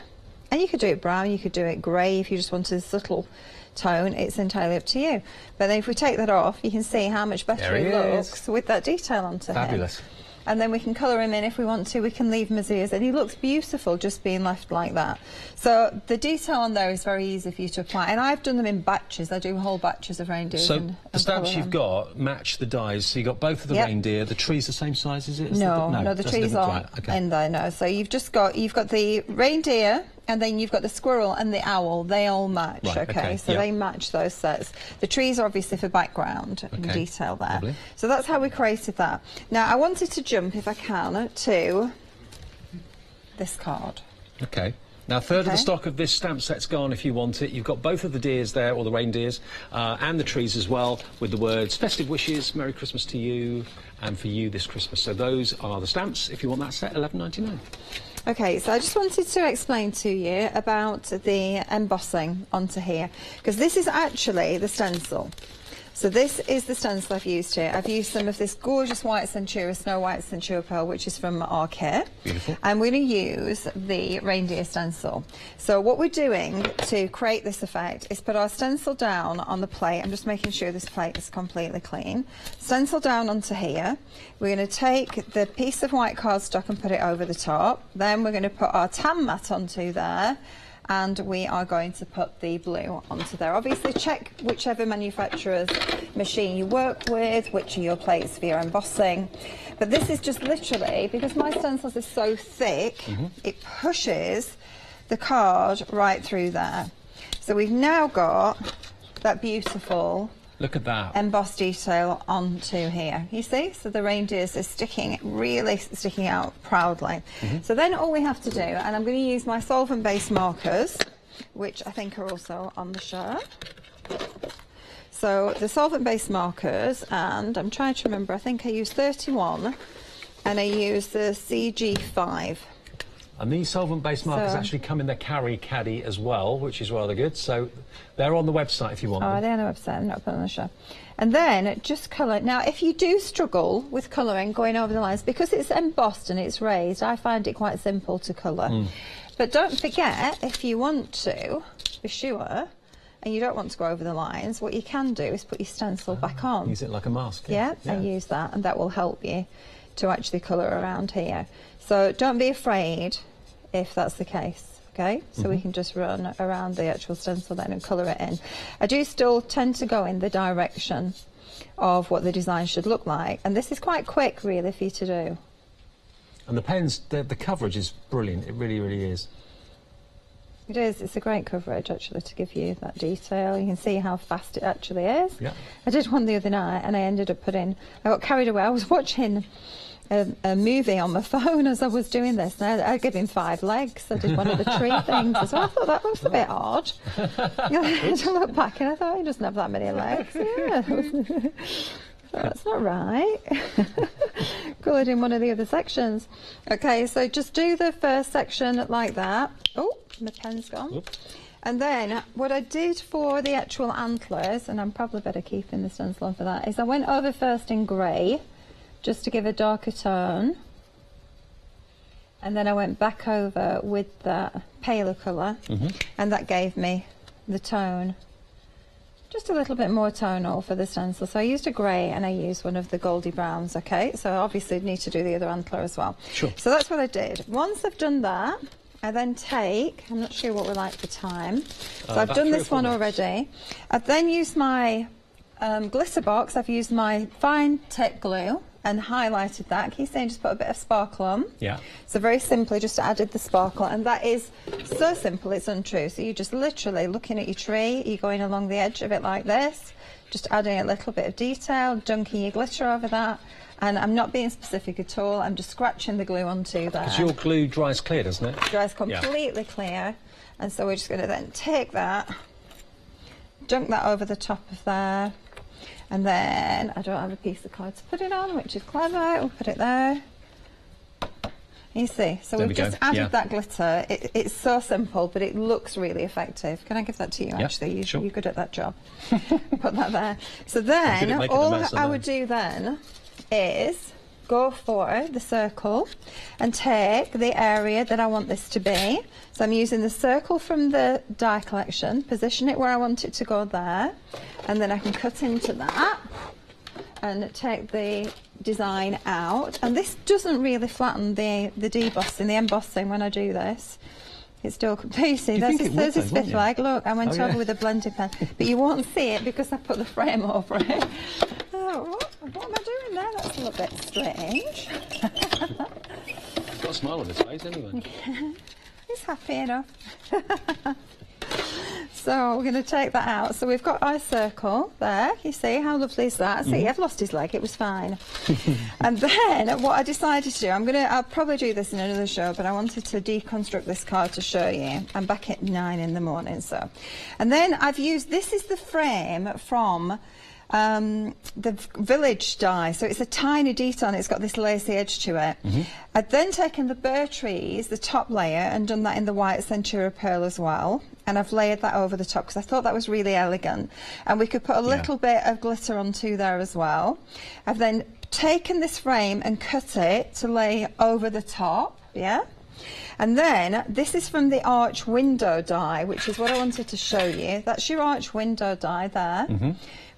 And you could do it brown, you could do it grey if you just wanted a subtle tone. It's entirely up to you. But then if we take that off, you can see how much better it looks with that detail onto him. Fabulous. And then we can colour him in if we want to. We can leave him as he is, and he looks beautiful just being left like that. So the detail on there is very easy for you to apply, and I've done them in batches. I do whole batches of reindeers. So the stamps you've got match the dies. So you've got both of the reindeer. The tree's the same size, is it? No, the trees aren't in there. No, so you've got the reindeer, and then you've got the squirrel and the owl. They all match, okay? So they match those sets. The trees are obviously for background and detail there. Lovely. So that's how we created that. Now, I wanted to jump, if I can, to this card. Okay. Now, a third of the stock of this stamp set's gone if you want it. You've got both of the deers there, or the reindeers, and the trees as well, with the words Festive Wishes, Merry Christmas to you, and for you this Christmas. So those are the stamps. If you want that set, $11.99. Okay, so I just wanted to explain to you about the embossing onto here, because this is actually the stencil. So this is the stencil I've used here. I've used some of this gorgeous white Centura, Snow White Centura Pearl, which is from our kit. Beautiful. And we're going to use the reindeer stencil. So what we're doing to create this effect is put our stencil down on the plate. I'm just making sure this plate is completely clean. Stencil down onto here. We're going to take the piece of white cardstock and put it over the top. Then we're going to put our tan mat onto there. And we are going to put the blue onto there. Obviously check whichever manufacturer's machine you work with, which are your plates for your embossing. But this is just literally, because my stencils are so thick, it pushes the card right through there. So we've now got that beautiful, look at that, embossed detail onto here. You see? So the reindeers are really sticking out proudly. So then all we have to do, and I'm going to use my solvent-based markers, which I think are also on the shirt. So the solvent-based markers, and I'm trying to remember, I think I used 31, and I used the CG5. And these solvent-based markers actually come in the carry caddy as well, which is rather good. So they're on the website if you want them. Oh, they're on the website. I'm not putting them on the show. And then just colour. Now, if you do struggle with colouring, going over the lines, because it's embossed and it's raised, I find it quite simple to colour. But don't forget, if you want to be sure, and you don't want to go over the lines, what you can do is put your stencil back on. Use it like a mask. Yeah, and use that, and that will help you to actually colour around here. So don't be afraid if that's the case, okay? So we can just run around the actual stencil then and colour it in. I do still tend to go in the direction of what the design should look like, and this is quite quick really for you to do. And the pens, the coverage is brilliant, it really, really is. It is, it's a great coverage actually to give you that detail. You can see how fast it actually is. Yeah. I did one the other night and I ended up I got carried away. I was watching a movie on my phone as I was doing this, and I gave him 5 legs. I did one of the tree things as well. I thought that was a bit odd. I look back and I thought he doesn't have that many legs. Yeah. That's not right. Coloured in one of the other sections. Okay, so just do the first section like that. Oh, my pen's gone. Oop. And then what I did for the actual antlers, and I'm probably better keeping the stencil on for that, is I went over first in grey, just to give a darker tone, and then I went back over with that paler colour, and that gave me the tone, just a little bit more tonal for the stencil. So I used a grey and I used one of the goldy browns, okay? So obviously I'd need to do the other antler as well. Sure. So that's what I did. Once I've done that, I then take, I'm not sure what we're like for time, so I've done this one already. I've then used my glitter box. I've used my fine tip glue and highlighted that. Can you see, just put a bit of sparkle on? Yeah. So very simply just added the sparkle, and that is so simple it's untrue. So you're just literally looking at your tree, you're going along the edge of it like this, just adding a little bit of detail, dunking your glitter over that, and I'm not being specific at all, I'm just scratching the glue onto there. Because your glue dries clear, doesn't it? Dries completely clear, and so we're just going to then take that, dunk that over the top of there, and then I don't have a piece of card to put it on, which is clever. We'll put it there. You see, so we've just added that glitter. It's so simple, but it looks really effective. Can I give that to you, actually? You're good at that job. Put that there. So then, all I would do then is go for the circle and take the area that I want this to be. So I'm using the circle from the die collection, position it where I want it to go there, and then I can cut into that and take the design out. And this doesn't really flatten the debossing, the embossing when I do this. It's still piecey. There's his fifth leg. Look, I went over with a blending pen, but you won't see it because I put the frame over it. What am I doing there? That's a little bit strange. Got a smile on his face anyway. He's happy enough. So we're going to take that out. So we've got our circle there. You see how lovely is that? See, I've lost his leg. It was fine. And then what I decided to do, I'll probably do this in another show, but I wanted to deconstruct this card to show you. I'm back at 9 in the morning, so. And then I've used, this is the frame from the village die, so it's a tiny detail and it's got this lacy edge to it. I'd then taken the Burr Trees, the top layer, and done that in the white Centura Pearl as well, and I've layered that over the top because I thought that was really elegant, and we could put a little bit of glitter onto there as well. I've then taken this frame and cut it to lay over the top, and then this is from the arch window die, which is what I wanted to show you. That's your arch window die there,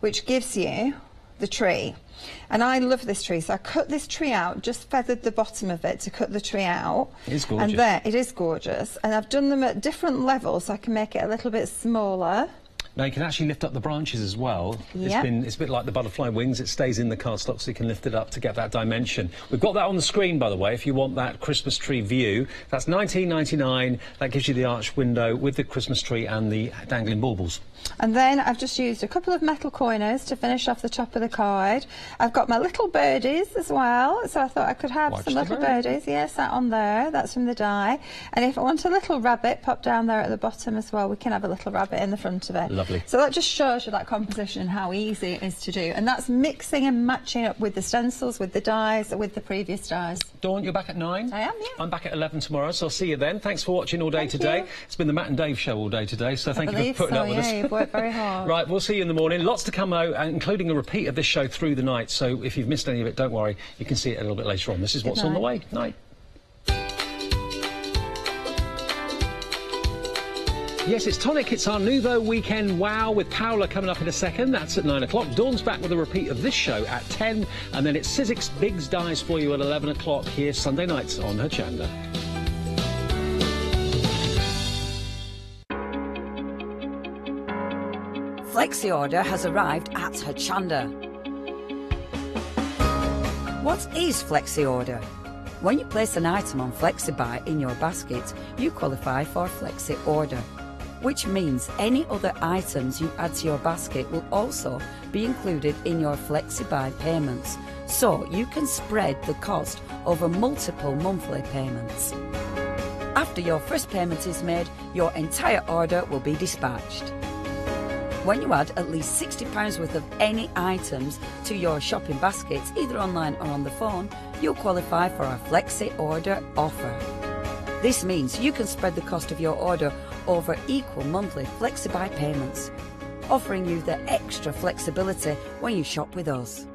which gives you the tree. And I love this tree, so I cut this tree out, just feathered the bottom of it to cut the tree out. It's gorgeous. And there, it is gorgeous. And I've done them at different levels, so I can make it a little bit smaller. Now you can actually lift up the branches as well. Yep. It's a bit like the butterfly wings. It stays in the cardstock, so you can lift it up to get that dimension. We've got that on the screen, by the way, if you want that Christmas tree view. That's $19.99. That gives you the arch window with the Christmas tree and the dangling baubles. And then I've just used a couple of metal coiners to finish off the top of the card. I've got my little birdies as well, so I thought I could have some little birdies. Sat on there. That's from the die. And if I want a little rabbit, pop down there at the bottom as well. We can have a little rabbit in the front of it. Lovely. So that just shows you that composition and how easy it is to do. And that's mixing and matching up with the stencils, with the dies, with the previous dies. Dawn, you're back at 9? I am, I'm back at 11 tomorrow, so I'll see you then. Thanks for watching all day today. It's been the Matt and Dave show all day today, so thank you for putting up with us. You've worked very hard. Right, we'll see you in the morning. Lots to come out, including a repeat of this show through the night, so if you've missed any of it, don't worry. You can see it a little bit later on. This is what's on the way. Night. Yes, it's Tonic. It's our Nouveau Weekend Wow with Paola coming up in a second. That's at 9 o'clock. Dawn's back with a repeat of this show at 10. And then it's Sizzix Biggs Dies for you at 11 o'clock here Sunday nights on Hochanda. Flexi order has arrived at Hochanda. What is Flexi order? When you place an item on FlexiBuy in your basket, you qualify for Flexi order, which means any other items you add to your basket will also be included in your FlexiBuy payments, so you can spread the cost over multiple monthly payments. After your first payment is made, your entire order will be dispatched. When you add at least £60 worth of any items to your shopping baskets, either online or on the phone, you'll qualify for our Flexi Order offer. This means you can spread the cost of your order over equal monthly FlexiBuy payments, offering you the extra flexibility when you shop with us.